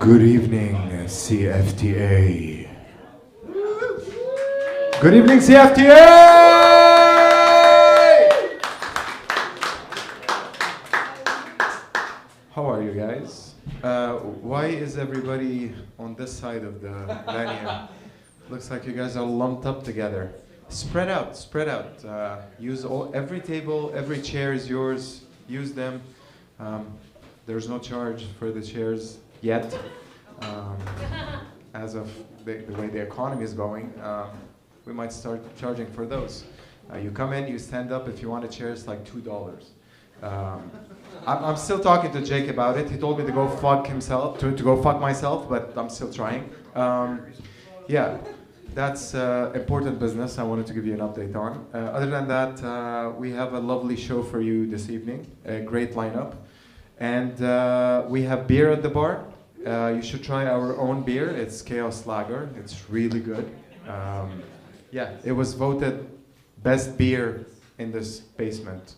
Good evening, CFTA. Good evening, CFTA! How are you guys? Why is everybody on this side of the venue? Looks like you guys are lumped up together. Spread out, spread out. Use every table, every chair is yours. Use them. There's no charge for the chairs yet. As of the way the economy is going, we might start charging for those. You come in, you stand up. If you want a chair, it's like $2. I'm still talking to Jake about it. He told me to go fuck himself, to go fuck myself, but I'm still trying. Yeah, that's important business I wanted to give you an update on. Other than that, we have a lovely show for you this evening, a great lineup. And we have beer at the bar. You should try our own beer. It's Chaos Lager. It's really good. Yeah, it was voted best beer in this basement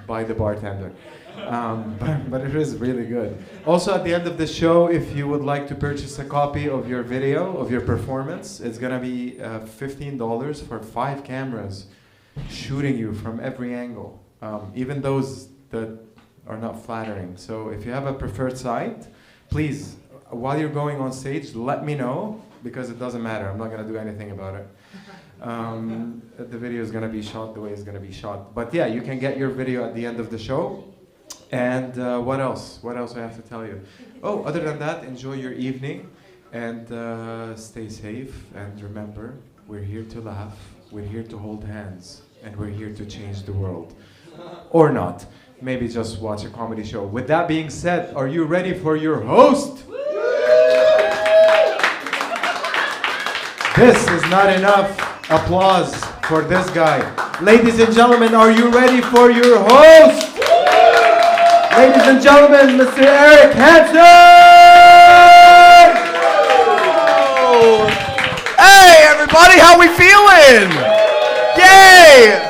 by the bartender. But it is really good. Also, at the end of the show, if you would like to purchase a copy of your video, of your performance, it's going to be $15 for 5 cameras shooting you from every angle, even those that are not flattering. So if you have a preferred site, please, while you're going on stage, let me know, because it doesn't matter. I'm not going to do anything about it. The video is going to be shot the way it's going to be shot. But yeah, you can get your video at the end of the show. And what else? What else I have to tell you? Oh, other than that, enjoy your evening and stay safe. And remember, we're here to laugh, we're here to hold hands, and we're here to change the world. Or not. Maybe just watch a comedy show. With that being said, are you ready for your host? This is not enough applause for this guy. Ladies and gentlemen, are you ready for your host? Ladies and gentlemen, Mr. Eric Hanson! Hey everybody, how we feeling? Yay!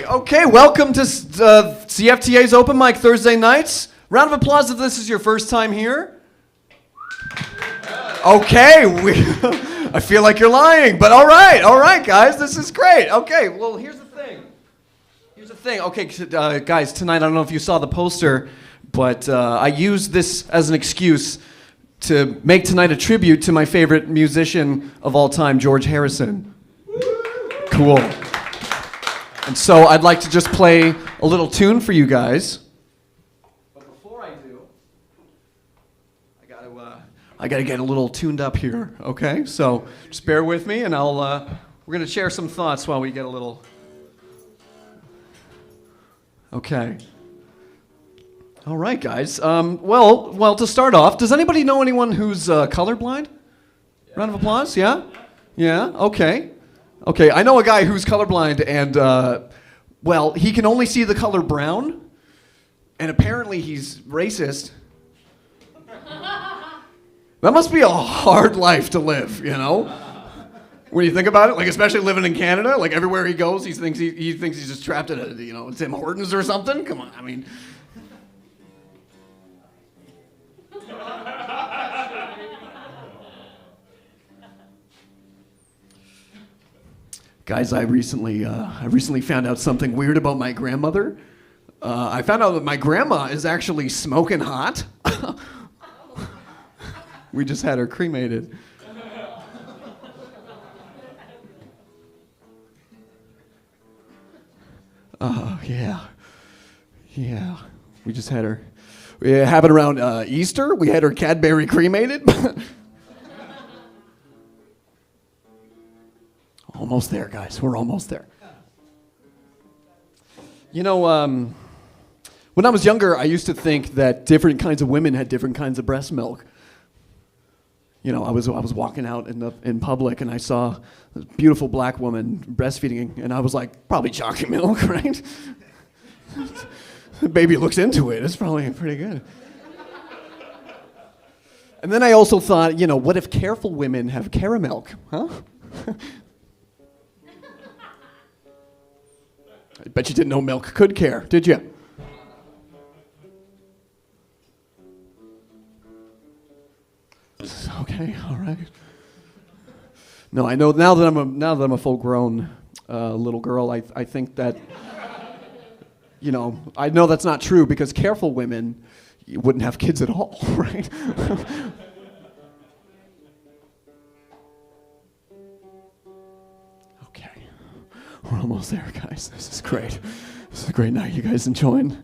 Okay, welcome to CFTA's Open Mic Thursday nights. Round of applause if this is your first time here. Okay, I feel like you're lying, but all right, guys, this is great. Okay, well, here's the thing. Okay, guys, tonight, I don't know if you saw the poster, but I used this as an excuse to make tonight a tribute to my favorite musician of all time, George Harrison. Cool. And so I'd like to just play a little tune for you guys. But before I do, I gotta get a little tuned up here, okay? So just bear with me, and we're gonna share some thoughts while we get a little. Okay. All right, guys. Well, to start off, does anybody know anyone who's colorblind? Yeah. Round of applause. Yeah. Yeah. Okay. Okay, I know a guy who's colorblind, and, he can only see the color brown, and apparently he's racist. That must be a hard life to live, you know? When you think about it, like, especially living in Canada, like, everywhere he goes, he thinks he's just trapped at a, Tim Hortons or something? Come on, I mean... Guys, I recently found out something weird about my grandmother. I found out that my grandma is actually smoking hot. We just had her cremated. Oh, yeah. Yeah. We just had her. It happened around Easter. We had her Cadbury cremated. Almost there, guys. We're almost there. You know, when I was younger, I used to think that different kinds of women had different kinds of breast milk. You know, I was walking out in public, and I saw a beautiful black woman breastfeeding, and I was like, probably chocolate milk, right? The baby looks into it. It's probably pretty good. And then I also thought, what if careful women have caramilk, huh? I bet you didn't know milk could care, did you? Okay, all right. No, I know now that I'm a full-grown little girl. I think that, I know that's not true because careful women wouldn't have kids at all, right? Okay, we're almost there, guys. This is great. This is a great night. You guys enjoying?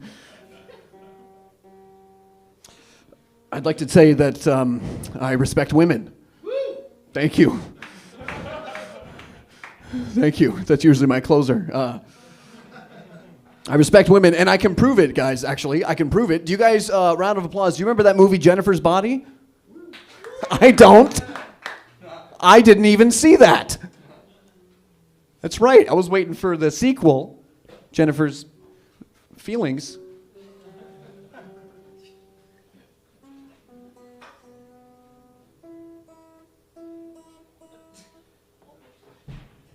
I'd like to say that I respect women. Thank you. Thank you. That's usually my closer. I respect women, and I can prove it, guys, actually. I can prove it. Do you guys, round of applause, do you remember that movie, Jennifer's Body? I don't. I didn't even see that. That's right. I was waiting for the sequel, Jennifer's Feelings.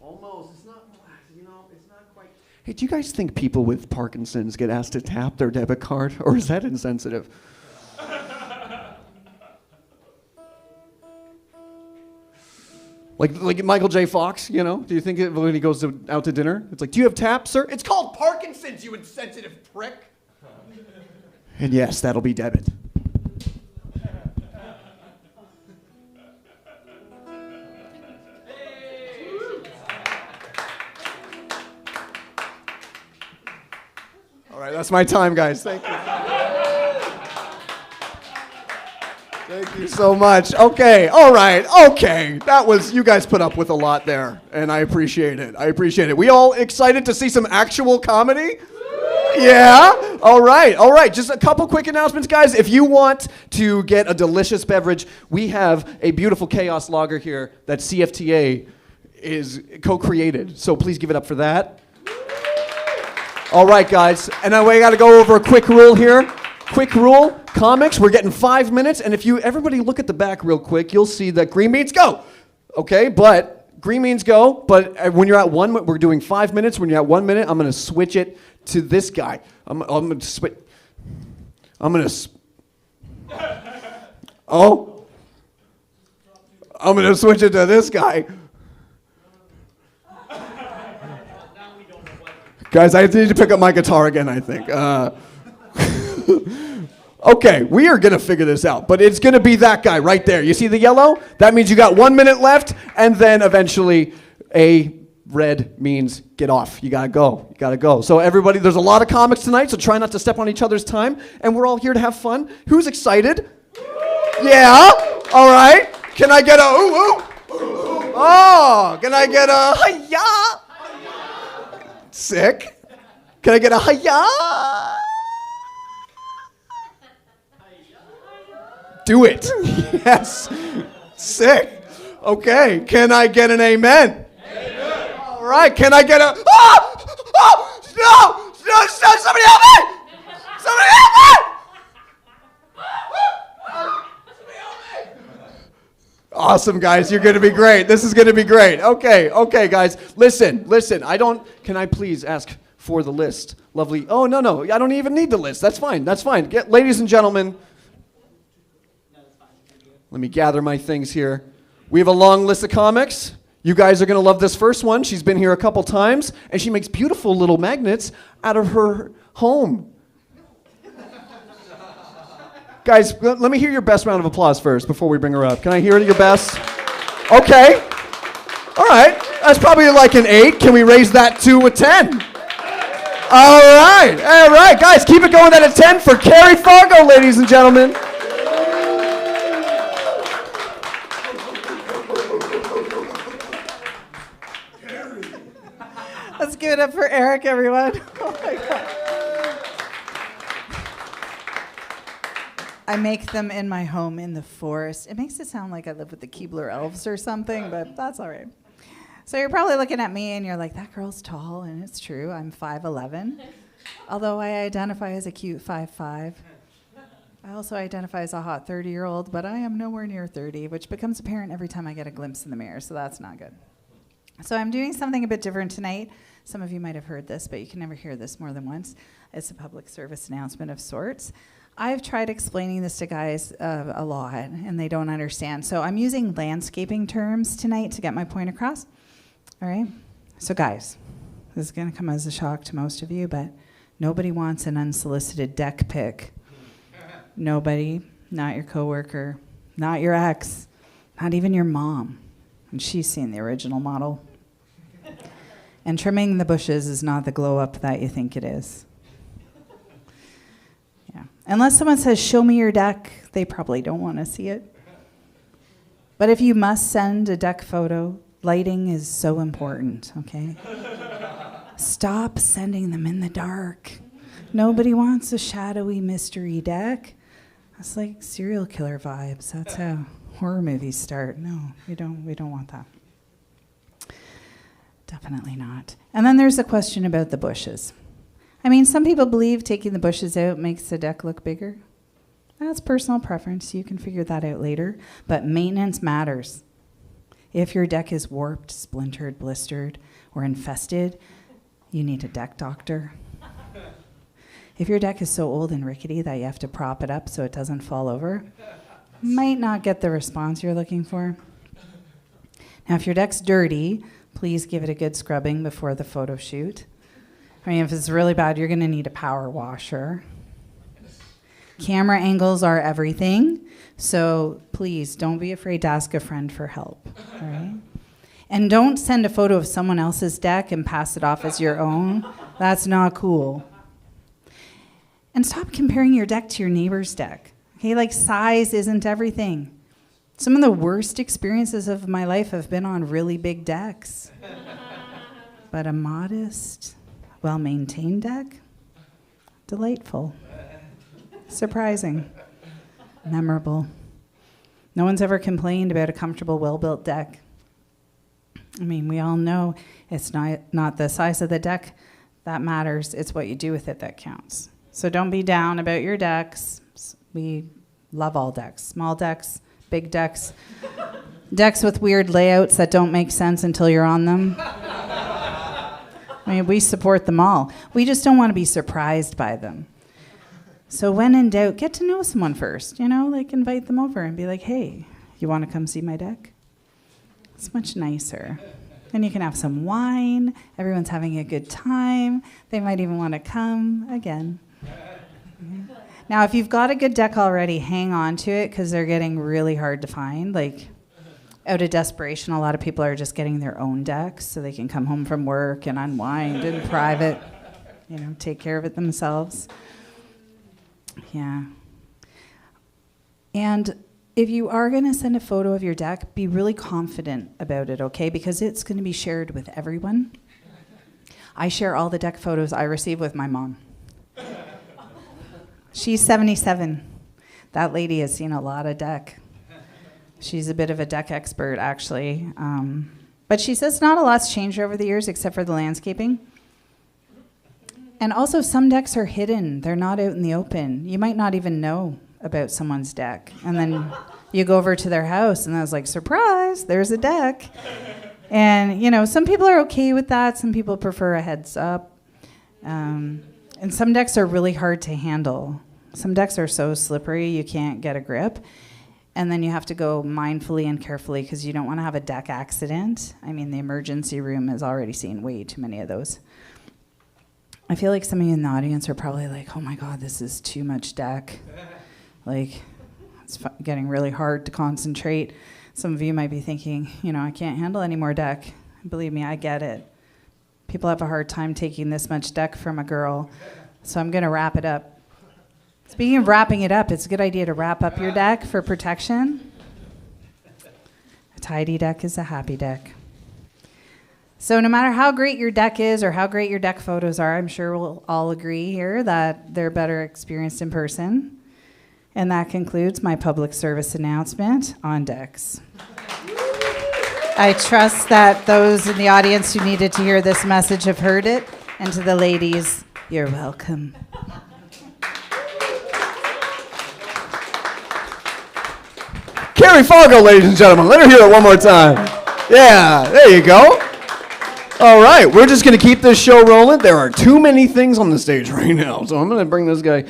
Almost. It's not, it's not quite. Hey, do you guys think people with Parkinson's get asked to tap their debit card, or is that insensitive? Like Michael J. Fox, do you think when he goes out to dinner, it's like, do you have tap, sir? It's called Parkinson's, you insensitive prick. And yes, that'll be debit. All right, that's my time, guys. Thank you. Thank you so much. Okay, all right, okay. You guys put up with a lot there, and I appreciate it. We all excited to see some actual comedy? Yeah? All right. Just a couple quick announcements, guys. If you want to get a delicious beverage, we have a beautiful Chaos Lager here that CFTA is co-created, so please give it up for that. All right, guys, and now we got to go over a quick rule here. Quick rule, comics, we're getting 5 minutes, and if everybody look at the back real quick, you'll see that green beans go. Okay, but green beans go, but when you're at we're doing 5 minutes. When you're at 1 minute, I'm going to switch it to this guy. I'm going to switch. I'm going to switch it to this guy. Guys, I need to pick up my guitar again, I think. Okay, we are going to figure this out, but it's going to be that guy right there. You see the yellow? That means you got 1 minute left, and then eventually red means get off. You got to go. So everybody, there's a lot of comics tonight, so try not to step on each other's time, and we're all here to have fun. Who's excited? Yeah? All right. Can I get a ooh, ooh? Oh, can I get a hi-ya? Sick. Can I get a hi-ya? Do it. Yes. Sick. Okay. Can I get an amen? Amen. All right. Can I get a no, somebody help me! Somebody help me! Awesome, guys. You're going to be great. This is going to be great. Okay, guys. Listen. Can I please ask for the list? Lovely. Oh, no. I don't even need the list. That's fine. Ladies and gentlemen. Let me gather my things here. We have a long list of comics. You guys are going to love this first one. She's been here a couple times, and she makes beautiful little magnets out of her home. Guys, let me hear your best round of applause first before we bring her up. Can I hear your best? Okay. All right. That's probably like an 8. Can we raise that to a 10? All right. Guys, keep it going at a 10 for Carrie Fargo, ladies and gentlemen. Let's give it up for Eric, everyone. Oh my God. I make them in my home in the forest. It makes it sound like I live with the Keebler elves or something, but that's all right. So you're probably looking at me and you're like, that girl's tall, and it's true. I'm 5'11", although I identify as a cute 5'5". I also identify as a hot 30-year-old, but I am nowhere near 30, which becomes apparent every time I get a glimpse in the mirror, so that's not good. So I'm doing something a bit different tonight. Some of you might have heard this, but you can never hear this more than once. It's a public service announcement of sorts. I've tried explaining this to guys a lot, and they don't understand. So I'm using landscaping terms tonight to get my point across. All right? So guys, this is going to come as a shock to most of you, but nobody wants an unsolicited deck pic. Nobody, not your coworker, not your ex, not even your mom. And she's seen the original model. And trimming the bushes is not the glow up that you think it is. Yeah. Unless someone says, show me your deck, they probably don't want to see it. But if you must send a deck photo, lighting is so important, okay? Stop sending them in the dark. Nobody wants a shadowy mystery deck. That's like serial killer vibes. That's how horror movies start. No, we don't want that. Definitely not. And then there's the question about the bushes. I mean, some people believe taking the bushes out makes the deck look bigger. That's personal preference. You can figure that out later. But maintenance matters. If your deck is warped, splintered, blistered, or infested, you need a deck doctor. If your deck is so old and rickety that you have to prop it up so it doesn't fall over, might not get the response you're looking for. Now, if your deck's dirty, please give it a good scrubbing before the photo shoot. I mean, if it's really bad, you're going to need a power washer. Camera angles are everything, so please don't be afraid to ask a friend for help. All right? And don't send a photo of someone else's deck and pass it off as your own. That's not cool. And stop comparing your deck to your neighbor's deck. Okay, like size isn't everything. Some of the worst experiences of my life have been on really big decks. But a modest, well-maintained deck, delightful, surprising, memorable. No one's ever complained about a comfortable, well-built deck. I mean, we all know it's not the size of the deck that matters. It's what you do with it that counts. So don't be down about your decks. We love all decks. Small decks, big decks, decks with weird layouts that don't make sense until you're on them. I mean, we support them all. We just don't want to be surprised by them. So when in doubt, get to know someone first, like invite them over and be like, hey, you want to come see my deck? It's much nicer. And you can have some wine. Everyone's having a good time. They might even want to come again. Now, if you've got a good deck already, hang on to it because they're getting really hard to find. Like, out of desperation, a lot of people are just getting their own decks so they can come home from work and unwind in private, take care of it themselves. Yeah. And if you are going to send a photo of your deck, be really confident about it, okay? Because it's going to be shared with everyone. I share all the deck photos I receive with my mom. She's 77. That lady has seen a lot of deck. She's a bit of a deck expert, actually. But she says not a lot's changed over the years except for the landscaping. And also, some decks are hidden. They're not out in the open. You might not even know about someone's deck. And then you go over to their house, and I was like, surprise, there's a deck. And, some people are okay with that. Some people prefer a heads up. And some decks are really hard to handle. Some decks are so slippery you can't get a grip. And then you have to go mindfully and carefully because you don't want to have a deck accident. I mean, the emergency room has already seen way too many of those. I feel like some of you in the audience are probably like, oh my God, this is too much deck. Like, it's getting really hard to concentrate. Some of you might be thinking, I can't handle any more deck. Believe me, I get it. People have a hard time taking this much deck from a girl. So I'm going to wrap it up. Speaking of wrapping it up, it's a good idea to wrap up your deck for protection. A tidy deck is a happy deck. So no matter how great your deck is or how great your deck photos are, I'm sure we'll all agree here that they're better experienced in person. And that concludes my public service announcement on decks. I trust that those in the audience who needed to hear this message have heard it. And to the ladies, you're welcome. Carrie Fargo, ladies and gentlemen. Let her hear it one more time. Yeah, there you go. All right, we're just going to keep this show rolling. There are too many things on the stage right now, so I'm going to bring this guy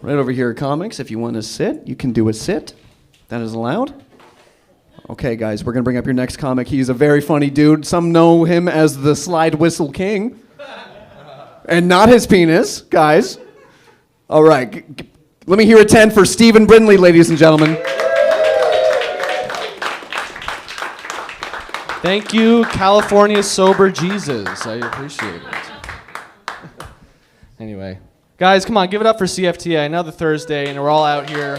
Right over here, comics. If you want to sit, you can do a sit. That is allowed. Okay, guys, we're going to bring up your next comic. He's a very funny dude. Some know him as the Slide Whistle King. And not his penis, guys. All right. Let me hear a 10 for Stephen Brindley, ladies and gentlemen. Thank you, California Sober Jesus. I appreciate it. Anyway, guys, come on, give it up for CFTA. Another Thursday, and we're all out here.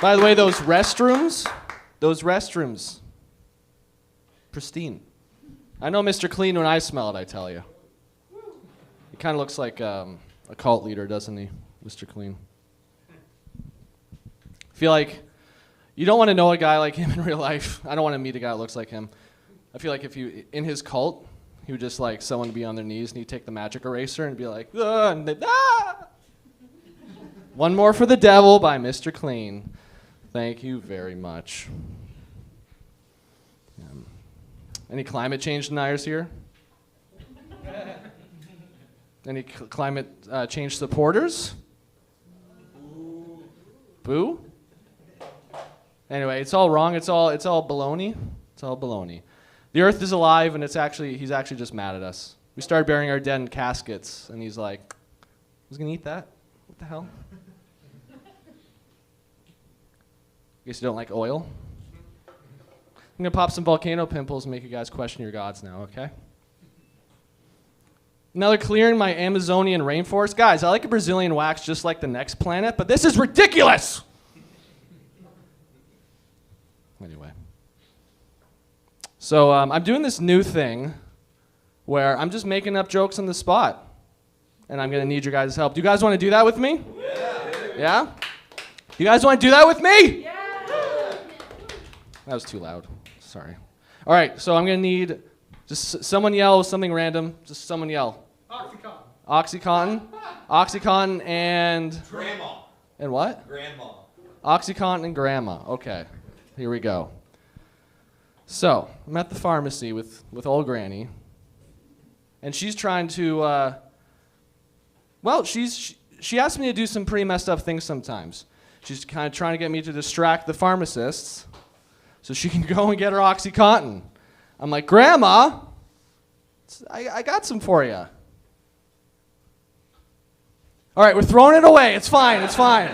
By the way, those restrooms, pristine. I know Mr. Clean when I smell it, I tell you. He kind of looks like a cult leader, doesn't he, Mr. Clean? I feel like you don't want to know a guy like him in real life. I don't want to meet a guy that looks like him. I feel like if you, in his cult, he would just like someone to be on their knees and he'd take the magic eraser and be like, ah, and ah! One more for the devil by Mr. Clean. Thank you very much. Any climate change deniers here? Any climate change supporters? Boo? Anyway, it's all wrong. It's all baloney. It's all baloney. The Earth is alive, and he's actually just mad at us. We started burying our dead in caskets, and he's like, "I was gonna eat that. What the hell?" Guess you don't like oil. I'm gonna pop some volcano pimples and make you guys question your gods now, okay? Now they're clearing my Amazonian rainforest. Guys, I like a Brazilian wax just like the next planet, but this is ridiculous! Anyway. So I'm doing this new thing where I'm just making up jokes on the spot. And I'm going to need your guys' help. Do you guys want to do that with me? Yeah? You guys want to do that with me? Yeah! That was too loud. Sorry. All right, so I'm going to need just someone yell something random. Just someone yell. Oxycontin. Oxycontin. Oxycontin and... Grandma. And what? Grandma. Oxycontin and grandma. Okay. Here we go. So, I'm at the pharmacy with old granny, and she's trying to, she asked me to do some pretty messed up things sometimes. She's kind of trying to get me to distract the pharmacists so she can go and get her Oxycontin. I'm like, Grandma, I got some for you. All right, we're throwing it away. It's fine. It's fine.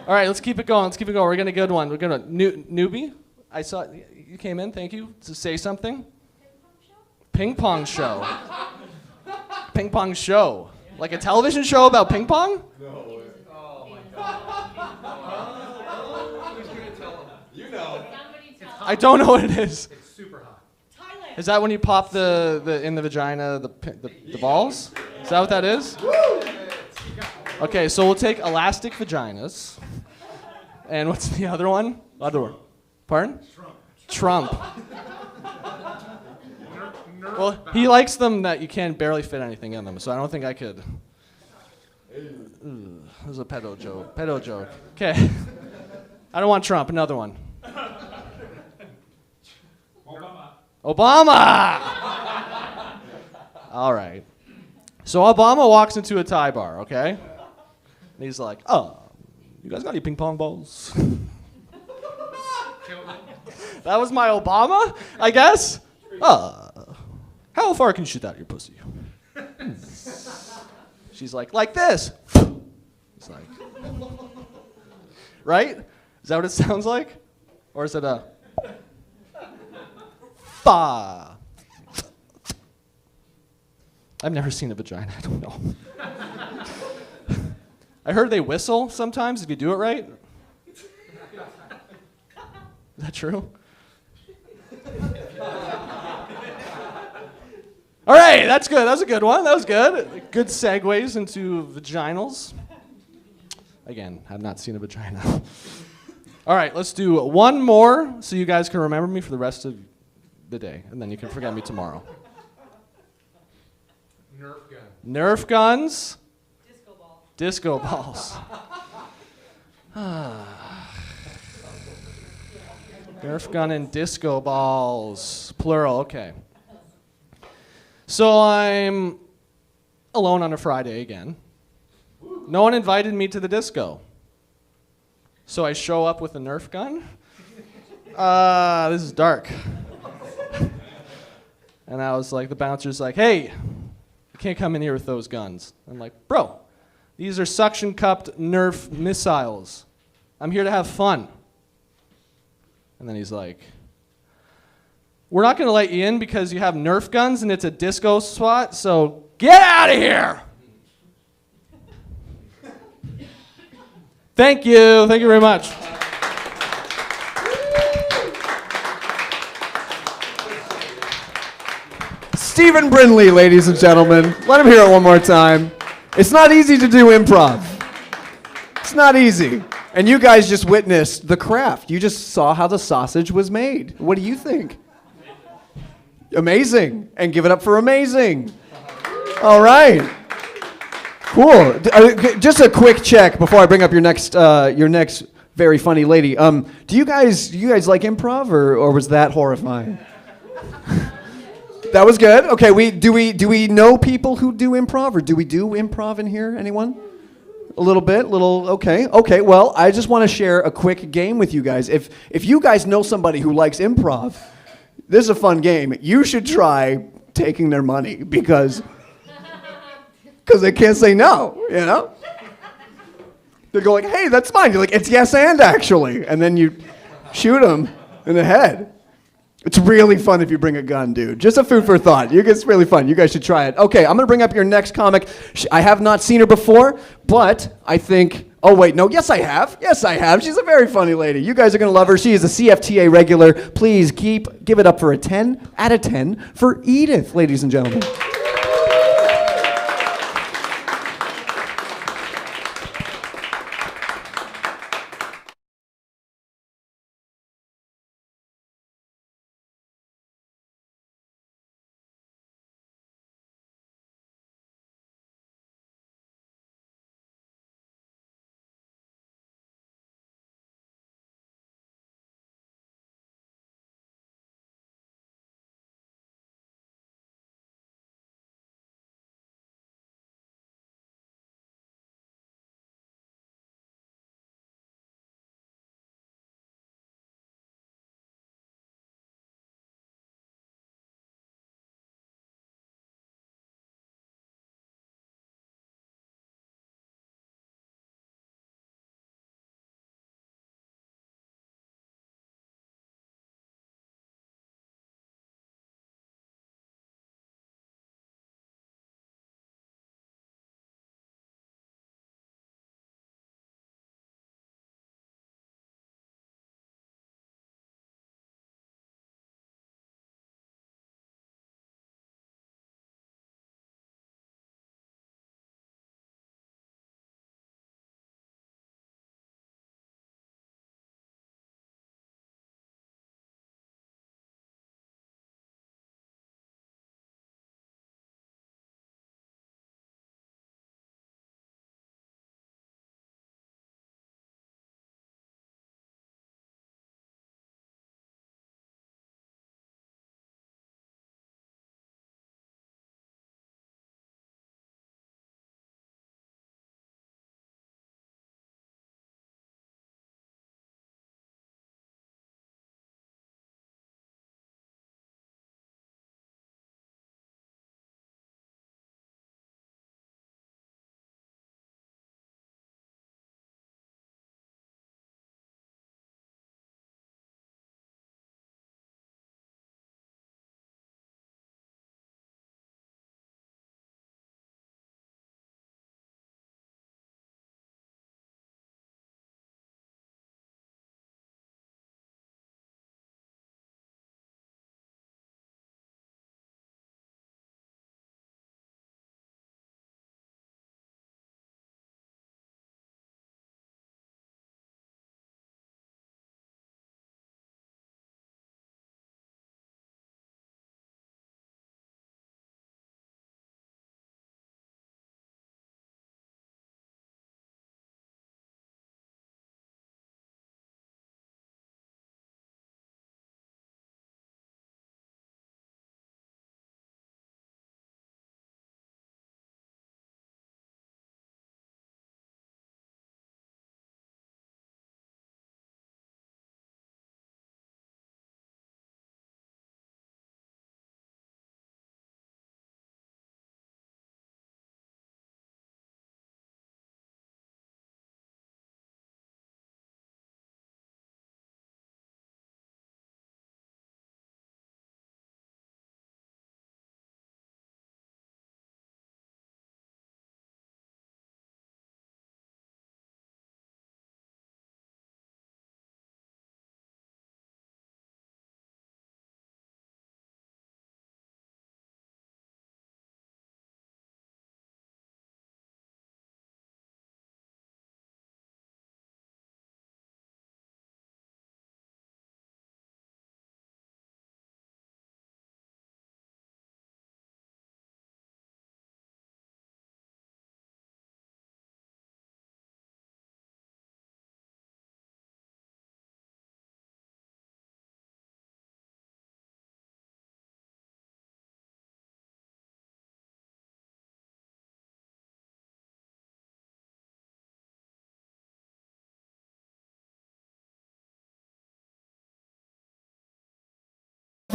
All right, let's keep it going. We're getting a good one. We're gonna newbie. I saw you came in. Thank you to say something. Ping pong show. Ping pong show. Like a television show about ping pong? No. Oh my God. Who's gonna tell him? You know. I don't know what it is. It's super hot. Is that when you pop the in the vagina the balls? Is that what that is? Okay, so we'll take elastic vaginas. And what's the other one? Pardon? Trump. Well, he likes them that you can barely fit anything in them, so I don't think I could. Ugh, this is a pedo joke. Okay. I don't want Trump. Another one. Obama! All right. So Obama walks into a Thai bar, okay? And he's like, "Oh, you guys got any ping pong balls?" That was my Obama, I guess. How far can you shoot that at your pussy? She's like this. It's like, right? Is that what it sounds like? Or is it a fa? I've never seen a vagina. I don't know. I heard they whistle sometimes if you do it right. Is that true? All right, that's good. That was a good one. That was good. Good segues into vaginals. Again, I've not seen a vagina. All right, let's do one more so you guys can remember me for the rest of the day, and then you can forget me tomorrow. Nerf gun. Nerf guns. Disco balls. Disco balls. Nerf gun and disco balls. Plural, okay. So I'm alone on a Friday again. No one invited me to the disco. So I show up with a Nerf gun. This is dark. And I was like, the bouncer's like, hey, you can't come in here with those guns. I'm like, bro, these are suction cupped Nerf missiles. I'm here to have fun. And then he's like, we're not going to let you in because you have Nerf guns and it's a disco spot, so get out of here! Thank you. Thank you very much. Stephen Brindley, ladies and gentlemen. Let him hear it one more time. It's not easy to do improv. It's not easy. And you guys just witnessed the craft. You just saw how the sausage was made. What do you think? Amazing. And give it up for amazing. All right. Cool. Just a quick check before I bring up your next very funny lady. Do you guys like improv or was that horrifying? That was good. Okay, do we know people who do improv, or do we do improv in here? Anyone? A little bit, okay. Well, I just want to share a quick game with you guys. If you guys know somebody who likes improv, this is a fun game. You should try taking their money because they can't say no, you know? They're going, hey, that's mine. You're like, it's yes and actually, and then you shoot them in the head. It's really fun if you bring a gun, dude. Just a food for thought. It's really fun. You guys should try it. Okay, I'm going to bring up your next comic. I have not seen her before, but I think... Oh, wait, no. Yes, I have. She's a very funny lady. You guys are going to love her. She is a CFTA regular. Please give it up for a 10 out of 10 for Edith, ladies and gentlemen.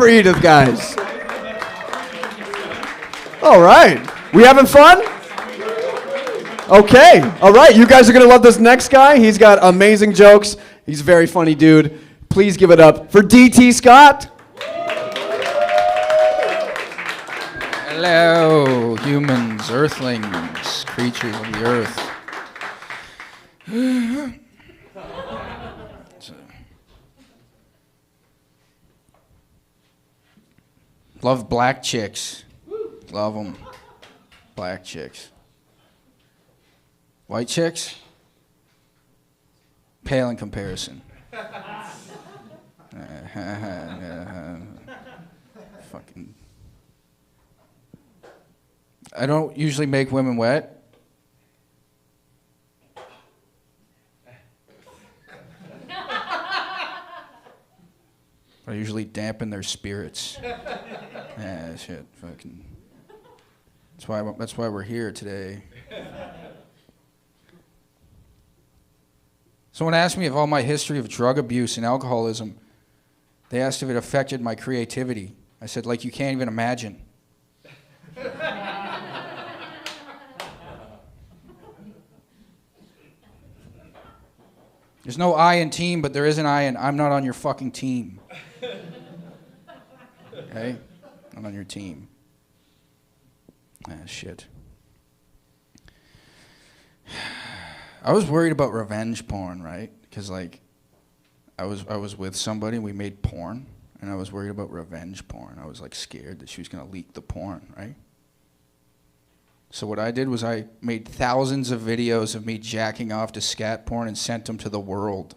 for Edith, guys. All right. We having fun? Okay. All right. You guys are going to love this next guy. He's got amazing jokes. He's a very funny dude. Please give it up for DT Scott. Hello, humans, earthlings, creatures of the earth. Love black chicks. Love them. Black chicks. White chicks? Pale in comparison. Fucking. I don't usually make women wet. I usually dampen their spirits. Yeah, shit, fucking. That's why we're here today. Someone asked me if all my history of drug abuse and alcoholism, they asked if it affected my creativity. I said, like you can't even imagine. There's no I in team, but there is an I in I'm not on your fucking team. Okay? I'm on your team. Ah, shit. I was worried about revenge porn, right? Because, like, I was with somebody and we made porn, and I was worried about revenge porn. I was, like, scared that she was going to leak the porn, right? So what I did was I made thousands of videos of me jacking off to scat porn and sent them to the world.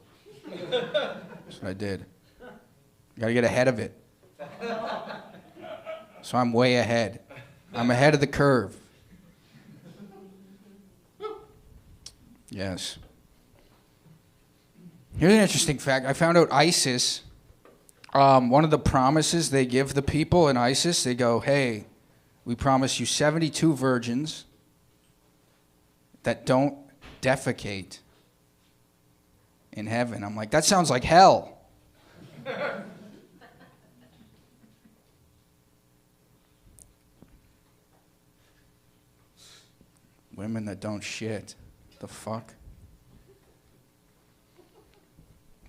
That's what I did. You gotta get ahead of it. So I'm way ahead. I'm ahead of the curve. Yes. Here's an interesting fact. I found out ISIS, one of the promises they give the people in ISIS, they go, hey, we promise you 72 virgins that don't defecate in heaven. I'm like, that sounds like hell. Women that don't shit. The fuck?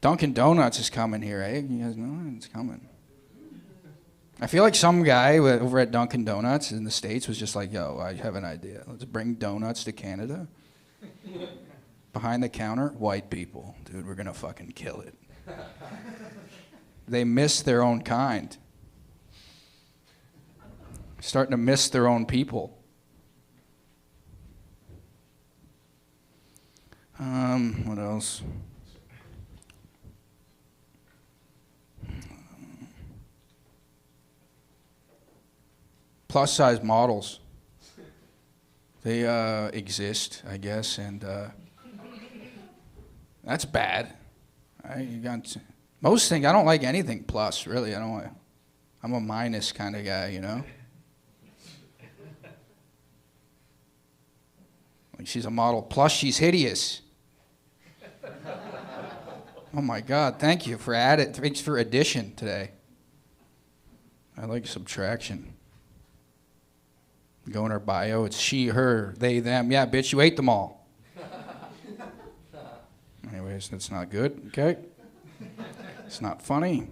Dunkin' Donuts is coming here, eh? You guys know it's coming. I feel like some guy over at Dunkin' Donuts in the States was just like, yo, I have an idea. Let's bring donuts to Canada. Behind the counter, white people. Dude, we're going to fucking kill it. They miss their own kind. Starting to miss their own people. What else? Plus size models. They exist, I guess, and that's bad. You got most things. I don't like anything plus, really. I'm a minus kind of guy, you know. Like she's a model plus she's hideous. Oh my God! Thank you for thanks for addition today. I like subtraction. Go in her bio, it's she, her, they, them. Yeah, bitch, you ate them all. Anyways, that's not good, okay? It's not funny.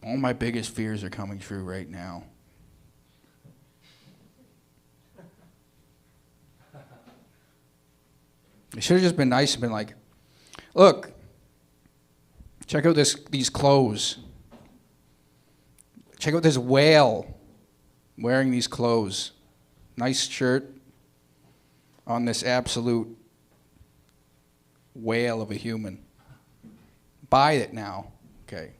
All my biggest fears are coming true right now. It should have just been nice and been like, look, check out these clothes. Check out this whale wearing these clothes. Nice shirt on this absolute whale of a human. Buy it now. Okay.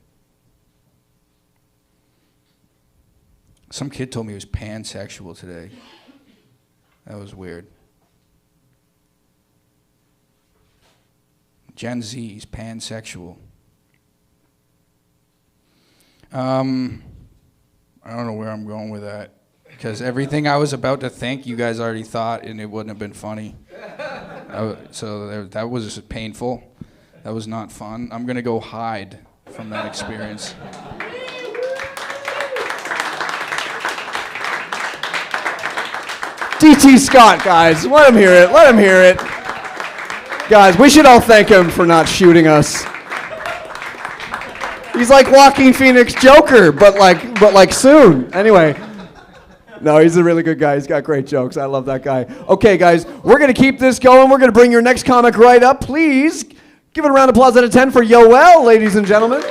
Some kid told me he was pansexual today. That was weird. Gen Z is pansexual. I don't know where I'm going with that. Because everything I was about to think, you guys already thought, and it wouldn't have been funny. So that was painful. That was not fun. I'm gonna go hide from that experience. DT Scott, guys. Let him hear it. Let him hear it. Guys, we should all thank him for not shooting us. He's like Joaquin Phoenix Joker, but like soon. Anyway. No, he's a really good guy. He's got great jokes. I love that guy. Okay, guys, we're going to keep this going. We're going to bring your next comic right up. Please give it a round of applause out of 10 for Yoel, ladies and gentlemen.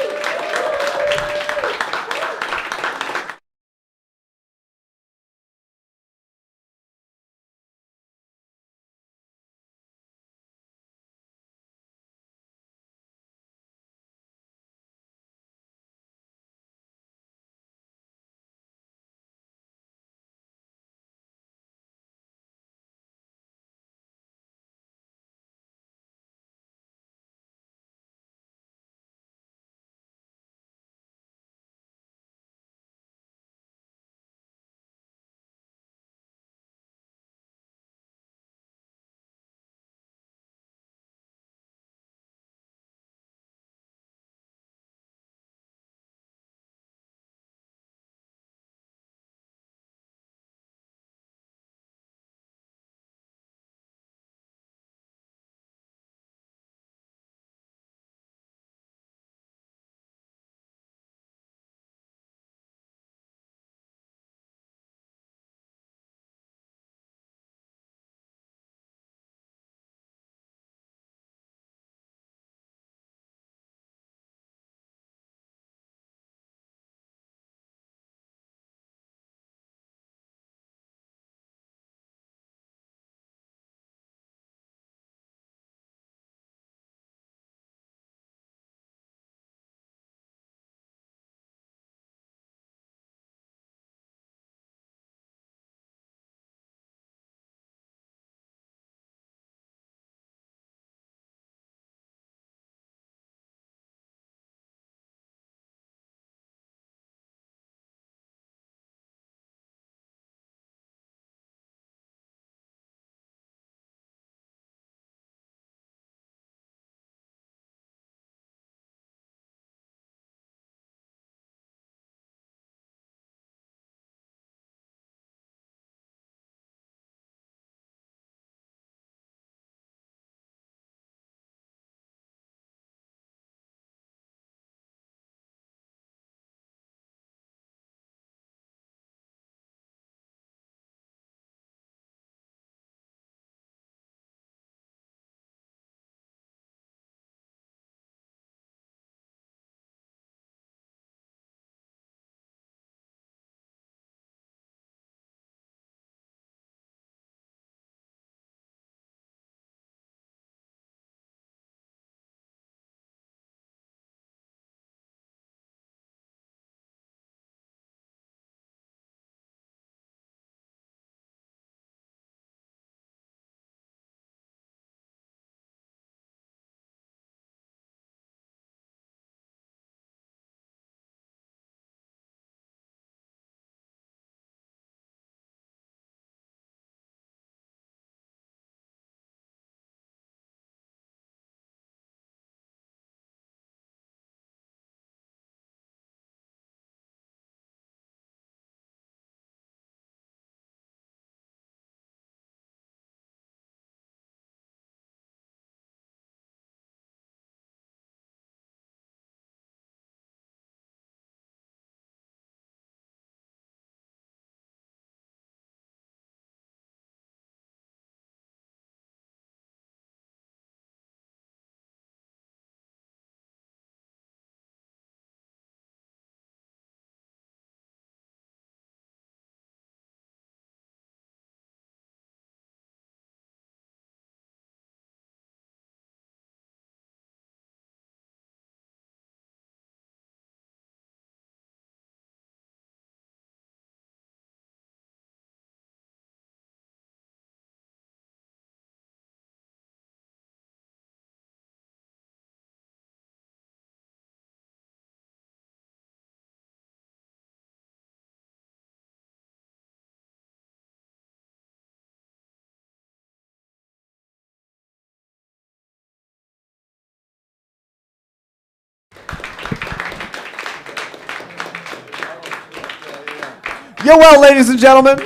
Yoel, ladies and gentlemen.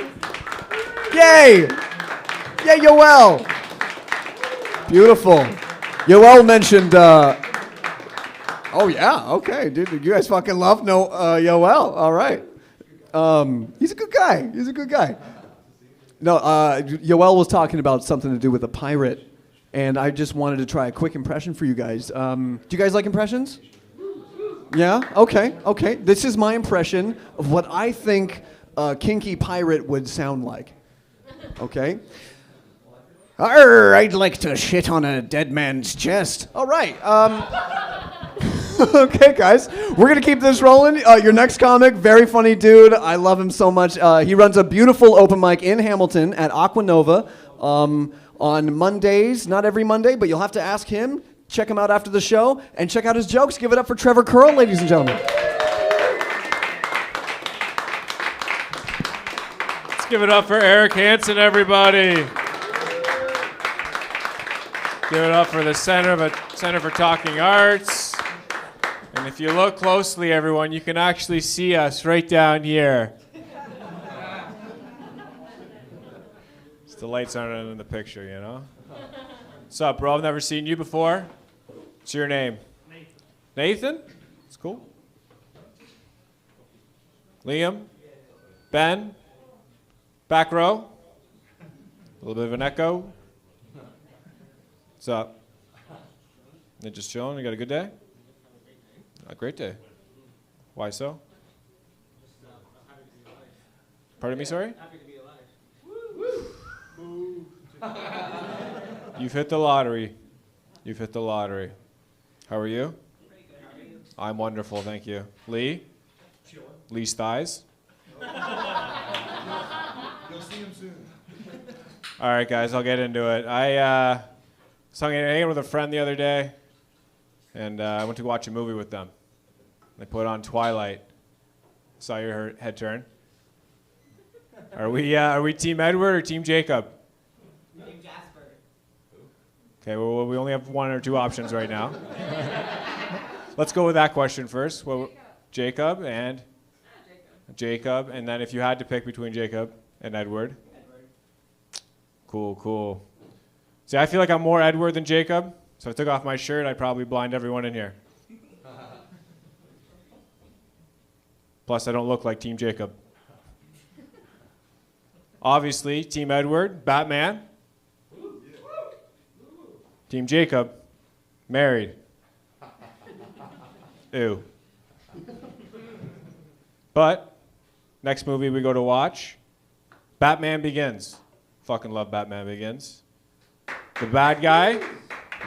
Yay! Yay, Yoel. Beautiful. Yoel mentioned. Oh yeah, okay, dude. You guys fucking love Yoel. All right. He's a good guy. He's a good guy. No, Yoel was talking about something to do with a pirate, and I just wanted to try a quick impression for you guys. Do you guys like impressions? Yeah? Okay, okay. This is my impression of what I think a kinky pirate would sound like. Okay? Arr, I'd like to shit on a dead man's chest. All right. Okay, guys. We're going to keep this rolling. Your next comic, very funny dude. I love him so much. He runs a beautiful open mic in Hamilton at Aquanova on Mondays. Not every Monday, but you'll have to ask him. Check him out after the show and check out his jokes. Give it up for Trevor Curl, ladies and gentlemen. Let's give it up for Eric Hanson, everybody. Give it up for the Center for Talking Arts. And if you look closely, everyone, you can actually see us right down here. The lights aren't in the picture, you know? What's up, bro? I've never seen you before. What's your name? Nathan. Nathan? That's cool. Liam? Ben? Back row? A little bit of an echo. What's up? You just chilling? You got a good day? A great day. Why so? Pardon me, sorry? You've hit the lottery. You've hit the lottery. How are you? I'm wonderful, thank you. Lee? Lee's thighs? You'll see him soon. All right, guys, I'll get into it. I was hanging out with a friend the other day, and I went to watch a movie with them. They put on Twilight. Saw your head turn. Are we Team Edward or Team Jacob? Team Jasper. Okay, well, we only have one or two options right now. Let's go with that question first. Well, Jacob and Jacob, and then if you had to pick between Jacob and Edward. Cool. See, I feel like I'm more Edward than Jacob, so if I took off my shirt, I'd probably blind everyone in here. Plus, I don't look like Team Jacob. Obviously, Team Edward, Batman. Team Jacob, married. Ew. But, next movie we go to watch, Batman Begins. Fucking love Batman Begins. The bad guy,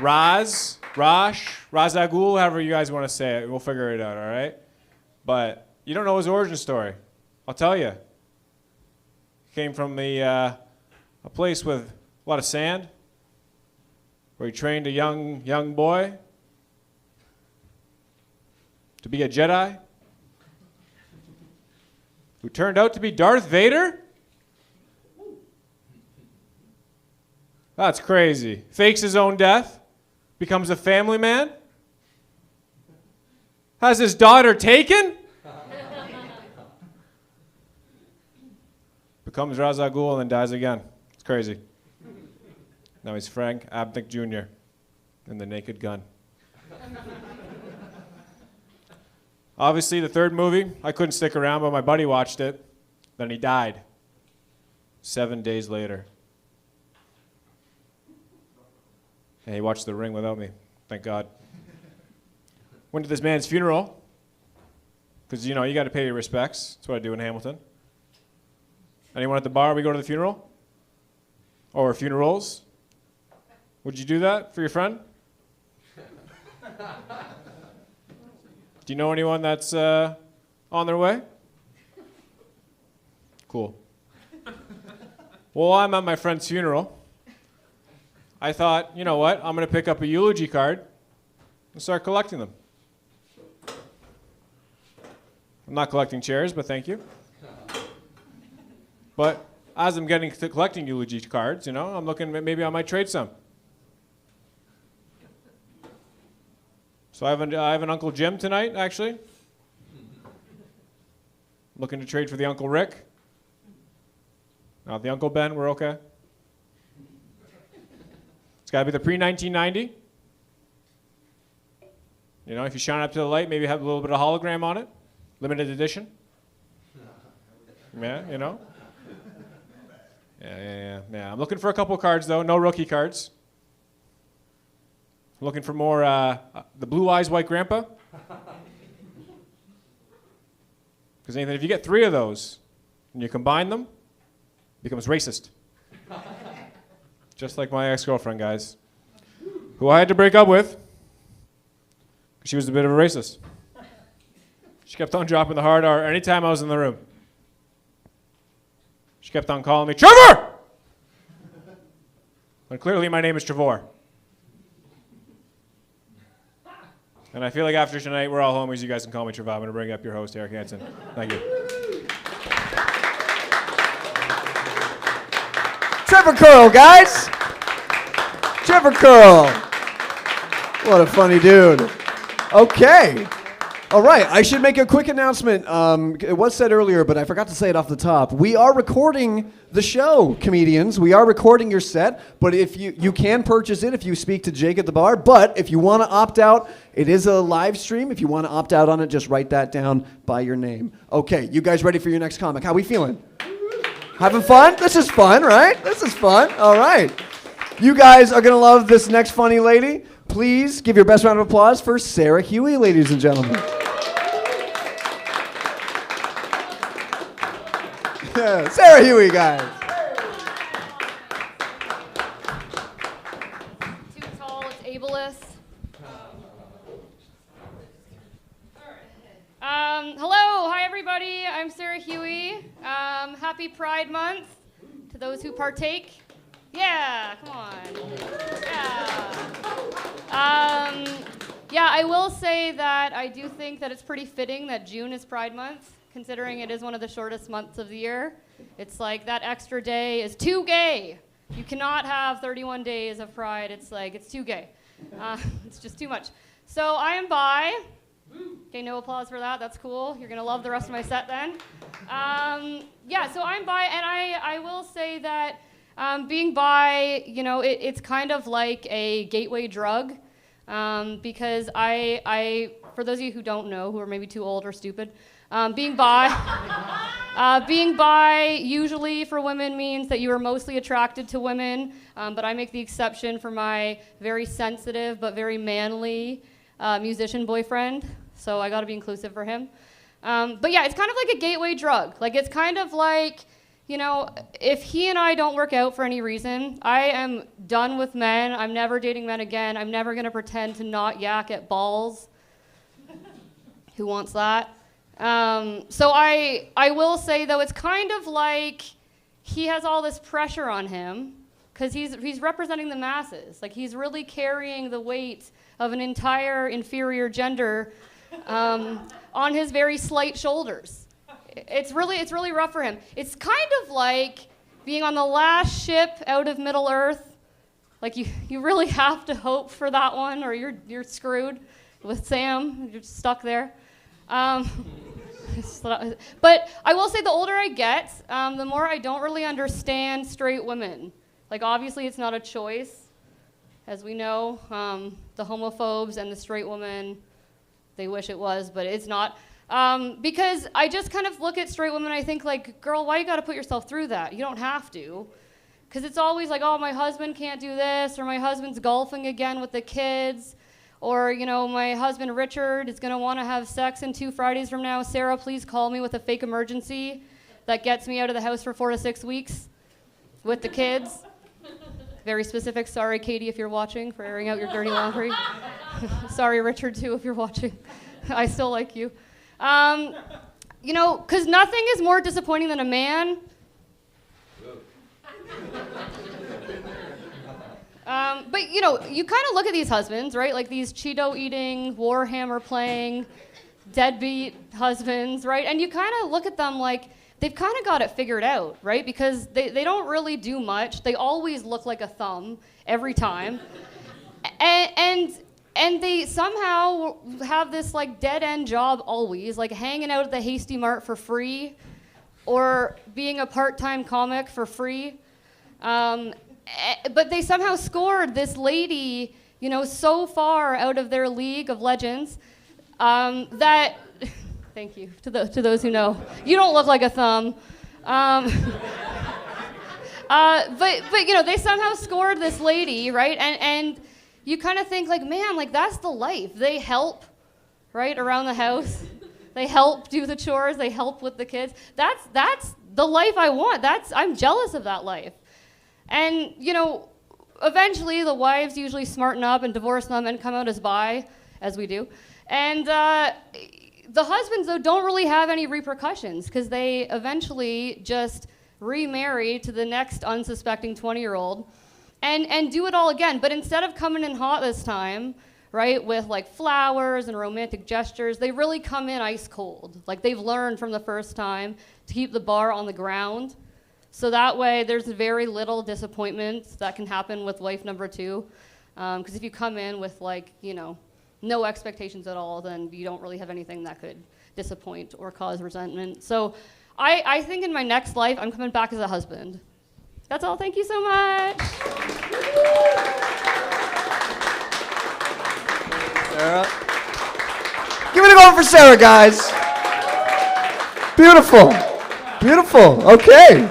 Ra's al Ghul, however you guys want to say it. We'll figure it out, all right? But you don't know his origin story. I'll tell you. Came from a place with a lot of sand, where he trained a young boy to be a Jedi, who turned out to be Darth Vader? That's crazy. Fakes his own death, becomes a family man, has his daughter taken, becomes Ra's al Ghul and then dies again. It's crazy. Now he's Frank Abnick Jr. in The Naked Gun. Obviously, the third movie, I couldn't stick around, but my buddy watched it. Then he died 7 days later. And he watched The Ring without me. Thank God. Went to this man's funeral. Because, you got to pay your respects. That's what I do in Hamilton. Anyone at the bar, we go to the funeral? Or funerals? Would you do that for your friend? Do you know anyone that's on their way? Cool. Well, I'm at my friend's funeral. I thought, you know what? I'm going to pick up a eulogy card and start collecting them. I'm not collecting chairs, but thank you. But as I'm getting to collecting eulogy cards, I'm looking, maybe I might trade some. So I have an Uncle Jim tonight, actually. Looking to trade for the Uncle Rick. Not the Uncle Ben, we're okay. It's got to be the pre-1990. You know, if you shine up to the light, maybe have a little bit of hologram on it. Limited edition. Yeah, you know. Yeah. I'm looking for a couple cards, though. No rookie cards. I'm looking for more the Blue Eyes White Grandpa. Because Nathan, if you get 3 of those and you combine them, it becomes racist. Just like my ex-girlfriend, guys, who I had to break up with because she was a bit of a racist. She kept on dropping the hard R anytime I was in the room. She kept on calling me, Trevor! When clearly my name is Trevor. And I feel like after tonight, we're all homies. You guys can call me Trevor. I'm going to bring up your host, Eric Hanson. Thank you. Trevor Curl, guys. Trevor Curl. What a funny dude. Okay. All right, I should make a quick announcement. It was said earlier, but I forgot to say it off the top. We are recording the show, comedians. We are recording your set, but if you can purchase it if you speak to Jake at the bar. But if you want to opt out, it is a live stream. If you want to opt out on it, just write that down by your name. Okay, you guys ready for your next comic? How we feeling? Having fun? This is fun, right? This is fun. All right. You guys are going to love this next funny lady. Please give your best round of applause for Sarah Huey, ladies and gentlemen. Yeah, Sarah Huey, guys. Too tall, it's ableist. Hello, hi everybody. I'm Sarah Huey. Happy Pride Month to those who partake. Yeah, come on. Yeah, I will say that I do think that it's pretty fitting that June is Pride Month, considering it is one of the shortest months of the year. It's like that extra day is too gay. You cannot have 31 days of Pride. It's like, it's too gay. It's just too much. So I am bi. Okay, no applause for that. That's cool. You're going to love the rest of my set then. Yeah, so I'm bi, and I will say that being bi, you know, it's kind of like a gateway drug, because for those of you who don't know, who are maybe too old or stupid, being bi usually for women means that you are mostly attracted to women, but I make the exception for my very sensitive but very manly musician boyfriend, so I got to be inclusive for him. But yeah, it's kind of like a gateway drug. Like, it's kind of like, you know, if he and I don't work out for any reason, I am done with men. I'm never dating men again. I'm never going to pretend to not yak at balls. Who wants that? So I will say, though, it's kind of like he has all this pressure on him because he's representing the masses. Like, he's really carrying the weight of an entire inferior gender on his very slight shoulders. It's really rough for him. It's kind of like being on the last ship out of Middle Earth. Like, you really have to hope for that one, or you're screwed with Sam. You're stuck there. But I will say, the older I get, the more I don't really understand straight women. Like, obviously, it's not a choice. As we know, the homophobes and the straight women, they wish it was, but it's not. Because I just kind of look at straight women and I think, like, girl, why you gotta put yourself through that? You don't have to. Because it's always like, oh, my husband can't do this, or my husband's golfing again with the kids, or, you know, my husband Richard is gonna wanna have sex in 2 Fridays from now. Sarah, please call me with a fake emergency that gets me out of the house for 4 to 6 weeks with the kids. Very specific. Sorry, Katie, if you're watching, for airing out your dirty laundry. Sorry, Richard, too, if you're watching. I still like you. You know, because nothing is more disappointing than a man. But, you know, you kind of look at these husbands, right? Like these Cheeto-eating, Warhammer-playing, deadbeat husbands, right? And you kind of look at them like they've kind of got it figured out, right? Because they don't really do much. They always look like a thumb every time. And they somehow have this, like, dead-end job always, like hanging out at the Hasty Mart for free or being a part-time comic for free. But they somehow scored this lady, so far out of their league of legends that, thank you to those who know. You don't look like a thumb. But they somehow scored this lady, right? And you kind of think like, man, like that's the life. They help, right, around the house. They help do the chores. They help with the kids. That's the life I want. I'm jealous of that life. And eventually the wives usually smarten up and divorce them and come out as bi, as we do. And the husbands though don't really have any repercussions because they eventually just remarry to the next unsuspecting 20-year-old and do it all again. But instead of coming in hot this time, right, with like flowers and romantic gestures, they really come in ice cold. Like they've learned from the first time to keep the bar on the ground. So that way there's very little disappointment that can happen with wife number 2. Because if you come in with like, no expectations at all, then you don't really have anything that could disappoint or cause resentment. So I think in my next life, I'm coming back as a husband. That's all. Thank you so much. Sarah. Give it a go for Sarah, guys. Beautiful. Beautiful. Okay.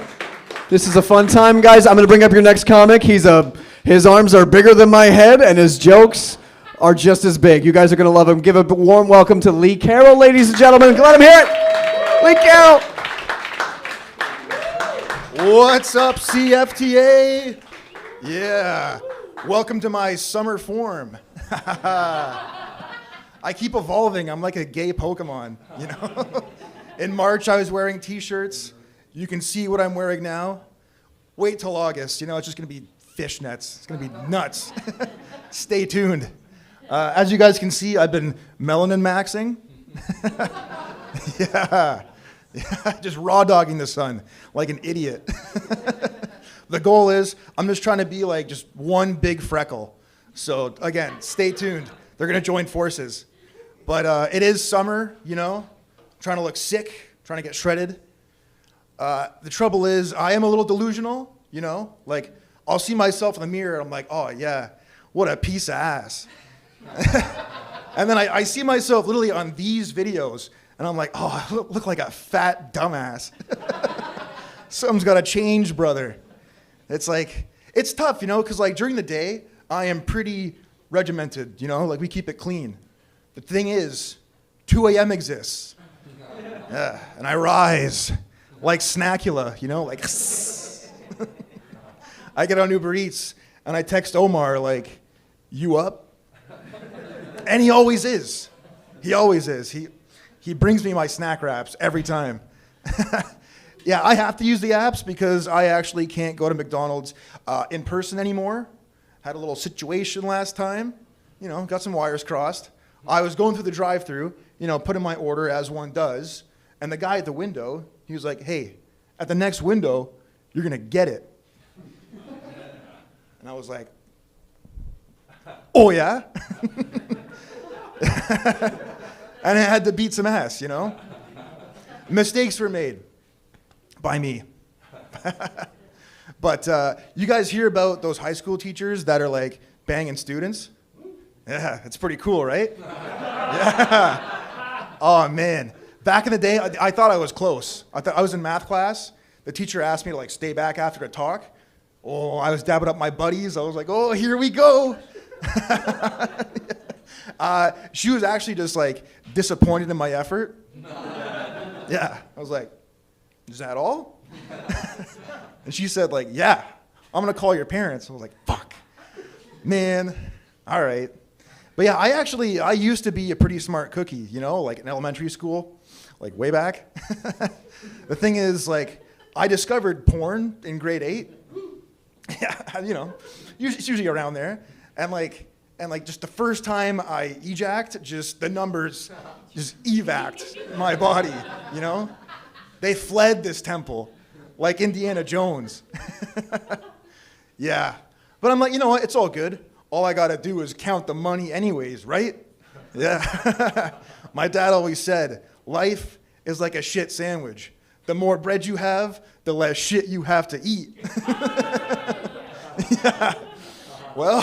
This is a fun time, guys. I'm going to bring up your next comic. His arms are bigger than my head, and his jokes are just as big. You guys are going to love him. Give a warm welcome to Lee Carroll, ladies and gentlemen. Let him hear it. Lee Carroll. What's up, CFTA? Yeah. Welcome to my summer form. I keep evolving. I'm like a gay Pokemon, In March, I was wearing t-shirts. You can see what I'm wearing now. Wait till August. It's just going to be fishnets. It's going to be nuts. Stay tuned. As you guys can see, I've been melanin maxing. Yeah. Just raw dogging the sun like an idiot. The goal is I'm just trying to be like just one big freckle. So again, stay tuned. They're going to join forces. But it is summer, trying to look sick, trying to get shredded. The trouble is I am a little delusional, like I'll see myself in the mirror and I'm like, oh yeah, what a piece of ass. And then I see myself literally on these videos and I'm like, oh, I look like a fat dumbass. Something's got to change, brother. It's like, it's tough, because like during the day, I am pretty regimented, like we keep it clean. The thing is, 2 a.m. exists. Yeah, and I rise like Snackula, like I get on Uber Eats and I text Omar like, you up? And he always is. He always is. He brings me my snack wraps every time. Yeah, I have to use the apps because I actually can't go to McDonald's in person anymore. Had a little situation last time, got some wires crossed. I was going through the drive-thru, putting my order as one does, and the guy at the window, he was like, hey, at the next window, you're gonna get it. And I was like, oh yeah? And I had to beat some ass, Mistakes were made by me. But you guys hear about those high school teachers that are like banging students? Yeah, it's pretty cool, right? Yeah. Oh man. Back in the day, I thought I was close. I was in math class. The teacher asked me to like stay back after to talk. Oh, I was dabbing up my buddies. I was like, oh, here we go. She was actually just like disappointed in my effort. Yeah, I was like, is that all? And she said like, yeah, I'm gonna call your parents. I was like, fuck, man, all right. But yeah, I used to be a pretty smart cookie, like in elementary school, like way back. The thing is like, I discovered porn in grade 8. Yeah, it's usually around there. And like just the first time I ejacked, just the numbers just evacked my body, They fled this temple like Indiana Jones. Yeah. But I'm like, you know what? It's all good. All I got to do is count the money anyways, right? Yeah. My dad always said, life is like a shit sandwich. The more bread you have, the less shit you have to eat. Yeah. Well,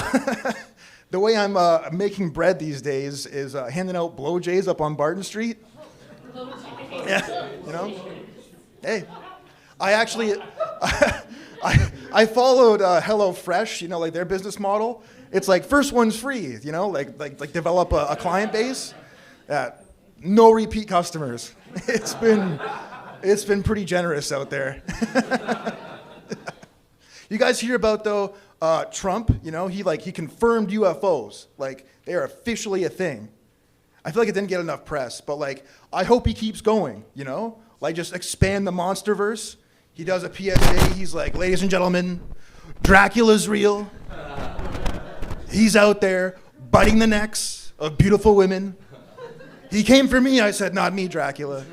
the way I'm making bread these days is handing out blow jays up on Barton Street. Yeah, you know? Hey, I actually, I followed HelloFresh, you know, like their business model. It's like first one's free, you know, like develop a client base. No repeat customers. It's been pretty generous out there. You guys hear about though Trump? You know, he confirmed UFOs. Like they are officially a thing. I feel like it didn't get enough press, but like I hope he keeps going. You know, like just expand the MonsterVerse. He does a PSA. He's like, ladies and gentlemen, Dracula's real. He's out there biting the necks of beautiful women. He came for me. I said, not me, Dracula.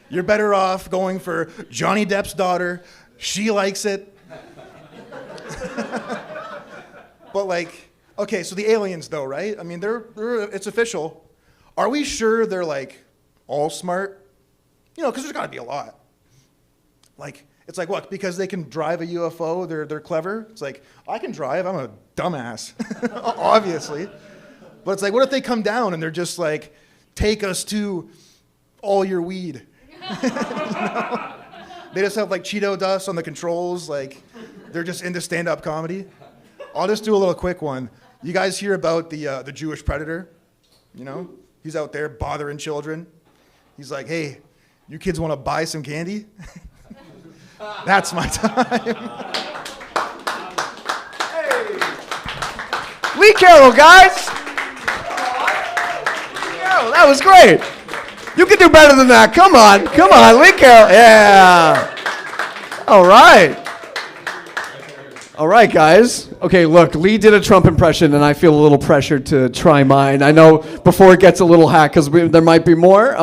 You're better off going for Johnny Depp's daughter. She likes it. But like, okay, so the aliens though, right? I mean, it's official. Are we sure they're like all smart? You know, because there's got to be a lot. Like, it's like what? Because they can drive a UFO, they're clever. It's like I can drive. I'm a dumbass, obviously. But it's like, what if they come down and they're just like, take us to all your weed? You know? They just have like Cheeto dust on the controls. Like, they're just into stand-up comedy. I'll just do a little quick one. You guys hear about the Jewish predator? You know, he's out there bothering children. He's like, hey, you kids want to buy some candy? That's my time. Lee Carroll, guys. Lee Carroll, that was great. You can do better than that. Come on, Lee Carroll. Yeah. All right, guys. Okay, look, Lee did a Trump impression, and I feel a little pressured to try mine. I know before it gets a little hacked, because there might be more.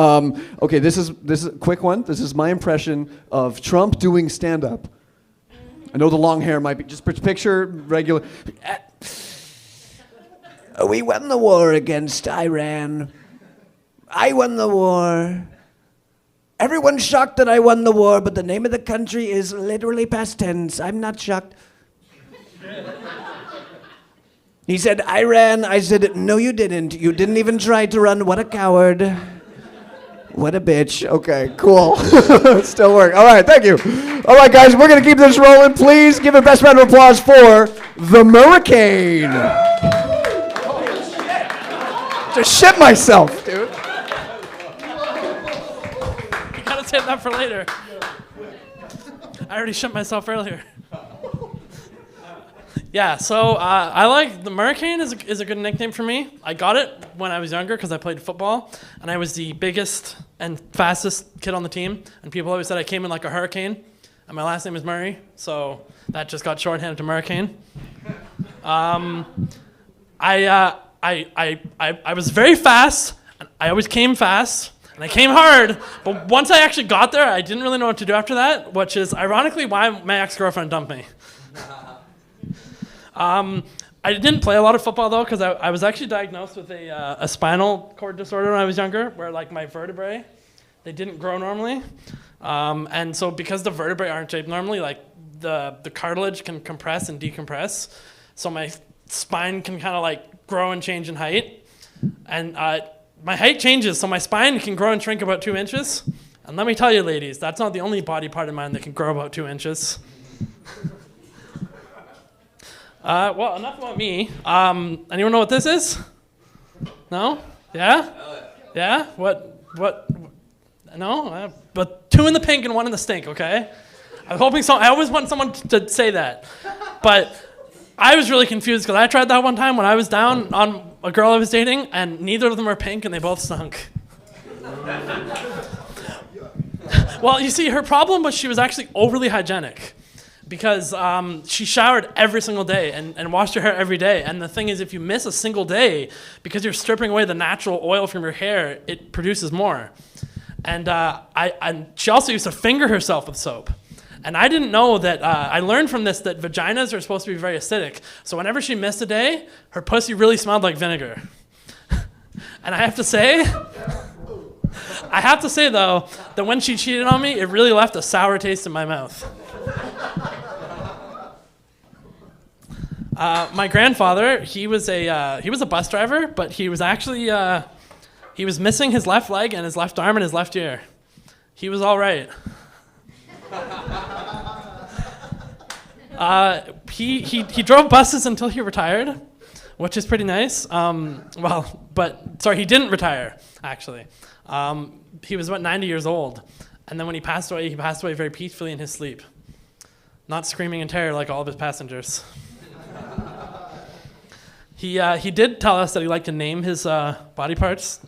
Okay, this is a quick one. This is my impression of Trump doing stand-up. I know the long hair might be, just picture regular. We won the war against Iran. I won the war. Everyone's shocked that I won the war, but the name of the country is literally past tense. I'm not shocked. He said, I ran. I said, no, you didn't. You didn't even try to run. What a coward. What a bitch. Okay, cool. Still work. All right, thank you. All right, guys, we're going to keep this rolling. Please give a best round of applause for the Hurricane. Just shit myself, dude. You gotta save that for later. I already shit myself earlier. Yeah, so I like the Hurricane is a good nickname for me. I got it when I was younger because I played football, and I was the biggest and fastest kid on the team. And people always said I came in like a hurricane, and my last name is Murray, so that just got shorthanded to Hurricane. I was very fast, and I always came fast, and I came hard. But once I actually got there, I didn't really know what to do after that, which is ironically why my ex-girlfriend dumped me. I didn't play a lot of football though, because I was actually diagnosed with a spinal cord disorder when I was younger, where like my vertebrae, they didn't grow normally, and so because the vertebrae aren't shaped normally, like the cartilage can compress and decompress, so my spine can kind of like grow and change in height, and my height changes, so my spine can grow and shrink about 2 inches. And let me tell you, ladies, that's not the only body part of mine that can grow about 2 inches. Well, enough about me. Anyone know what this is? No? Yeah? Yeah? What? No? But 2 in the pink and 1 in the stink, okay? I'm hoping so. I always want someone to say that. But I was really confused because I tried that one time when I was down on a girl I was dating, and neither of them were pink and they both stunk. Well, you see, her problem was she was actually overly hygienic. Because she showered every single day and washed her hair every day. And the thing is, if you miss a single day, because you're stripping away the natural oil from your hair, it produces more. And she also used to finger herself with soap. And I didn't know that, I learned from this that vaginas are supposed to be very acidic. So whenever she missed a day, her pussy really smelled like vinegar. And I have to say, I have to say, though, that when she cheated on me, it really left a sour taste in my mouth. My grandfather, he was a bus driver, but he was actually he was missing his left leg and his left arm and his left ear. He was all right. He drove buses until he retired, which is pretty nice. He didn't retire, actually. He was about 90 years old. And then when he passed away very peacefully in his sleep, not screaming in terror like all of his passengers. He did tell us that he liked to name his body parts.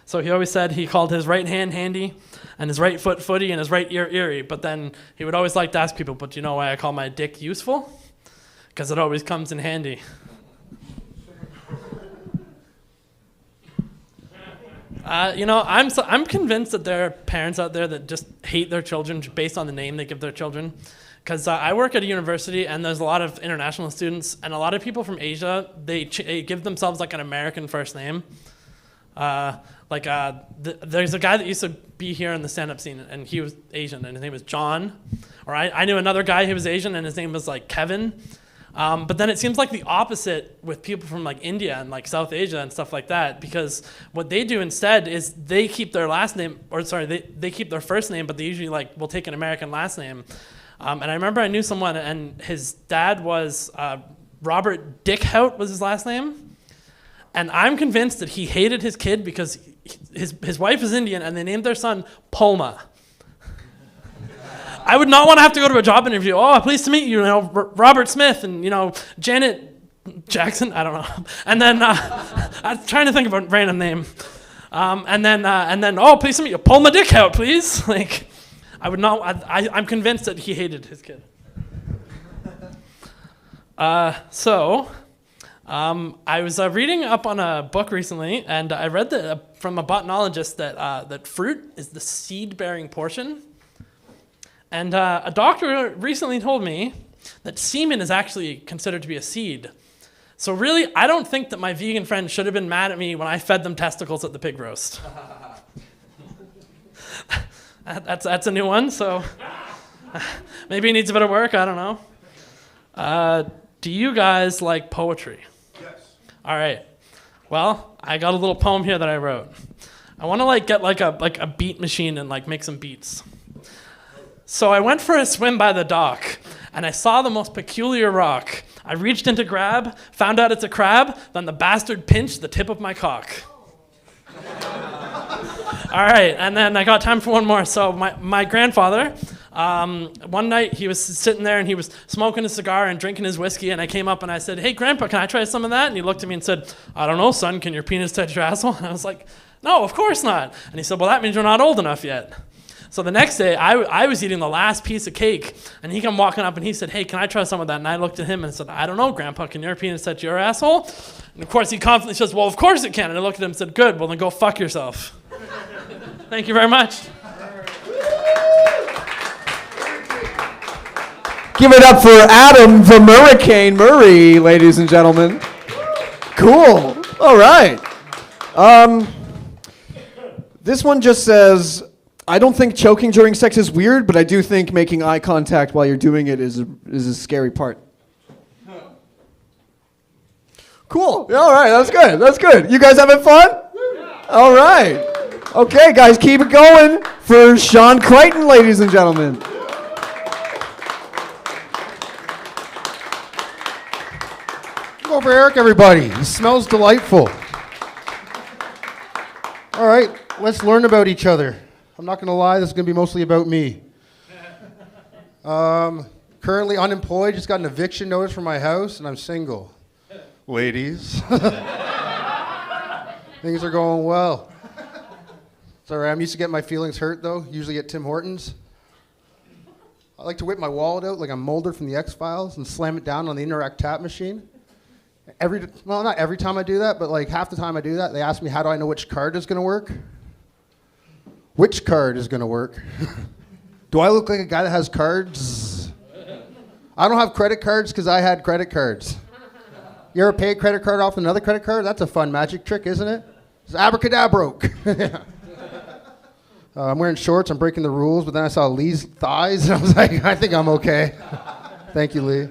So he always said he called his right hand Handy, and his right foot Footy, and his right ear Erie. But then he would always like to ask people, but do you know why I call my dick Useful? Because it always comes in handy. I'm convinced that there are parents out there that just hate their children based on the name they give their children. Because I work at a university, and there's a lot of international students, and a lot of people from Asia, they give themselves like an American first name. There's a guy that used to be here in the stand-up scene, and he was Asian, and his name was John. Or I knew another guy who was Asian, and his name was like Kevin. But then it seems like the opposite with people from like India and like South Asia and stuff like that, because what they do instead is they keep their they keep their first name, but they usually will take an American last name. And I remember I knew someone, and his dad was Robert Dickhout was his last name. And I'm convinced that he hated his kid because his wife is Indian, and they named their son Pulma. I would not want to have to go to a job interview. Oh, pleased to meet you, Robert Smith and, Janet Jackson. I don't know. And then I was trying to think of a random name. And then, oh, pleased to meet you, Pulma Dickhout, please. I would not. I'm convinced that he hated his kid. I was reading up on a book recently, and I read from a botanologist that fruit is the seed-bearing portion. And a doctor recently told me that semen is actually considered to be a seed. So really, I don't think that my vegan friend should have been mad at me when I fed them testicles at the pig roast. That's a new one, so maybe it needs a bit of work, I don't know. Do you guys like poetry? Yes. All right. Well, I got a little poem here that I wrote. I want to get a beat machine and make some beats. So I went for a swim by the dock, and I saw the most peculiar rock. I reached in to grab, found out it's a crab, then the bastard pinched the tip of my cock. All right, and then I got time for one more. So my grandfather, one night he was sitting there and he was smoking a cigar and drinking his whiskey, and I came up and I said, "Hey, Grandpa, can I try some of that?" And he looked at me and said, "I don't know, son, can your penis touch your asshole?" And I was like, "No, of course not." And he said, "Well, that means you're not old enough yet." So the next day, I was eating the last piece of cake, and he came walking up and he said, "Hey, can I try some of that?" And I looked at him and said, "I don't know, Grandpa, can your penis touch your asshole?" And of course, he confidently says, "Well, of course it can." And I looked at him and said, "Good, well then go fuck yourself." Thank you very much. Give it up for Adam the Hurricane Murray, ladies and gentlemen. Cool. All right. This one just says, "I don't think choking during sex is weird, but I do think making eye contact while you're doing it is a scary part." Cool. All right. That's good. That's good. You guys having fun? All right. Okay, guys, keep it going for Sean Crichton, ladies and gentlemen. Go for Eric, everybody. He smells delightful. All right, let's learn about each other. I'm not going to lie, this is going to be mostly about me. Currently unemployed, just got an eviction notice from my house, and I'm single. Ladies. Things are going well. Sorry, I'm used to getting my feelings hurt, though. Usually at Tim Hortons. I like to whip my wallet out like I'm Mulder from the X-Files and slam it down on the Interact tap machine. Not every time I do that, but half the time I do that, they ask me, how do I know which card is going to work? Which card is going to work? Do I look like a guy that has cards? I don't have credit cards because I had credit cards. You ever pay a credit card off another credit card? That's a fun magic trick, isn't it? It's abracadabra. I'm wearing shorts. I'm breaking the rules. But then I saw Lee's thighs, and I was like, I think I'm okay. Thank you, Lee.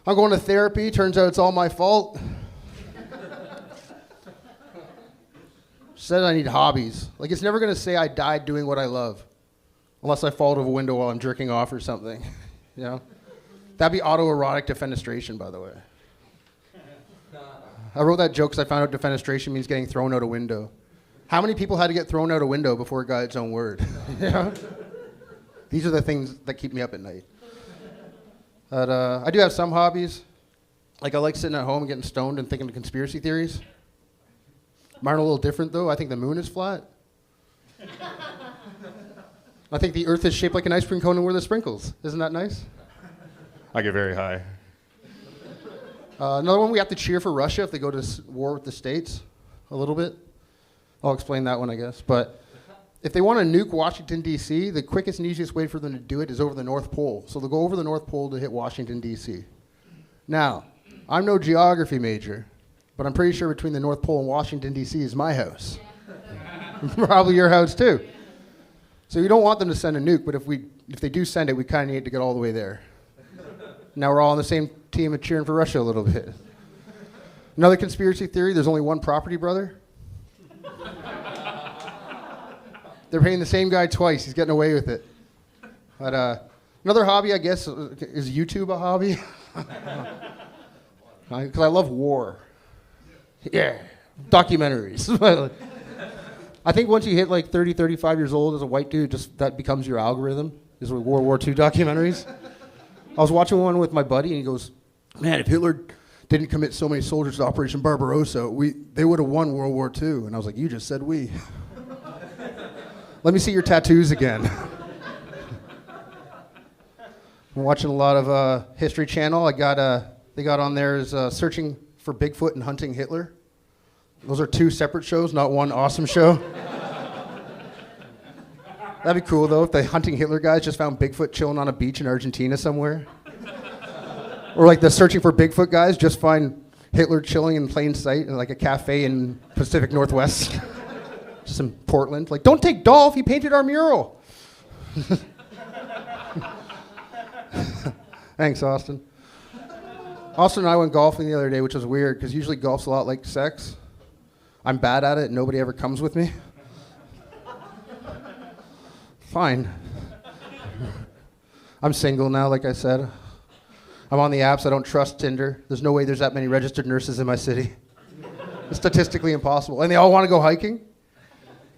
I'm going to therapy. Turns out it's all my fault. Said I need hobbies. Like, it's never going to say I died doing what I love. Unless I fall out of a window while I'm jerking off or something. You know? That'd be autoerotic defenestration, by the way. I wrote that joke because I found out defenestration means getting thrown out a window. How many people had to get thrown out a window before it got its own word? You know? These are the things that keep me up at night. But I do have some hobbies. Like, I like sitting at home and getting stoned and thinking of conspiracy theories. Mine are a little different, though. I think the moon is flat. I think the earth is shaped like an ice cream cone and we're the sprinkles. Isn't that nice? I get very high. Another one, we have to cheer for Russia if they go to war with the States a little bit. I'll explain that one, I guess. But if they want to nuke Washington, D.C., the quickest and easiest way for them to do it is over the North Pole. So they'll go over the North Pole to hit Washington, D.C. Now, I'm no geography major, but I'm pretty sure between the North Pole and Washington, D.C. is my house. Probably your house, too. So you don't want them to send a nuke, but if they do send it, we kind of need to get all the way there. Now we're all on the same team of cheering for Russia a little bit. Another conspiracy theory, there's only one property brother. They're paying the same guy twice. He's getting away with it. But another hobby, I guess, is YouTube a hobby? Because I love war. Yeah, documentaries. I think once you hit like 30, 35 years old as a white dude, just that becomes your algorithm, is with World War II documentaries. I was watching one with my buddy, and he goes, man, if Hitler didn't commit so many soldiers to Operation Barbarossa, they would have won World War II. And I was like, you just said we. Let me see your tattoos again. I'm watching a lot of History Channel. They got on there is Searching for Bigfoot and Hunting Hitler. Those are two separate shows, not one awesome show. That'd be cool, though, if the Hunting Hitler guys just found Bigfoot chilling on a beach in Argentina somewhere. Or like the Searching for Bigfoot guys just find Hitler chilling in plain sight in like a cafe in Pacific Northwest. Just in Portland. Like, don't take Dolph, he painted our mural. Thanks, Austin. Austin and I went golfing the other day, which was weird, because usually golf's a lot like sex. I'm bad at it, and nobody ever comes with me. Fine. I'm single now, like I said. I'm on the apps. I don't trust Tinder. There's no way there's that many registered nurses in my city. It's statistically impossible. And they all want to go hiking.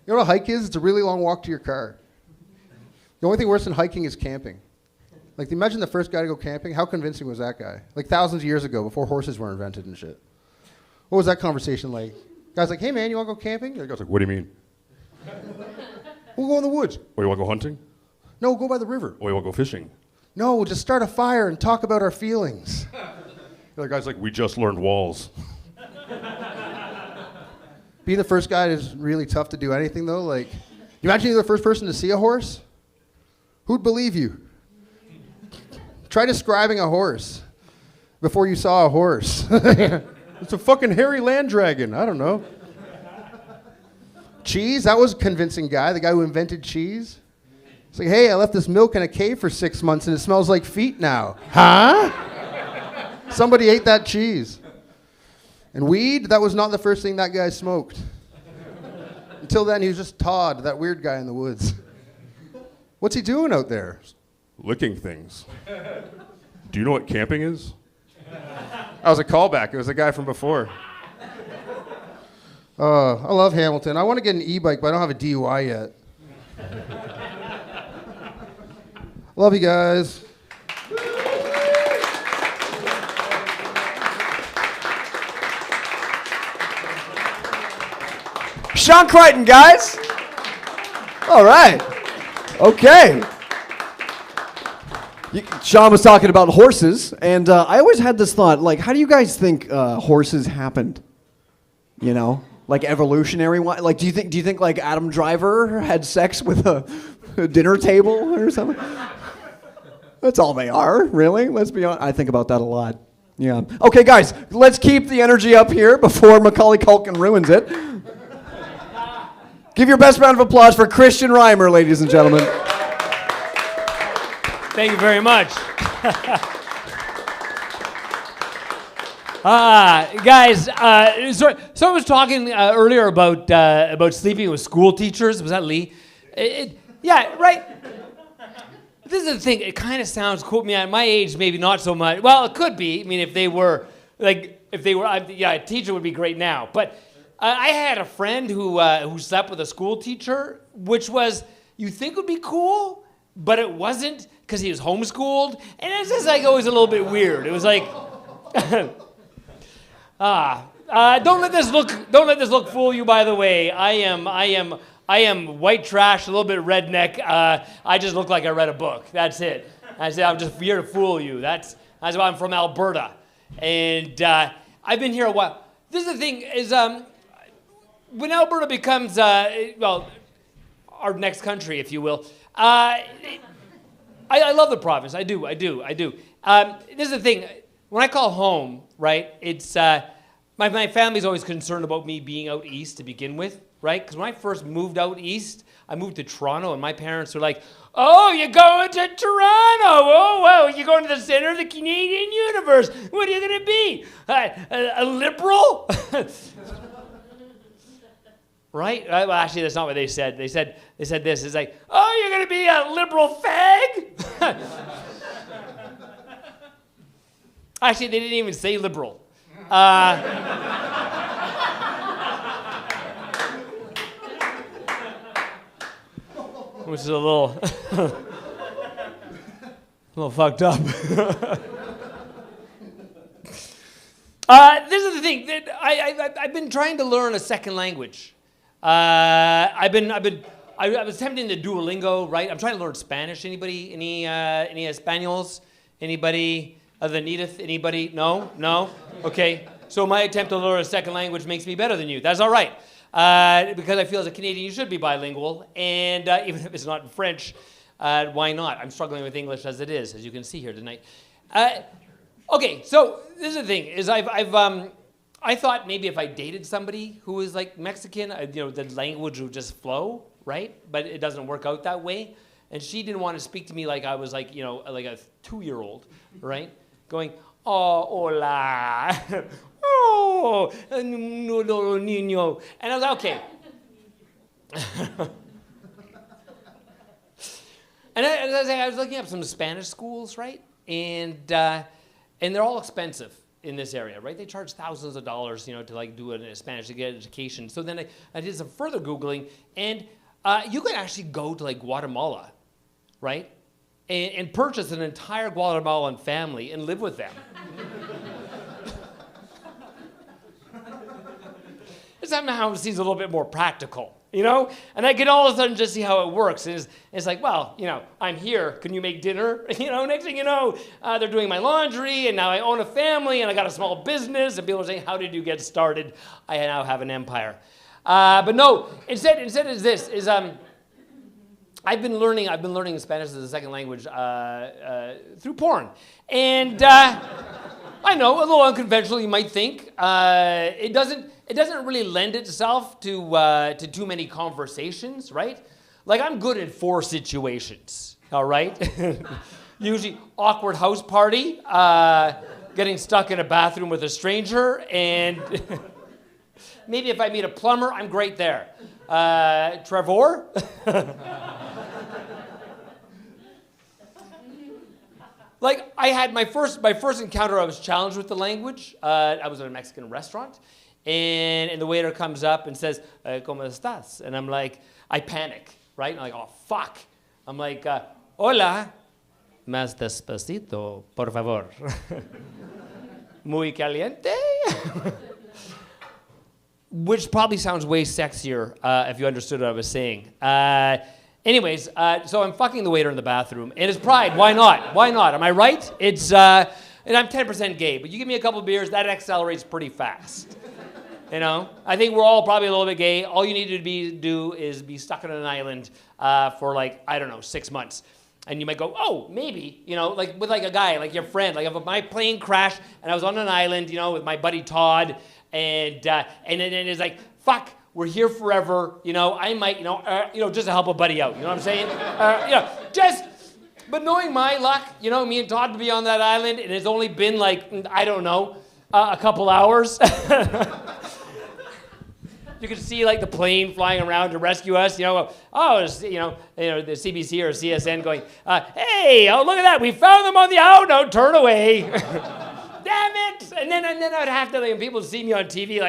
You know what a hike is? It's a really long walk to your car. The only thing worse than hiking is camping. Like, imagine the first guy to go camping. How convincing was that guy? Like, thousands of years ago, before horses were invented and shit. What was that conversation like? Guy's like, hey, man, you want to go camping? The guy's like, What do you mean? we'll go in the woods. Oh, you want to go hunting? No, we'll go by the river. Oh, you want to go fishing? No, we'll just start a fire and talk about our feelings. The other guy's like, we just learned walls. Being the first guy is really tough to do anything, though. Like, you imagine you're the first person to see a horse? Who'd believe you? Try describing a horse before you saw a horse. It's a fucking hairy land dragon. I don't know. Cheese? That was a convincing guy, the guy who invented cheese. It's like, hey, I left this milk in a cave for 6 months and it smells like feet now. Huh? Somebody ate that cheese. And weed? That was not the first thing that guy smoked. Until then, he was just Todd, that weird guy in the woods. What's he doing out there? Licking things. Do you know what camping is? That was a callback. It was the guy from before. I love Hamilton. I want to get an e-bike, but I don't have a DUI yet. Love you guys. Sean Crichton, guys. All right. Okay. Sean was talking about horses, and I always had this thought, like, how do you guys think horses happened? You know, like evolutionary one. Like, do you think like Adam Driver had sex with a dinner table or something? That's all they are, really. Let's be honest. I think about that a lot. Yeah. Okay, guys, let's keep the energy up here before Macaulay Culkin ruins it. Give your best round of applause for Christian Reimer, ladies and gentlemen. Thank you very much. Guys, so someone was talking earlier about sleeping with school teachers. Was that Lee? Yeah, right. This is the thing. It kind of sounds cool. I mean, at my age, maybe not so much. Well, it could be. I mean, if they were, a teacher would be great now. But I had a friend who slept with a school teacher, which was, you think would be cool, but it wasn't because he was homeschooled, and it's just like always a little bit weird. It was like, don't let this look fool you. By the way, I am white trash, a little bit redneck. I just look like I read a book. That's it. I'm just here to fool you. That's why I'm from Alberta, and I've been here a while. This is the thing is when Alberta becomes our next country, if you will. I love the province. I do. This is the thing. When I call home, right? It's my family's always concerned about me being out east to begin with, right? Because when I first moved out east, I moved to Toronto, and my parents were like, "Oh, you're going to Toronto? Oh, well, you're going to the center of the Canadian universe. What are you going to be? A liberal?" Right? Well, actually, that's not what they said. They said this. It's like, "Oh, you're going to be a liberal fag?" Actually, they didn't even say liberal. Which is a little fucked up. This is the thing. I've been trying to learn a second language. I was attempting to Duolingo, right? I'm trying to learn Spanish. Anybody? Any Españols? Anybody? Other than Edith? Anybody? No? Okay. So my attempt to learn a second language makes me better than you. That's all right. Because I feel as a Canadian you should be bilingual. And even if it's not in French, why not? I'm struggling with English as it is, as you can see here tonight. Okay, so this is the thing, is I thought maybe if I dated somebody who was like Mexican, the language would just flow, right? But it doesn't work out that way. And she didn't want to speak to me like I was like a 2-year-old, right? Going, "Oh, hola, oh, no, niño," and I was like, okay. And I was looking up some Spanish schools, right? And they're all expensive in this area, right? They charge thousands of dollars, to like do a Spanish to get education. So then I did some further Googling, and you could actually go to like Guatemala, right? And purchase an entire Guatemalan family and live with them. It somehow seems a little bit more practical, And I can all of a sudden just see how it works. And it's like, well, I'm here. Can you make dinner? Next thing you know, they're doing my laundry, and now I own a family, and I got a small business, and people are saying, "How did you get started?" I now have an empire. But no, instead is this, is I've been learning Spanish as a second language through porn. And I know, a little unconventional, you might think. It doesn't really lend itself to too many conversations, right? Like, I'm good in 4 situations, all right? Usually awkward house party, getting stuck in a bathroom with a stranger, and maybe if I meet a plumber, I'm great there. Trevor? Like, I had my first encounter, I was challenged with the language. I was at a Mexican restaurant, and the waiter comes up and says, "¿Cómo estás?" And I'm like, I panic, right? I'm like, oh, fuck. I'm like, "Hola, más despacito, por favor." Muy caliente? Which probably sounds way sexier if you understood what I was saying. Anyways, so I'm fucking the waiter in the bathroom, and it's pride. Why not? Why not? Am I right? It's and I'm 10% gay, but you give me a couple beers, that accelerates pretty fast. I think we're all probably a little bit gay. All you need to do is be stuck on an island for 6 months. And you might go, oh, maybe, like with like a guy, like your friend. Like if my plane crashed and I was on an island, with my buddy Todd, and then it's like, fuck, we're here forever. You know, I might, just to help a buddy out. You know what I'm saying? But knowing my luck, me and Todd would be on that island, and it's only been like, I don't know, a couple hours. You could see like the plane flying around to rescue us. The CBC or CSN going, "Hey, oh look at that, we found them on the no, turn away." Damn it! And then I'd have to, people see me on TV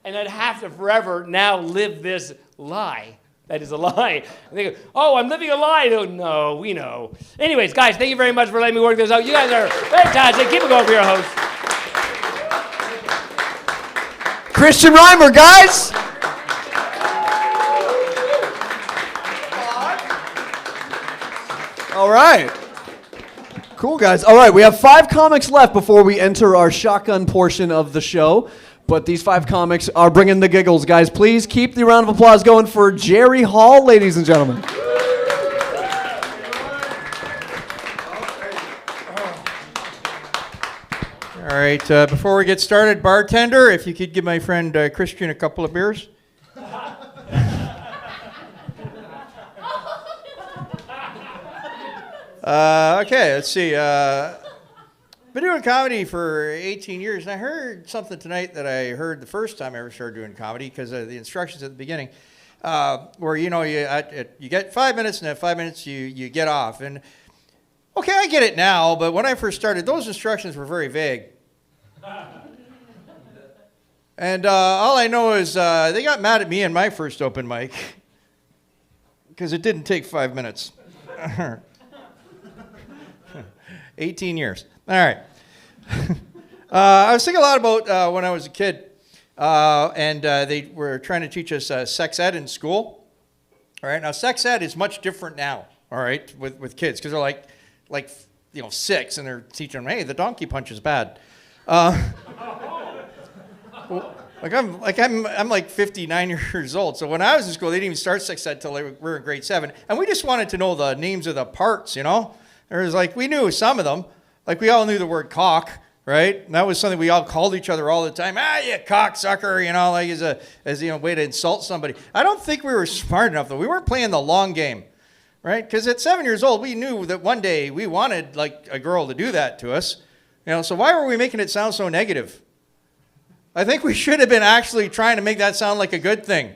and I'd have to forever now live this lie. That is a lie. And they go, "Oh, I'm living a lie." They go, "No, we know." Anyways, guys, thank you very much for letting me work this out. You guys are fantastic. Keep it going for your host. Christian Reimer, guys. All right. Cool, guys. All right, we have 5 comics left before we enter our shotgun portion of the show. But these 5 comics are bringing the giggles, guys. Please keep the round of applause going for Jerry Hall, ladies and gentlemen. All right, before we get started, bartender, if you could give my friend Christian a couple of beers. Okay, let's see. Been doing comedy for 18 years, and I heard something tonight that I heard the first time I ever started doing comedy because of the instructions at the beginning, where you get 5 minutes, and at 5 minutes you get off. And okay, I get it now, but when I first started, those instructions were very vague. And all I know is they got mad at me in my first open mic because it didn't take 5 minutes. 18 years. All right. I was thinking a lot about when I was a kid, and they were trying to teach us sex ed in school. All right. Now, sex ed is much different now. All right, with kids, because they're like 6, and they're teaching them, hey, the donkey punch is bad. I'm like 59 years old. So when I was in school, they didn't even start sex ed till we were in grade 7, and we just wanted to know the names of the parts. There was we knew some of them. We all knew the word cock, right? And that was something we all called each other all the time. You cocksucker, as a way to insult somebody. I don't think we were smart enough, though. We weren't playing the long game, right? Because at 7 years old, we knew that one day we wanted a girl to do that to us. So why were we making it sound so negative? I think we should have been actually trying to make that sound like a good thing.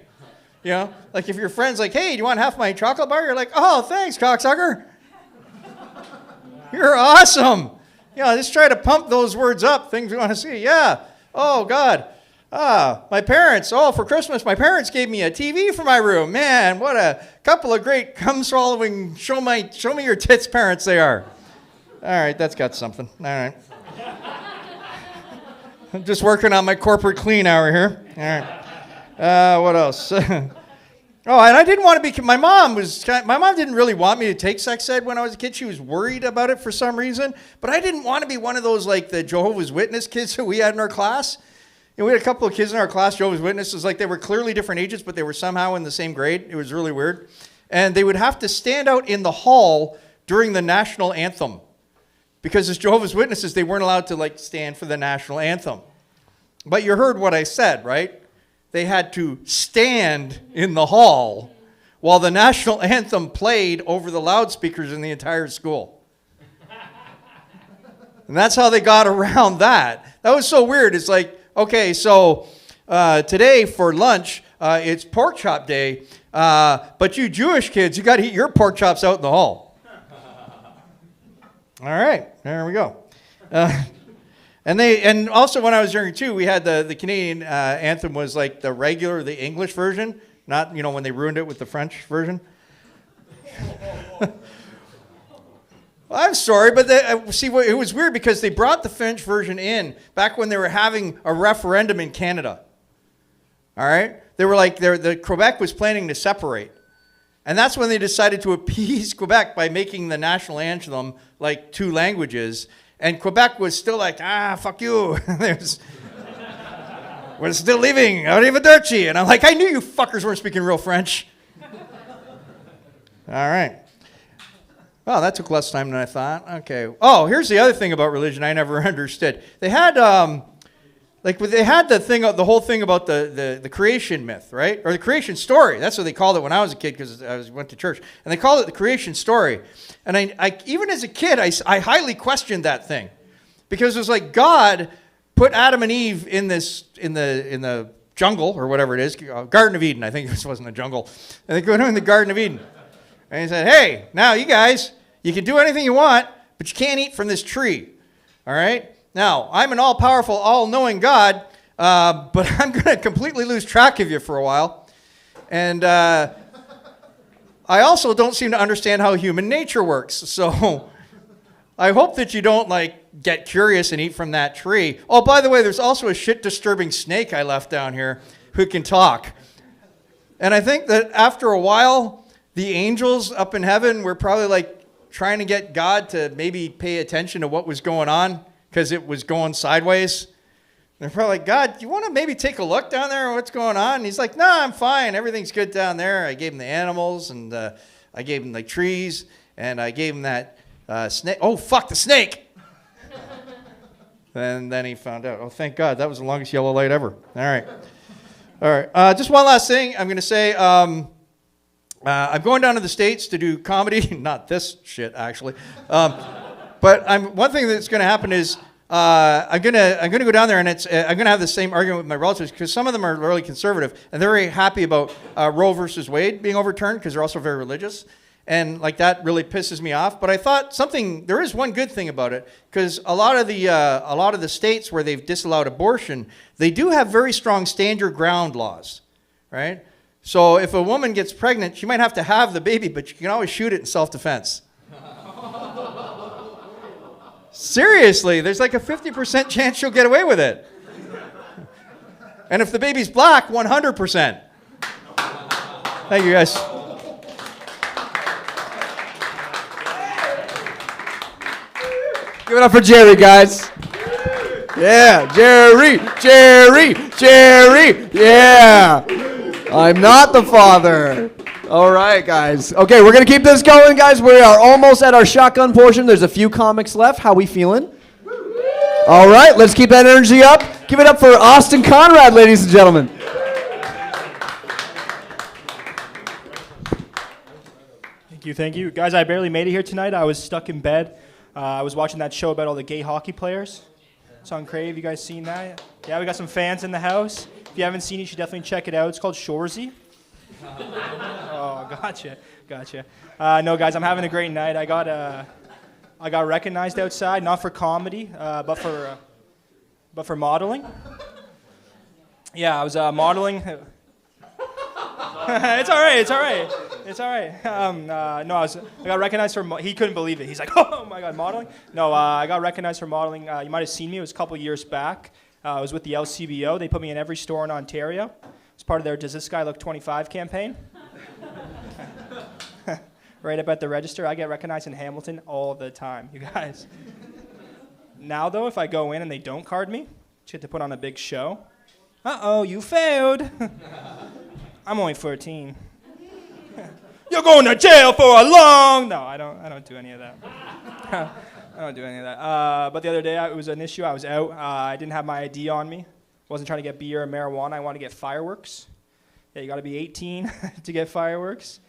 If your friend's like, hey, do you want half my chocolate bar? You're like, oh, thanks, cocksucker. You're awesome. Just try to pump those words up, things we want to see. Yeah. Oh, God. My parents, for Christmas, my parents gave me a TV for my room. Man, what a couple of great cum-swallowing, show me your tits parents they are. All right, that's got something. All right. I'm just working on my corporate clean hour here. All right. What else? And I didn't want to be. My mom didn't really want me to take sex ed when I was a kid. She was worried about it for some reason. But I didn't want to be one of those the Jehovah's Witness kids that we had in our class. We had a couple of kids in our class, Jehovah's Witnesses. They were clearly different ages, but they were somehow in the same grade. It was really weird. And they would have to stand out in the hall during the national anthem. Because as Jehovah's Witnesses, they weren't allowed to stand for the national anthem. But you heard what I said, right? They had to stand in the hall while the national anthem played over the loudspeakers in the entire school. And that's how they got around that. That was so weird. It's okay, so today for lunch, it's pork chop day, but you Jewish kids, you got to eat your pork chops out in the hall. All right, there we go. And also when I was younger too, we had the Canadian anthem was the English version, not when they ruined it with the French version. Well, I'm sorry, but it was weird because they brought the French version in back when they were having a referendum in Canada. All right, they were the Quebec was planning to separate, and that's when they decided to appease Quebec by making the national anthem 2 languages. And Quebec was still fuck you. We're still leaving. Arrivederci. And I'm I knew you fuckers weren't speaking real French. All right. Well, that took less time than I thought. Okay. Oh, here's the other thing about religion I never understood. They had like they had the whole thing about the creation myth, right? Or the creation story. That's what they called it when I was a kid because went to church. And they called it the creation story. And I even as a kid, I highly questioned that thing. Because it was like God put Adam and Eve in the jungle or whatever it is, Garden of Eden. I think this wasn't a jungle. And they go in the Garden of Eden. And he said, hey, now you guys, you can do anything you want, but you can't eat from this tree. All right? Now, I'm an all-powerful, all-knowing God, but I'm going to completely lose track of you for a while. And I also don't seem to understand how human nature works. So I hope that you don't, get curious and eat from that tree. Oh, by the way, there's also a shit-disturbing snake I left down here who can talk. And I think that after a while, the angels up in heaven were probably, trying to get God to maybe pay attention to what was going on because it was going sideways. They're probably like, God, do you want to maybe take a look down there? What's going on? And he's like, no, I'm fine. Everything's good down there. I gave him the animals, and I gave him, trees, and I gave him that snake. Oh, fuck, the snake! And then he found out. Oh, thank God. That was the longest yellow light ever. All right. Just one last thing I'm going to say. I'm going down to the States to do comedy. Not this shit, actually. But one thing that's going to happen is I'm gonna go down there, and I'm gonna have the same argument with my relatives because some of them are really conservative, and they're very happy about Roe versus Wade being overturned because they're also very religious, and that really pisses me off. But I thought there is one good thing about it because a lot of the states where they've disallowed abortion, they do have very strong stand your ground laws, right? So if a woman gets pregnant, she might have to have the baby, but you can always shoot it in self-defense. Seriously, there's a 50% chance she'll get away with it. And if the baby's black, 100%. Thank you, guys. Give it up for Jerry, guys. Yeah, Jerry. Yeah. I'm not the father. All right, guys. Okay, we're going to keep this going, guys. We are almost at our shotgun portion. There's a few comics left. How we feeling? All right, let's keep that energy up. Give it up for Austin Conrad, ladies and gentlemen. Thank you. Guys, I barely made it here tonight. I was stuck in bed. I was watching that show about all the gay hockey players. It's on Crave. You guys seen that? Yeah, we got some fans in the house. If you haven't seen it, you should definitely check it out. It's called Shoresy. Oh, gotcha. No, guys, I'm having a great night. I got recognized outside, not for comedy, but for modeling. Yeah, I was modeling. It's all right. No, I got recognized for. He couldn't believe it. He's like, oh my God, modeling? No, I got recognized for modeling. You might have seen me. It was a couple years back. I was with the LCBO. They put me in every store in Ontario. It's part of their Does This Guy Look 25 campaign. Right up at the register. I get recognized in Hamilton all the time, you guys. Now, though, if I go in and they don't card me, just get to put on a big show. Uh-oh, you failed. I'm only 14. You're going to jail for a long... No, I don't do any of that. I don't do any of that. But the other day, it was an issue. I was out. I didn't have my ID on me. Wasn't trying to get beer or marijuana. I wanted to get fireworks. Yeah, you got to be 18 to get fireworks.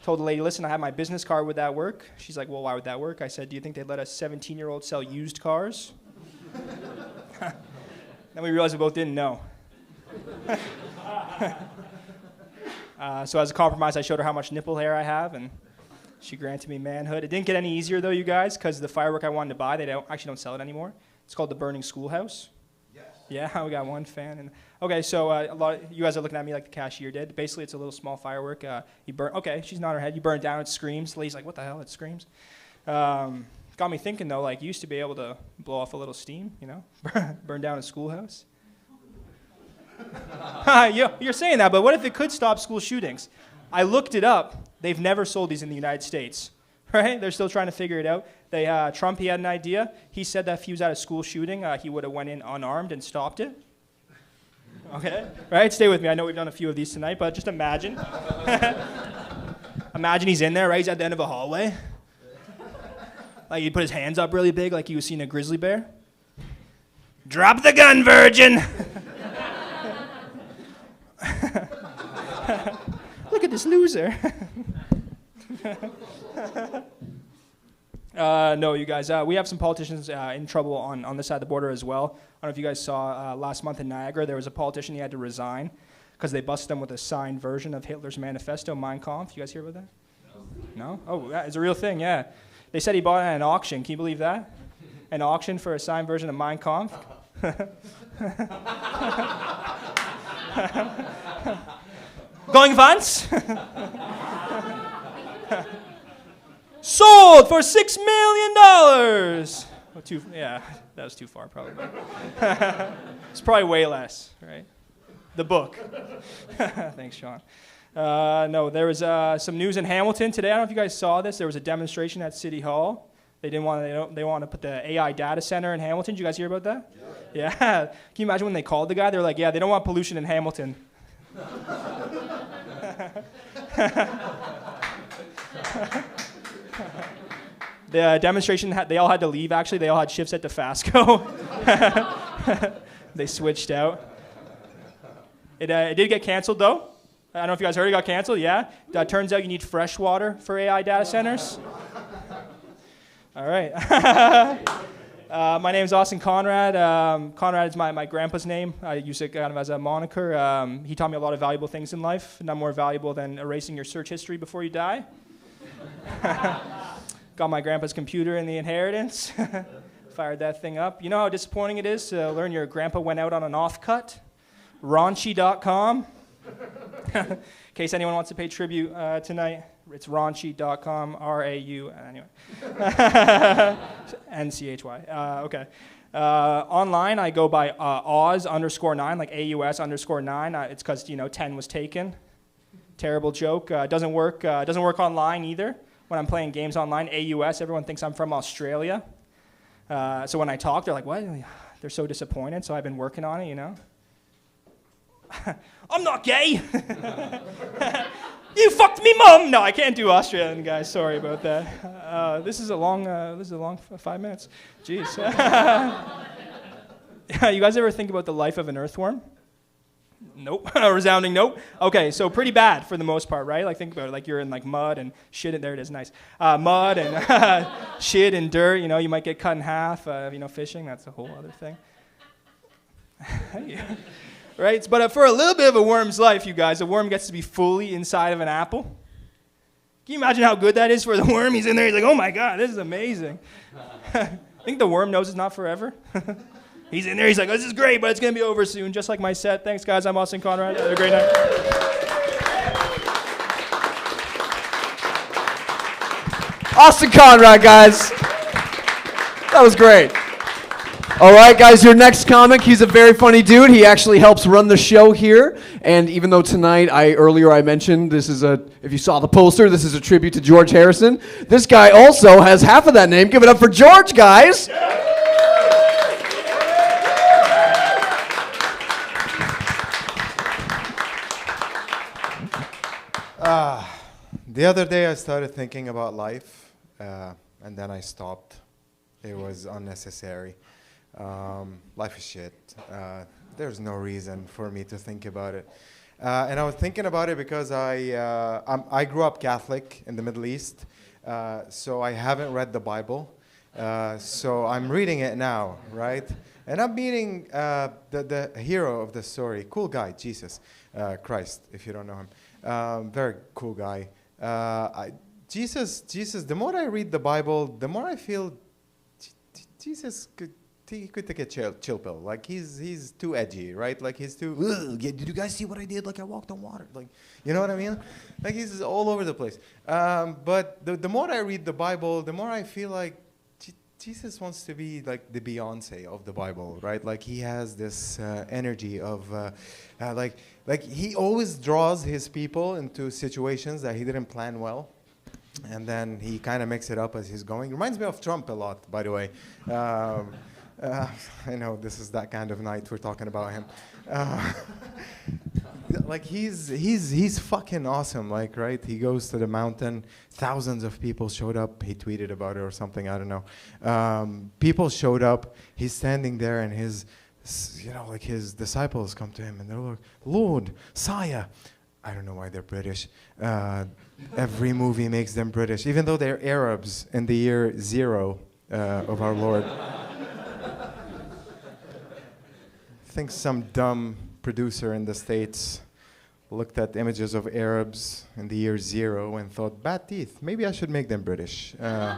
Told the lady, listen, I have my business card. Would that work? She's like, well, why would that work? I said, do you think they'd let a 17-year-old sell used cars? Then we realized we both didn't know. So as a compromise, I showed her how much nipple hair I have, and she granted me manhood. It didn't get any easier, though, you guys, because the firework I wanted to buy, they don't sell it anymore. It's called the Burning Schoolhouse. Yes. Yeah, we got one fan. And okay, so a lot of you guys are looking at me like the cashier did. Basically, it's a little small firework. Okay, she's nodding her head. You burn it down, it screams. The lady's like, what the hell? It screams. Got me thinking, though, you used to be able to blow off a little steam, burn down a schoolhouse. You're saying that, but what if it could stop school shootings? I looked it up. They've never sold these in the United States, right? They're still trying to figure it out. Trump, he had an idea. He said that if he was at a school shooting, he would have went in unarmed and stopped it. Okay, right? Stay with me. I know we've done a few of these tonight, but just imagine. Imagine he's in there, right? He's at the end of a hallway. He'd put his hands up really big like he was seeing a grizzly bear. Drop the gun, virgin. Look at this loser. No, you guys. We have some politicians in trouble on this side of the border as well. I don't know if you guys saw last month in Niagara, there was a politician, he had to resign because they busted him with a signed version of Hitler's manifesto, Mein Kampf. You guys hear about that? No? Oh, that is a real thing, yeah. They said he bought it at an auction. Can you believe that? An auction for a signed version of Mein Kampf? Going once? Sold for $6 million. Oh, yeah, that was too far, probably. It's probably way less, right? The book. Thanks, Sean. No, there was some news in Hamilton today. I don't know if you guys saw this. There was a demonstration at City Hall. They want to put the AI data center in Hamilton. Did you guys hear about that? Yeah. Can you imagine when they called the guy? They're like, yeah, they don't want pollution in Hamilton. The demonstration, they all had to leave, actually. They all had shifts at Dofasco. They switched out. It did get canceled, though. I don't know if you guys heard it got canceled, yeah? Turns out you need fresh water for AI data centers. All right. My name is Austin Conrad. Conrad is my grandpa's name. I use it kind of as a moniker. He taught me a lot of valuable things in life, none more valuable than erasing your search history before you die. Got my grandpa's computer in the inheritance. Fired that thing up. You know how disappointing it is to learn your grandpa went out on an offcut? Raunchy.com. In case anyone wants to pay tribute tonight, it's raunchy.com, R-A-U, anyway. N-C-H-Y. Okay. Online, I go by Oz_9, like AUS_9. It's because, 10 was taken. Terrible joke. Doesn't work online either. When I'm playing games online, AUS, everyone thinks I'm from Australia. So when I talk, they're like, what? They're so disappointed, so I've been working on it, I'm not gay. You fucked me, mum. No, I can't do Australian, guys. Sorry about that. This is a long 5 minutes. Jeez. You guys ever think about the life of an earthworm? Nope. A resounding nope. Okay, so pretty bad for the most part, right? Like think about it. Like you're in like mud and shit. There it is. Nice. Mud and shit and dirt. You might get cut in half. Fishing. That's a whole other thing. Yeah. Right? But for a little bit of a worm's life, you guys, a worm gets to be fully inside of an apple. Can you imagine how good that is for the worm? He's in there, he's like, oh my God, this is amazing. I think the worm knows it's not forever. He's in there, he's like, this is great, but it's going to be over soon, just like my set. Thanks, guys. I'm Austin Conrad. Have a great night. Austin Conrad, guys. That was great. All right, guys, your next comic, he's a very funny dude. He actually helps run the show here. And even though tonight, earlier I mentioned, if you saw the poster, this is a tribute to George Harrison. This guy also has half of that name. Give it up for George, guys. The other day I started thinking about life, and then I stopped. It was unnecessary. Life is shit. There's no reason for me to think about it. And I was thinking about it because I grew up Catholic in the Middle East, so I haven't read the Bible. So I'm reading it now, right? And I'm meeting the hero of the story, cool guy, Jesus Christ, if you don't know him. Very cool guy. Jesus, the more I read the Bible, the more I feel Jesus could take a chill pill. Like he's too edgy, right? Like he's too. Did you guys see what I did? Like I walked on water. Like you know what I mean? Like he's all over the place. But the more I read the Bible, the more I feel like Jesus wants to be like the Beyonce of the Bible, right? Like he has this energy of like he always draws his people into situations that he didn't plan well. And then he kind of makes it up as he's going. Reminds me of Trump a lot, by the way. I know this is that kind of night we're talking about him. like he's fucking awesome. Like, right? He goes to the mountain. Thousands of people showed up. He tweeted about it or something. I don't know. People showed up. He's standing there, and his disciples come to him, and they're like, Lord, Sire. I don't know why they're British. Every movie makes them British, even though they're Arabs in the year 0 of our Lord. I think some dumb producer in the States looked at images of Arabs in the year 0 and thought, bad teeth, maybe I should make them British. There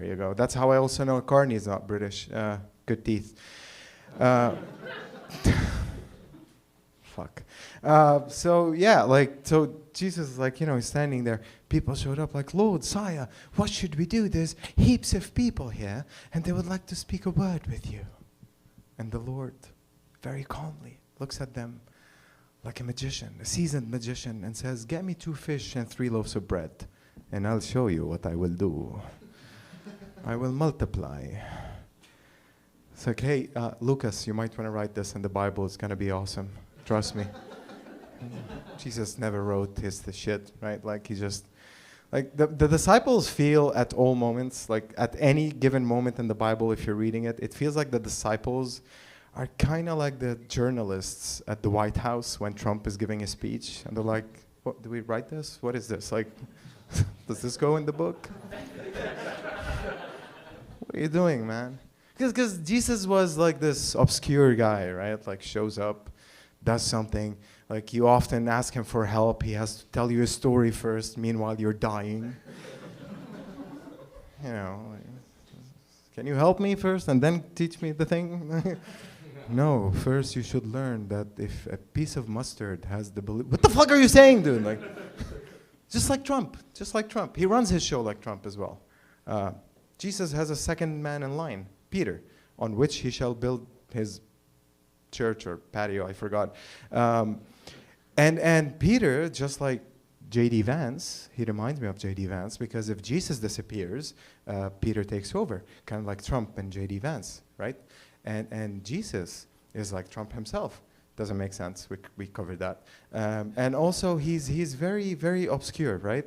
you go. That's how I also know Carney is not British. Good teeth. Fuck. So Jesus is like, he's standing there. People showed up like, Lord, Sire, what should we do? There's heaps of people here, and they would like to speak a word with you. And the Lord, very calmly, looks at them like a magician, a seasoned magician, and says, get me 2 fish and 3 loaves of bread, and I'll show you what I will do. I will multiply. It's like, hey, Lucas, you might want to write this in the Bible. It's going to be awesome. Trust me. Jesus never wrote the shit, right? Like, he just... Like, the disciples feel at all moments, like at any given moment in the Bible, if you're reading it, it feels like the disciples are kind of like the journalists at the White House when Trump is giving a speech. And they're like, what, do we write this? What is this? Like, does this go in the book? What are you doing, man? Because Jesus was like this obscure guy, right? Like, shows up, does something. Like, you often ask him for help. He has to tell you a story first. Meanwhile, you're dying. Like, can you help me first and then teach me the thing? No, first you should learn that if a piece of mustard has the belief... What the fuck are you saying, dude? Like, just like Trump. He runs his show like Trump as well. Jesus has a second man in line, Peter, on which he shall build his church or patio, I forgot. And Peter, just like J.D. Vance, he reminds me of J.D. Vance, because if Jesus disappears, Peter takes over, kind of like Trump and J.D. Vance, right? And Jesus is like Trump himself. Doesn't make sense. We covered that. And also, he's very, very obscure, right?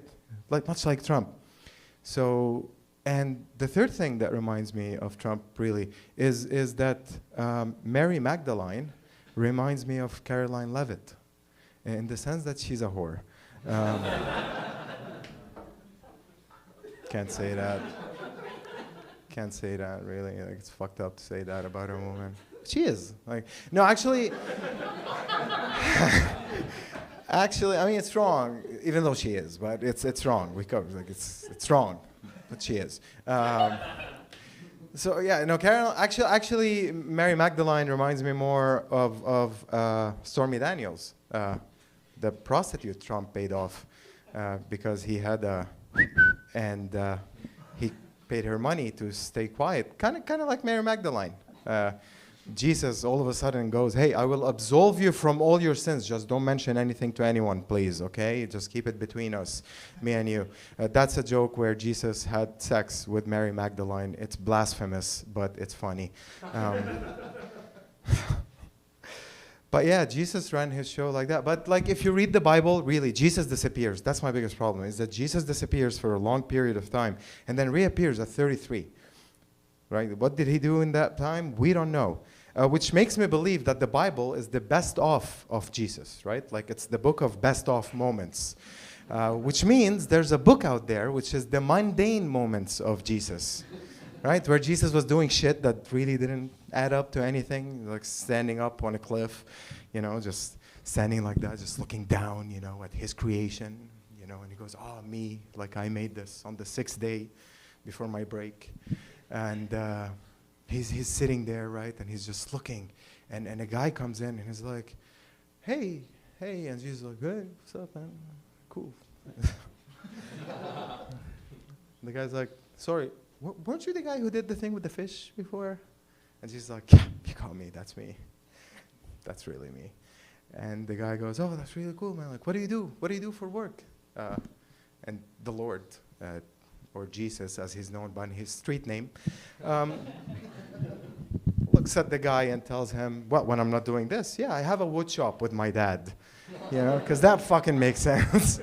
Much like Trump. So, and the third thing that reminds me of Trump, really, is that Mary Magdalene reminds me of Caroline Levitt, in the sense that she's a whore. Can't say that. Can't say that, really. Like, it's fucked up to say that about a woman. She is. Like, no, actually... Actually, I mean, it's wrong, even though she is, but it's wrong. We covered, like, it's wrong, but she is. So yeah, no, Carol. Actually, Mary Magdalene reminds me more of Stormy Daniels, the prostitute Trump paid off because he had and he paid her money to stay quiet. Kind of like Mary Magdalene. Jesus all of a sudden goes, hey, I will absolve you from all your sins. Just don't mention anything to anyone, please, okay? Just keep it between us, me and you. That's a joke where Jesus had sex with Mary Magdalene. It's blasphemous, but it's funny. But yeah, Jesus ran his show like that. But like, if you read the Bible, really, Jesus disappears. That's my biggest problem, is that Jesus disappears for a long period of time and then reappears at 33. Right? What did he do in that time? We don't know. Which makes me believe that the Bible is the best of Jesus, right? Like, it's the book of best of moments. Which means there's a book out there which is the mundane moments of Jesus, right? Where Jesus was doing shit that really didn't add up to anything, like standing up on a cliff, just standing like that, just looking down, at his creation, and he goes, oh, me, like I made this on the 6th day before my break. And he's sitting there, right? And he's just looking. And a guy comes in and he's like, hey. And she's like, hey, what's up, man? Cool. The guy's like, sorry, weren't you the guy who did the thing with the fish before? And she's like, yeah, you call me. That's me. That's really me. And the guy goes, oh, that's really cool, man. Like, what do you do? What do you do for work? And the Lord, or Jesus, as he's known by his street name, looks at the guy and tells him, "What? When I'm not doing this? Yeah, I have a wood shop with my dad." You know, because that fucking makes sense.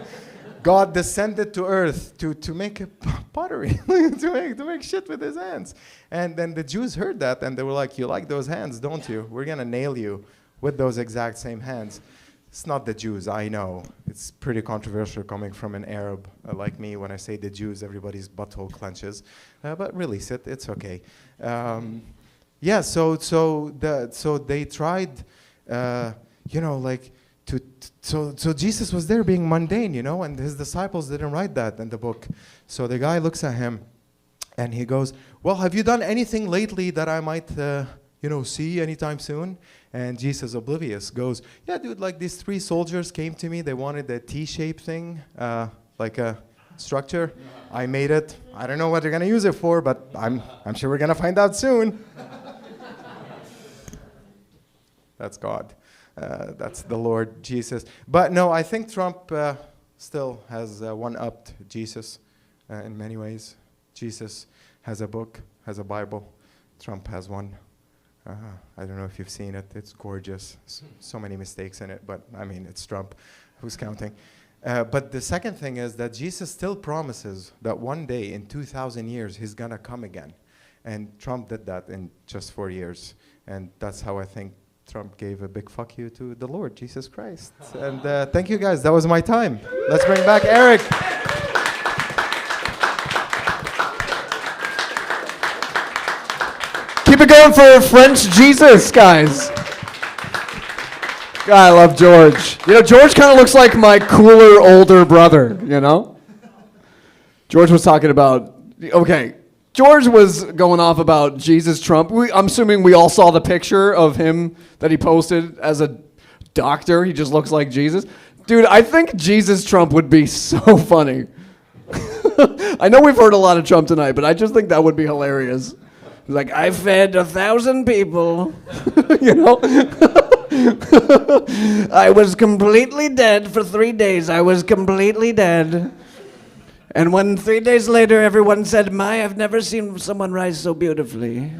God descended to earth to make a pottery, to make shit with his hands. And then the Jews heard that and they were like, "You like those hands, don't you? We're gonna nail you with those exact same hands." It's not the Jews, I know. It's pretty controversial coming from an Arab like me. When I say the Jews, everybody's butthole clenches. But release it, it's okay. Yeah, so they tried, so Jesus was there being mundane, and his disciples didn't write that in the book. So the guy looks at him and he goes, "Well, have you done anything lately that I might, see anytime soon?" And Jesus, oblivious, goes, "Yeah, dude, like these 3 soldiers came to me. They wanted a T-shaped thing, like a structure. I made it. I don't know what they're gonna use it for, but I'm sure we're gonna find out soon." That's God. That's the Lord Jesus. But no, I think Trump still has one-upped Jesus in many ways. Jesus has a book, has a Bible. Trump has one. I don't know if you've seen it. It's gorgeous. So many mistakes in it, but I mean, it's Trump. Who's counting? But the second thing is that Jesus still promises that one day in 2,000 years, he's going to come again. And Trump did that in just 4 years. And that's how I think Trump gave a big fuck you to the Lord, Jesus Christ. And thank you guys. That was my time. Let's bring back Eric. Keep it going for French Jesus, guys. God, I love George. George kind of looks like my cooler older brother, George was talking about, George was going off about Jesus Trump. I'm assuming we all saw the picture of him that he posted as a doctor. He just looks like Jesus. Dude, I think Jesus Trump would be so funny. I know we've heard a lot of Trump tonight, but I just think that would be hilarious. He's like, "I fed 1,000 people." "I was completely dead for 3 days. I was completely dead. And when 3 days later, everyone said, 'I've never seen someone rise so beautifully.'"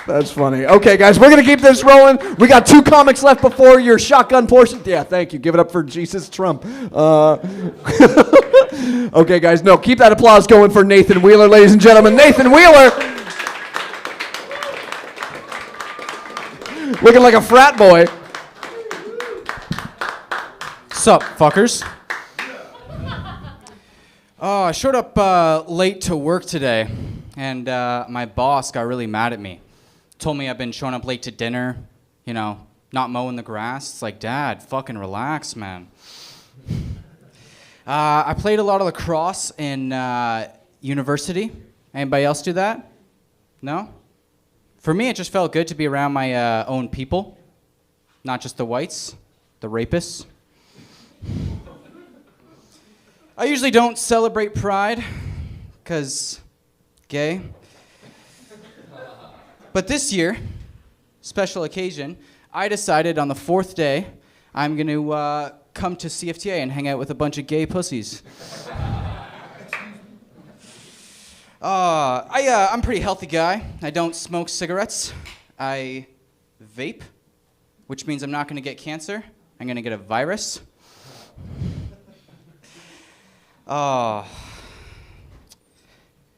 That's funny. Okay, guys, we're going to keep this rolling. We got 2 comics left before your shotgun portion. Yeah, thank you. Give it up for Jesus Trump. Okay, guys, no, keep that applause going for Nathan Wheeler, ladies and gentlemen. Nathan Wheeler. Looking like a frat boy. Sup, fuckers? Oh, I showed up late to work today, and my boss got really mad at me. Told me I've been showing up late to dinner, not mowing the grass. It's like, Dad, fucking relax, man. I played a lot of lacrosse in university. Anybody else do that? No? For me, it just felt good to be around my own people, not just the whites, the rapists. I usually don't celebrate Pride, because gay. But this year, special occasion, I decided on the 4th day, I'm going to come to CFTA and hang out with a bunch of gay pussies. I'm a pretty healthy guy. I don't smoke cigarettes. I vape, which means I'm not going to get cancer. I'm going to get a virus.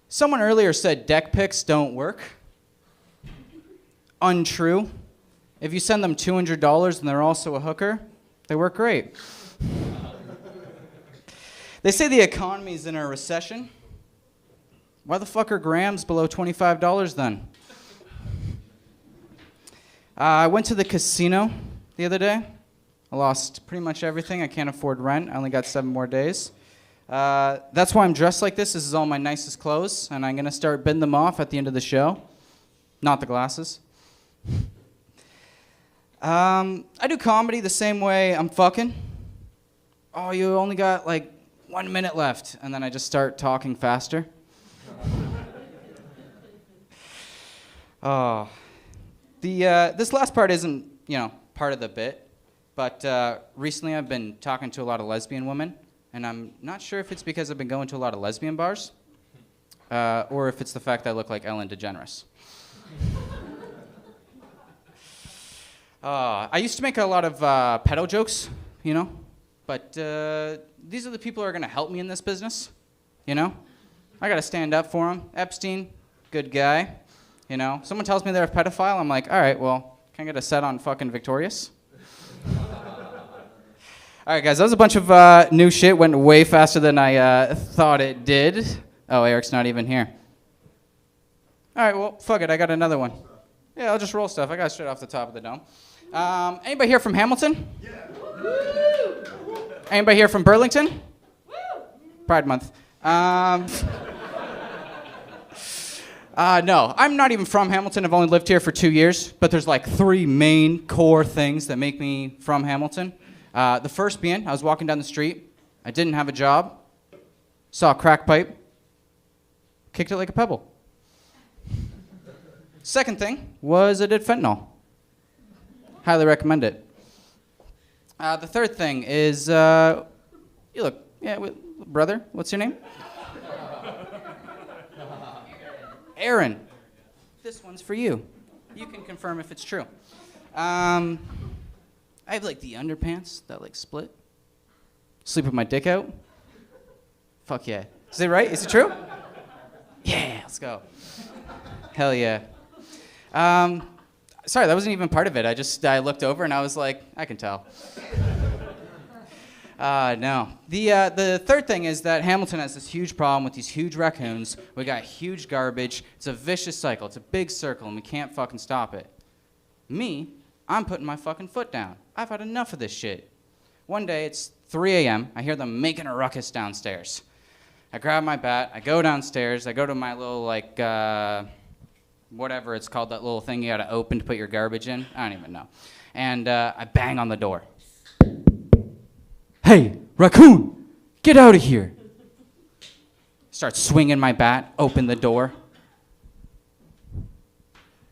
Someone earlier said deck pics don't work. Untrue. If you send them $200 and they're also a hooker, they work great. They say the economy's in a recession. Why the fuck are grams below $25 then? I went to the casino the other day. I lost pretty much everything. I can't afford rent. I only got 7 more days. That's why I'm dressed like this. This is all my nicest clothes, and I'm going to start bidding them off at the end of the show. Not the glasses. I do comedy the same way I'm fucking. Oh, you only got like 1 minute left, and then I just start talking faster. This last part isn't, part of the bit, but recently I've been talking to a lot of lesbian women, and I'm not sure if it's because I've been going to a lot of lesbian bars, or if it's the fact that I look like Ellen DeGeneres. I used to make a lot of pedo jokes, you know, but these are the people who are going to help me in this business, you know. I got to stand up for them. Epstein, good guy, you know. Someone tells me they're a pedophile, I'm like, all right, well, can I get a set on fucking Victorious? All right, guys, that was a bunch of new shit. Went way faster than I thought it did. Oh, Eric's not even here. All right, well, fuck it. I got another one. Yeah, I'll just roll stuff. I got it straight off the top of the dome. Anybody here from Hamilton? Yeah. Anybody here from Burlington? Pride Month. No, I'm not even from Hamilton. I've only lived here for 2 years, but there's like 3 main core things that make me from Hamilton. The first being, I was walking down the street, I didn't have a job, saw a crack pipe, kicked it like a pebble. Second thing was I did fentanyl. Highly recommend it. The third thing is, you look, yeah, brother, what's your name? Aaron. This one's for you. You can confirm if it's true. I have like the underpants that like split. Sleep with my dick out. Fuck yeah. Is it right? Is it true? Yeah, let's go. Hell yeah. Sorry, that wasn't even part of it. I looked over and I was like, I can tell. No. The third thing is that Hamilton has this huge problem with these huge raccoons. We got huge garbage. It's a vicious cycle. It's a big circle and we can't fucking stop it. Me, I'm putting my fucking foot down. I've had enough of this shit. One day, it's 3 a.m. I hear them making a ruckus downstairs. I grab my bat. I go downstairs. I go to my little, like, whatever it's called, that little thing you gotta open to put your garbage in. I don't even know. And I bang on the door. Hey, raccoon, get out of here. Start swinging my bat, open the door.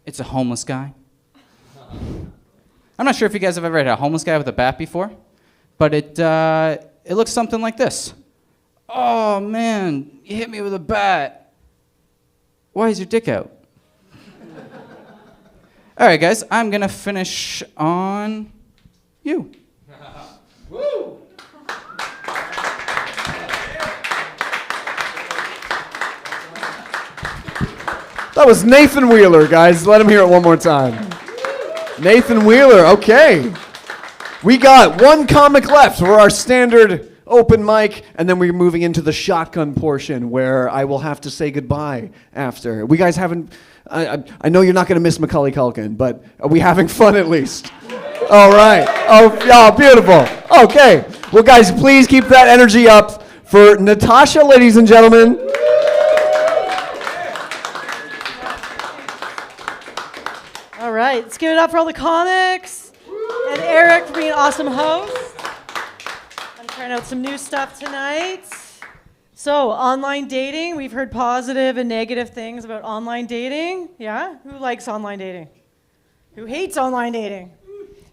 It's a homeless guy. I'm not sure if you guys have ever had a homeless guy with a bat before, but it looks something like this. Oh man, you hit me with a bat. Why is your dick out? All right, guys, I'm gonna finish on you. Woo! That was Nathan Wheeler, guys. Let him hear it one more time. Nathan Wheeler, okay. We got one comic left for our standard open mic, and then we're moving into the shotgun portion where I will have to say goodbye after. We guys haven't, I know you're not going to miss Macaulay Culkin, but are we having fun at least? All right. Oh, beautiful. Okay. Well, guys, please keep that energy up for Natasha, ladies and gentlemen. All right, let's give it up for all the comics and Eric for being an awesome host. I'm trying out some new stuff tonight. So, online dating, we've heard positive and negative things about online dating. Yeah? Who likes online dating? Who hates online dating?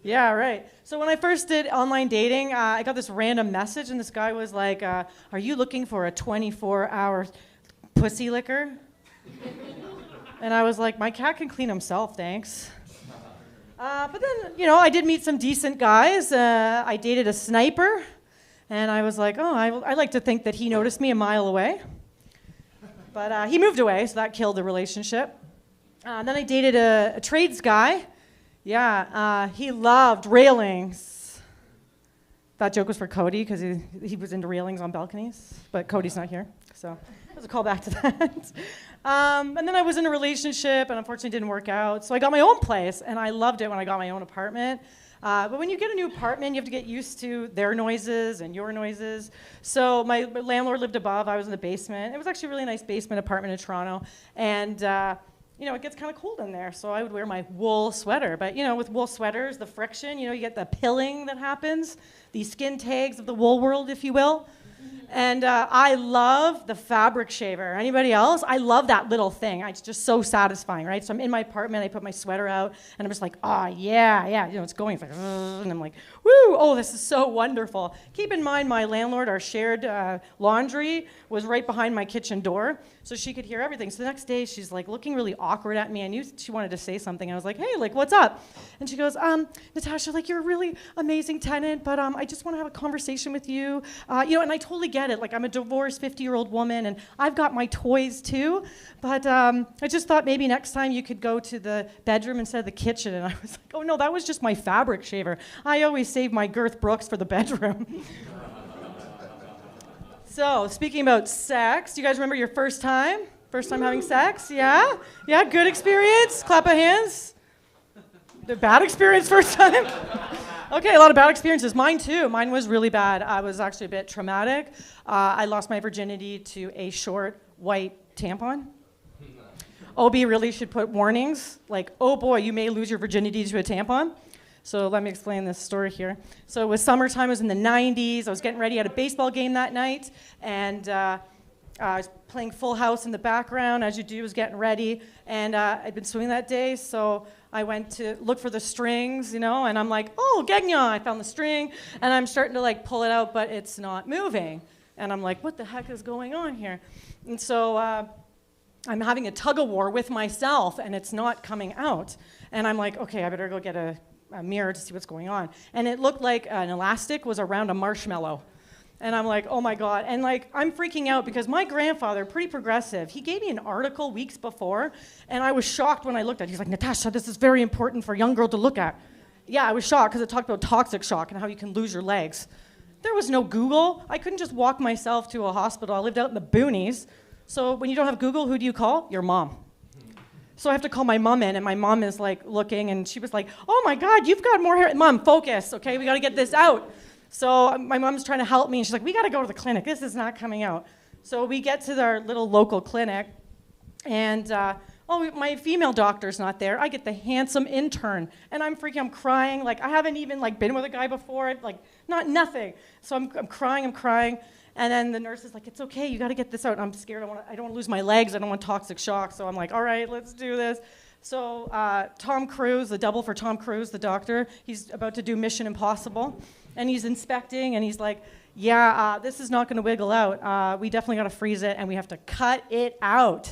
Yeah, right. So when I first did online dating, I got this random message, and this guy was like, are you looking for a 24-hour pussy licker? And I was like, my cat can clean himself, thanks. But then, I did meet some decent guys. I dated a sniper, and I was like, I like to think that he noticed me a mile away. But he moved away, so that killed the relationship. Then I dated a trades guy. Yeah, he loved railings. That joke was for Cody, because he was into railings on balconies, but Cody's not here, so that was a callback to that. And then I was in a relationship, and unfortunately didn't work out, so I got my own place, and I loved it when I got my own apartment. But when you get a new apartment, you have to get used to their noises and your noises. So my landlord lived above, I was in the basement. It was actually a really nice basement apartment in Toronto, and it gets kind of cold in there, so I would wear my wool sweater. But, with wool sweaters, the friction, you get the pilling that happens, the skin tags of the wool world, if you will. And I love the fabric shaver. Anybody else? I love that little thing. It's just so satisfying, right? So I'm in my apartment, I put my sweater out, and I'm just like, yeah, it's going. It's like, and I'm like, woo, oh, this is so wonderful. Keep in mind, my landlord, our shared laundry was right behind my kitchen door. so she could hear everything. So the next day, she's like looking really awkward at me. I knew she wanted to say something. I was like, hey, like, what's up? And she goes, Natasha, like, you're a really amazing tenant, but I just want to have a conversation with you. And I totally get it. Like, I'm a divorced 50-year-old woman, and I've got my toys too. But I just thought maybe next time you could go to the bedroom instead of the kitchen. And I was like, oh no, that was just my fabric shaver. I always save my Girth Brooks for the bedroom. So, speaking about sex, do you guys remember your first time? First time having sex? Yeah? Yeah, good experience? Clap of hands. The bad experience first time? Okay, a lot of bad experiences. Mine too. Mine was really bad. I was actually a bit traumatic. I lost my virginity to a short white tampon. OB really should put warnings like, oh boy, you may lose your virginity to a tampon. So let me explain this story here. So it was summertime, it was in the 90s. I was getting ready at a baseball game that night, and I was playing Full House in the background, as you do, was getting ready. And I'd been swimming that day, so I went to look for the strings, and I'm like, oh, Gagnon, I found the string, and I'm starting to like pull it out, but it's not moving. And I'm like, what the heck is going on here? And so I'm having a tug of war with myself, and it's not coming out. And I'm like, okay, I better go get a mirror to see what's going on. And it looked like an elastic was around a marshmallow. And I'm like, oh my God. And like, I'm freaking out because my grandfather, pretty progressive, he gave me an article weeks before, and I was shocked when I looked at it. He's like, Natasha, this is very important for a young girl to look at. Yeah, I was shocked because it talked about toxic shock and how you can lose your legs. There was no Google. I couldn't just walk myself to a hospital. I lived out in the boonies. So when you don't have Google, who do you call? Your mom. So I have to call my mom in, and my mom is like looking, and she was like, oh my God, you've got more hair. Mom, focus, okay? We gotta get this out. So my mom's trying to help me, and she's like, we gotta go to the clinic. This is not coming out. So we get to our little local clinic, and my female doctor's not there. I get the handsome intern, and I'm crying. Like, I haven't even like been with a guy before, like nothing. So I'm crying. And then the nurse is like, it's okay, you gotta get this out. And I'm scared, I don't wanna lose my legs, I don't want toxic shock. So I'm like, all right, let's do this. So Tom Cruise, the double for Tom Cruise, the doctor, he's about to do Mission Impossible. And he's inspecting, and he's like, yeah, this is not gonna wiggle out. We definitely gotta freeze it, and we have to cut it out.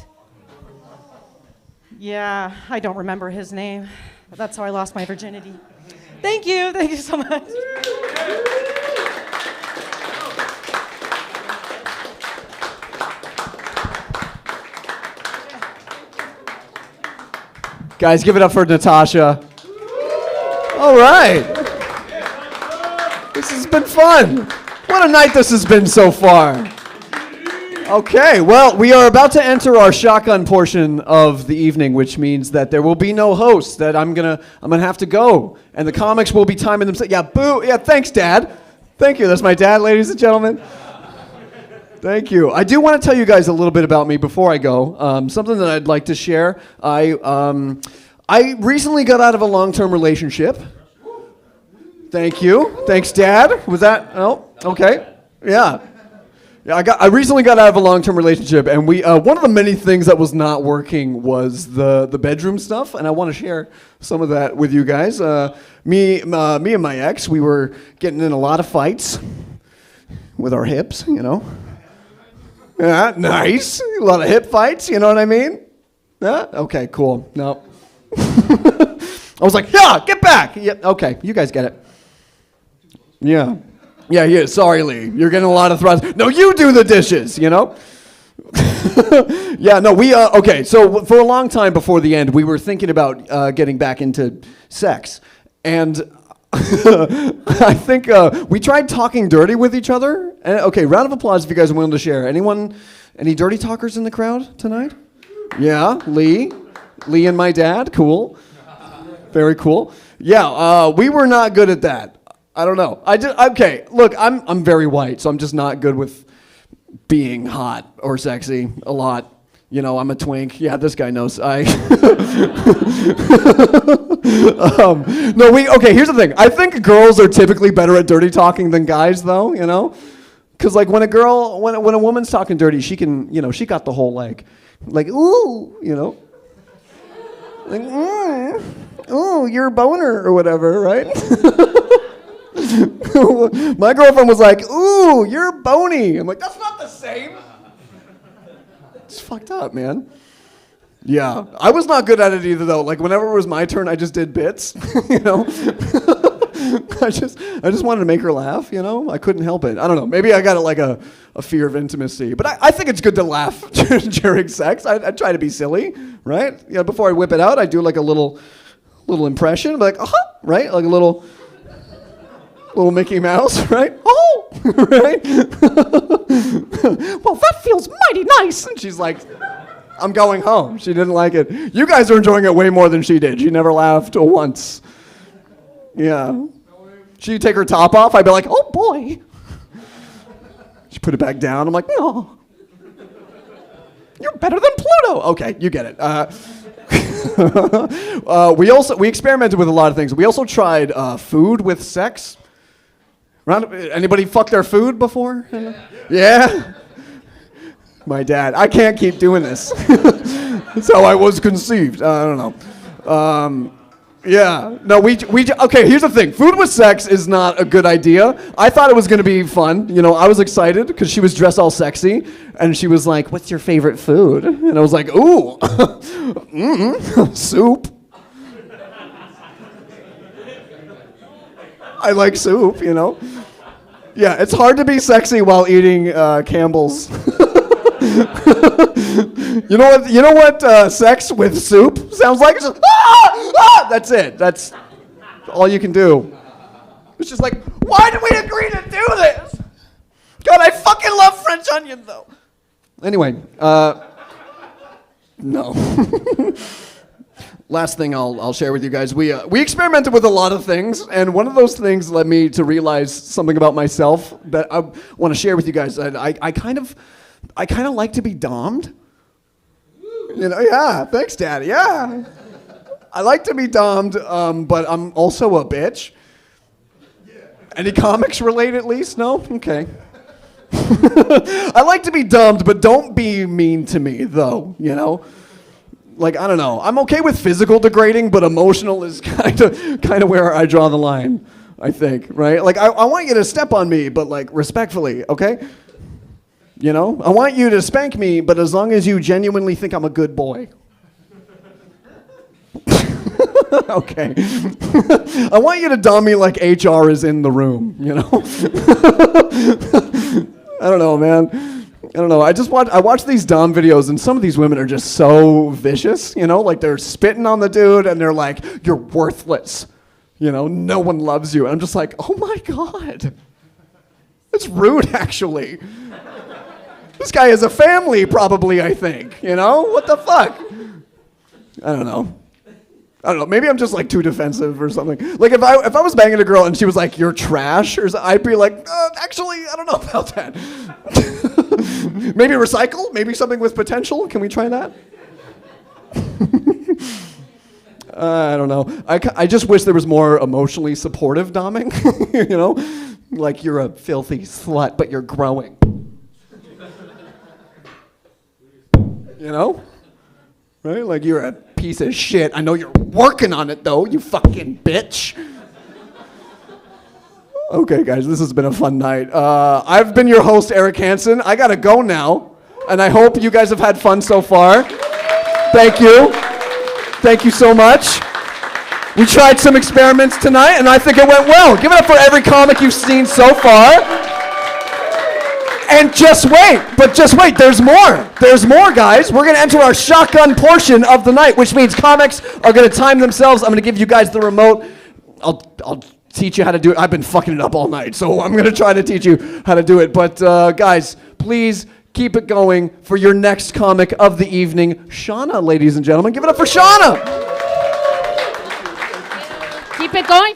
Yeah, I don't remember his name, but that's how I lost my virginity. Thank you so much. Guys, give it up for Natasha. All right. This has been fun. What a night this has been so far. Okay, well, we are about to enter our shotgun portion of the evening, which means that there will be no host, that I'm gonna have to go, and the comics will be timing themselves. Yeah, boo. Yeah, thanks, Dad. Thank you. That's my dad, ladies and gentlemen. Thank you. I do want to tell you guys a little bit about me before I go. Something that I'd like to share. I recently got out of a long-term relationship. Thank you. Thanks, Dad. Was that? Oh, okay. Yeah. I recently got out of a long-term relationship, and one of the many things that was not working was the bedroom stuff, and I want to share some of that with you guys. Me and my ex, we were getting in a lot of fights with our hips, Yeah, nice. A lot of hip fights, you know what I mean? Yeah? Okay, cool. No. I was like, yeah, get back. Yeah, okay, you guys get it. Yeah. Yeah, sorry, Lee. You're getting a lot of thrusts. No, you do the dishes, Yeah, no, okay, so for a long time before the end, we were thinking about getting back into sex. And I think we tried talking dirty with each other. Okay, round of applause if you guys are willing to share. Any dirty talkers in the crowd tonight? Yeah, Lee and my dad, cool. Very cool. Yeah, we were not good at that. I don't know. Okay, look, I'm very white, so I'm just not good with being hot or sexy a lot. I'm a twink. Yeah, this guy knows. Okay, here's the thing. I think girls are typically better at dirty talking than guys, though, Because, like, when a woman's talking dirty, she can, she got the whole, like, ooh, like, ooh, you're a boner or whatever, right? My girlfriend was like, ooh, you're bony. I'm like, that's not the same. It's fucked up, man. Yeah, I was not good at it either, though. Like, whenever it was my turn, I just did bits, you know? I just wanted to make her laugh, you know? I couldn't help it. I don't know. Maybe I got like a fear of intimacy. But I think it's good to laugh during sex. I try to be silly, right? You know, before I whip it out, I do like a little impression, like, right? Like a little Mickey Mouse, right? Oh, right? Well, that feels mighty nice. And she's like, I'm going home. She didn't like it. You guys are enjoying it way more than she did. She never laughed once. Yeah. She'd take her top off. I'd be like, oh, boy. She put it back down. I'm like, no. You're better than Pluto. Okay, you get it. We experimented with a lot of things. We also tried food with sex. Anybody fuck their food before? Yeah? My dad. I can't keep doing this. That's how I was conceived. I don't know. Yeah. No, okay, here's the thing. Food with sex is not a good idea. I thought it was going to be fun. You know, I was excited because she was dressed all sexy. And she was like, what's your favorite food? And I was like, ooh, soup. I like soup, you know. Yeah, it's hard to be sexy while eating Campbell's. You know what sex with soup sounds like? It's just, that's it. That's all you can do. It's just like, why did we agree to do this? God, I fucking love French onion, though. Anyway, no. Last thing I'll share with you guys. We experimented with a lot of things, and one of those things led me to realize something about myself that I want to share with you guys. I kind of like to be dommed. You know, yeah. Thanks, Daddy. Yeah. I like to be dommed, but I'm also a bitch. Any comics relate at least? No? Okay. I like to be dommed, but don't be mean to me, though, you know? Like, I don't know. I'm okay with physical degrading, but emotional is kind of where I draw the line, I think, right? Like, I want you to step on me, but, like, respectfully, okay? You know? I want you to spank me, but as long as you genuinely think I'm a good boy. Okay. I want you to dom me like HR is in the room, you know? I don't know, man. I don't know. I watch these dom videos, and some of these women are just so vicious, you know? Like, they're spitting on the dude, and they're like, you're worthless. You know, no one loves you. And I'm just like, oh my God. It's rude, actually. This guy has a family, probably, I think. You know? What the fuck? I don't know. Maybe I'm just like too defensive or something. Like if I was banging a girl and she was like, "You're trash," or I'd be like, "Actually, I don't know about that." Maybe recycle. Maybe something with potential. Can we try that? I don't know. I just wish there was more emotionally supportive doming. You know, like you're a filthy slut, but you're growing. You know, right? Like you're a piece of shit. I know you're working on it, though, you fucking bitch. Okay, guys, this has been a fun night. I've been your host, Eric Hanson. I gotta go now, and I hope you guys have had fun so far. Thank you. Thank you so much. We tried some experiments tonight, and I think it went well. Give it up for every comic you've seen so far. And just wait, there's more. There's more, guys. We're going to enter our shotgun portion of the night, which means comics are going to time themselves. I'm going to give you guys the remote. I'll teach you how to do it. I've been fucking it up all night, so I'm going to try to teach you how to do it. But, guys, please keep it going for your next comic of the evening, Shauna, ladies and gentlemen. Give it up for Shauna. Keep it going.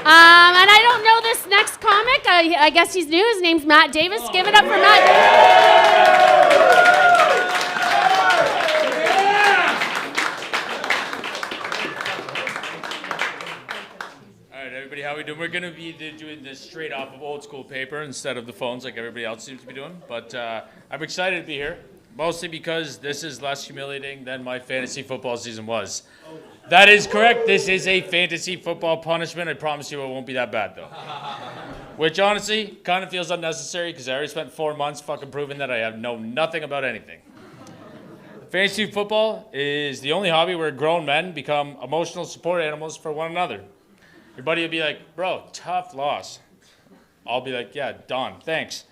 And I don't know this next comic. I guess he's new. His name's Matt Davis. Give it up for Matt Davis. Everybody, how we doing? We're going to be doing this straight off of old school paper instead of the phones like everybody else seems to be doing. But I'm excited to be here, mostly because this is less humiliating than my fantasy football season was. That is correct. This is a fantasy football punishment. I promise you it won't be that bad, though. Which, honestly, kind of feels unnecessary because I already spent 4 months fucking proving that I know nothing about anything. Fantasy football is the only hobby where grown men become emotional support animals for one another. Your buddy will be like, bro, tough loss. I'll be like, yeah, Don, thanks.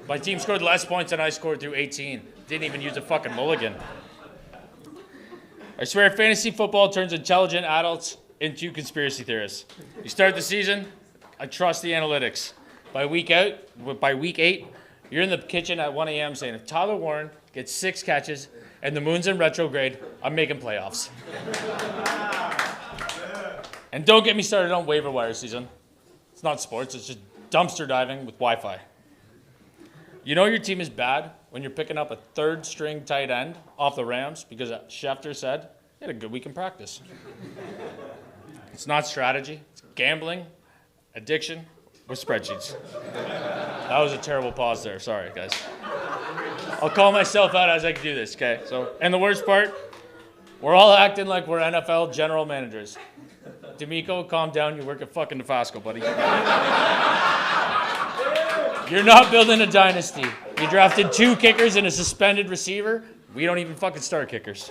My team scored less points than I scored through 18. Didn't even use a fucking mulligan. I swear fantasy football turns intelligent adults into conspiracy theorists. You start the season, I trust the analytics. By week 8, you're in the kitchen at 1 a.m. saying, if Tyler Warren gets 6 catches and the moon's in retrograde, I'm making playoffs. And don't get me started on waiver wire season. It's not sports, it's just dumpster diving with Wi-Fi. You know your team is bad when you're picking up a 3rd string tight end off the Rams because Schefter said he had a good week in practice. It's not strategy, it's gambling, addiction with spreadsheets. That was a terrible pause there, sorry guys. I'll call myself out as I do this, okay? And the worst part, we're all acting like we're NFL general managers. D'Amico, calm down. You work at fucking Nefasco, buddy. You're not building a dynasty. You drafted 2 kickers and a suspended receiver. We don't even fucking start kickers.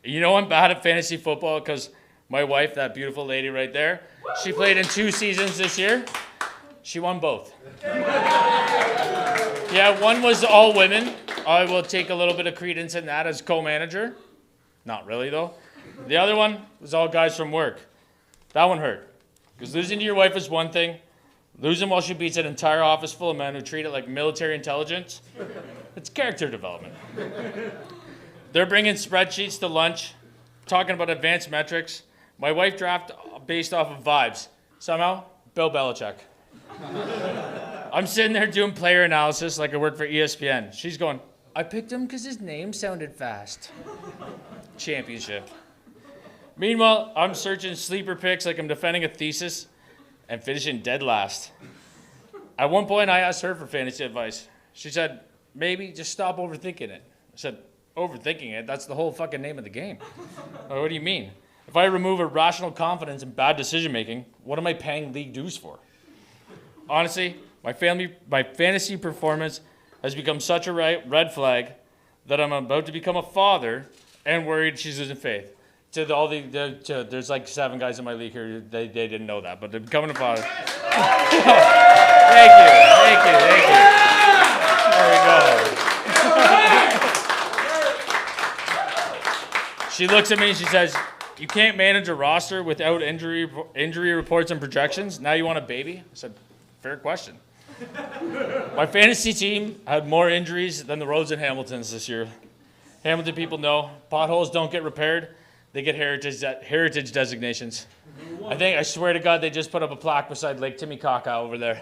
You know I'm bad at fantasy football because my wife, that beautiful lady right there, she played in 2 seasons this year. She won both. Yeah, one was all women. I will take a little bit of credence in that as co-manager. Not really, though. The other one was all guys from work. That one hurt. Because losing to your wife is one thing. Losing while she beats an entire office full of men who treat it like military intelligence, it's character development. They're bringing spreadsheets to lunch, talking about advanced metrics. My wife drafted based off of vibes. Somehow, Bill Belichick. I'm sitting there doing player analysis like I work for ESPN. She's going, I picked him because his name sounded fast. Championship. Meanwhile, I'm searching sleeper picks like I'm defending a thesis and finishing dead last. At one point, I asked her for fantasy advice. She said, maybe just stop overthinking it. I said, overthinking it? That's the whole fucking name of the game. What do you mean? If I remove irrational confidence and bad decision making, what am I paying league dues for? Honestly, my fantasy performance has become such a red flag that I'm about to become a father and worried she's losing faith. There's like 7 guys in my league here. They didn't know that, but they're becoming a father. Thank you. There we go. She looks at me and she says, you can't manage a roster without injury reports and projections. Now you want a baby? I said, fair question. My fantasy team had more injuries than the roads in Hamilton's this year. Hamilton people know potholes don't get repaired. They get heritage designations. I swear to God, they just put up a plaque beside Lake Timicaca over there.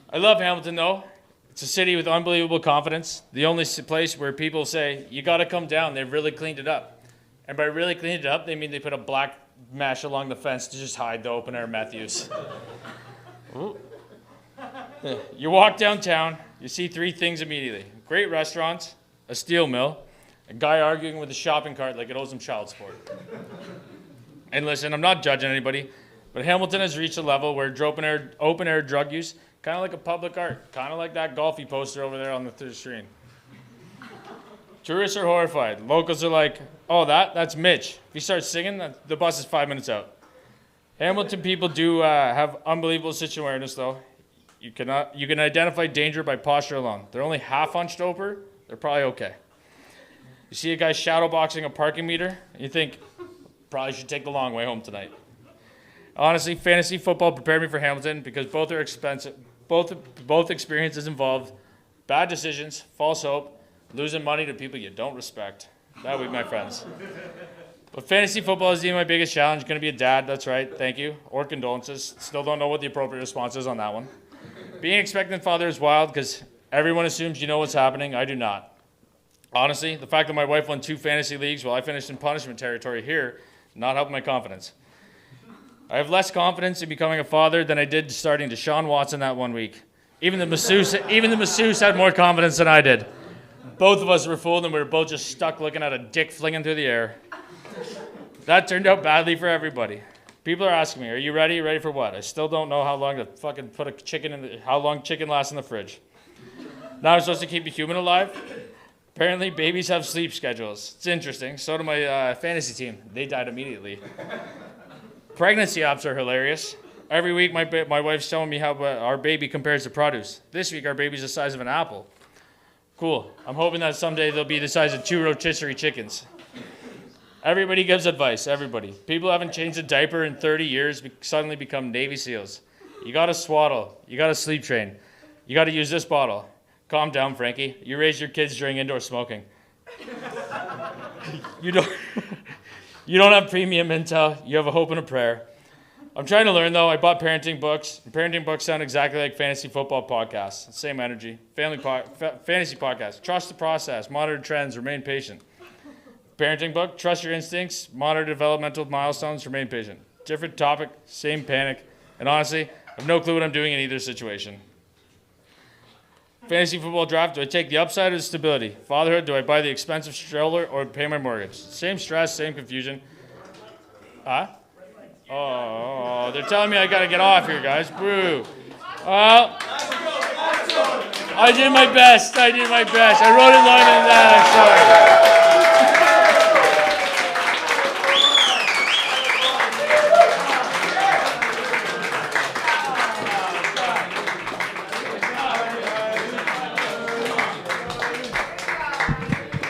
I love Hamilton, though. It's a city with unbelievable confidence. The only place where people say, you got to come down. They've really cleaned it up. And by really cleaned it up, they mean they put a black mesh along the fence to just hide the open-air meth use. You walk downtown, you see 3 things immediately. Great restaurants, a steel mill, a guy arguing with a shopping cart like it owes him child support. And listen, I'm not judging anybody, but Hamilton has reached a level where open-air drug use, kind of like a public art, kind of like that golfy poster over there on the 3rd screen. Tourists are horrified. Locals are like, oh, that's Mitch. If he starts singing, the bus is 5 minutes out. Hamilton people do have unbelievable situation awareness, though. You can identify danger by posture alone. They're only half hunched over. They're probably okay. You see a guy shadowboxing a parking meter, and you think, probably should take the long way home tonight. Honestly, fantasy football prepared me for Hamilton because both are expensive. Both experiences involve bad decisions, false hope, losing money to people you don't respect. That would be my friends. But fantasy football is my biggest challenge. Going to be a dad, that's right. Thank you. Or condolences. Still don't know what the appropriate response is on that one. Being expectant father is wild because everyone assumes you know what's happening. I do not. Honestly, the fact that my wife won 2 fantasy leagues while I finished in punishment territory here, not helping my confidence. I have less confidence in becoming a father than I did starting Deshaun Watson that 1 week. Even the masseuse had more confidence than I did. Both of us were fooled and we were both just stuck looking at a dick flinging through the air. That turned out badly for everybody. People are asking me, are you ready? Ready for what? I still don't know how long to fucking put a chicken how long chicken lasts in the fridge. Now I'm supposed to keep a human alive? Apparently babies have sleep schedules. It's interesting. So do my fantasy team. They died immediately. Pregnancy apps are hilarious. Every week my wife's telling me how our baby compares to produce. This week our baby's the size of an apple. Cool. I'm hoping that someday they'll be the size of 2 rotisserie chickens. Everybody gives advice, everybody. People who haven't changed a diaper in 30 years suddenly become Navy SEALs. You gotta swaddle. You gotta sleep train. You gotta use this bottle. Calm down, Frankie. You raised your kids during indoor smoking. You don't have premium intel. You have a hope and a prayer. I'm trying to learn, though. I bought parenting books. Parenting books sound exactly like fantasy football podcasts. Same energy. Fantasy podcast. Trust the process. Monitor trends. Remain patient. Parenting book. Trust your instincts. Monitor developmental milestones. Remain patient. Different topic. Same panic. And honestly, I have no clue what I'm doing in either situation. Fantasy football draft. Do I take the upside or the stability? Fatherhood. Do I buy the expensive stroller or pay my mortgage? Same stress. Same confusion. Huh? Oh, they're telling me I gotta get off here, guys. Boo. Well, I did my best. I wrote it longer than that. I'm sorry.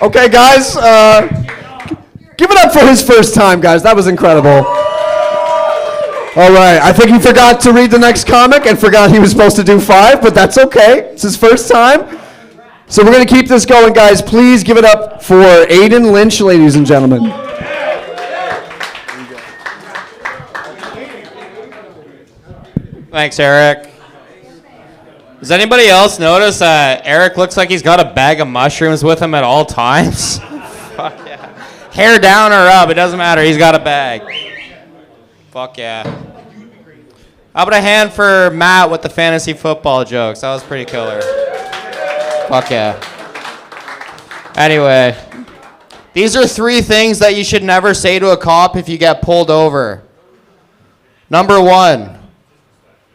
Okay, guys, give it up for his first time, guys. That was incredible. All right, I think he forgot to read the next comic and forgot he was supposed to do 5, but that's okay. It's his first time. So we're going to keep this going, guys. Please give it up for Aiden Lynch, ladies and gentlemen. Thanks, Eric. Does anybody else notice that Eric looks like he's got a bag of mushrooms with him at all times? Fuck yeah. Hair down or up, it doesn't matter. He's got a bag. Fuck yeah. How about a hand for Matt with the fantasy football jokes? That was pretty killer. Fuck yeah. Anyway, these are 3 things that you should never say to a cop if you get pulled over. Number 1.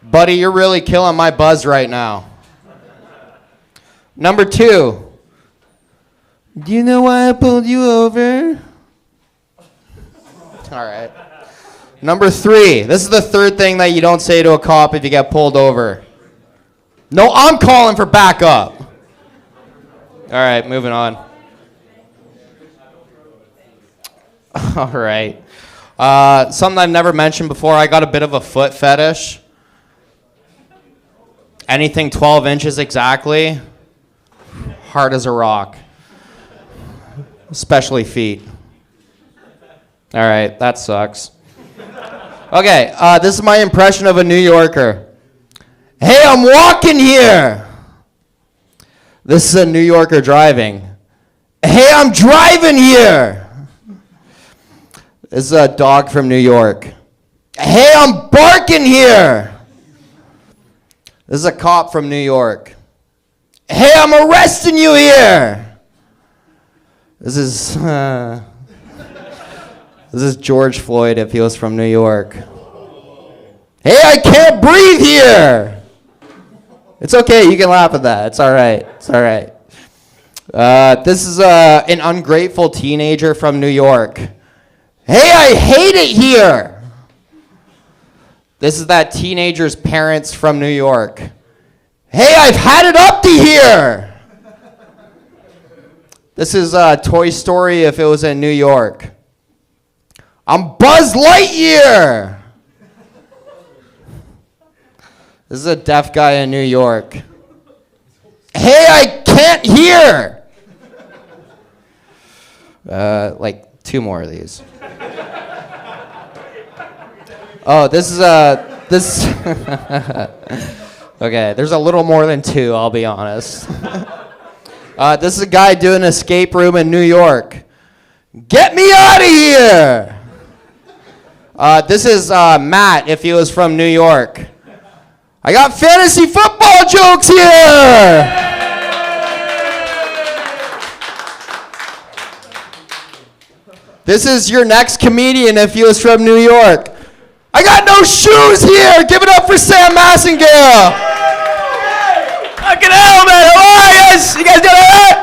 Buddy, you're really killing my buzz right now. Number 2. Do you know why I pulled you over? All right. Number 3. This is the 3rd thing that you don't say to a cop if you get pulled over. No, I'm calling for backup. All right, moving on. All right. Something I've never mentioned before, I got a bit of a foot fetish. Anything 12 inches exactly, hard as a rock. Especially feet. All right, that sucks. Okay, this is my impression of a New Yorker. Hey, I'm walking here. This is a New Yorker driving. Hey, I'm driving here. This is a dog from New York. Hey, I'm barking here. This is a cop from New York. Hey, I'm arresting you here. This is George Floyd if he was from New York. Hey, I can't breathe here. It's okay, you can laugh at that. It's all right. It's all right. This is an ungrateful teenager from New York. Hey, I hate it here. This is that teenager's parents from New York. Hey, I've had it up to here. This is Toy Story if it was in New York. I'm Buzz Lightyear. This is a deaf guy in New York. Hey, I can't hear. Like 2 more of these. Oh, this is this. Okay, there's a little more than 2, I'll be honest. This is a guy doing an escape room in New York. Get me out of here! This is Matt, if he was from New York. I got fantasy football jokes here! This is your next comedian if he was from New York. I got no shoes here! Give it up for Sam Massengale! Fucking hell, man! How are you guys? You guys doing alright?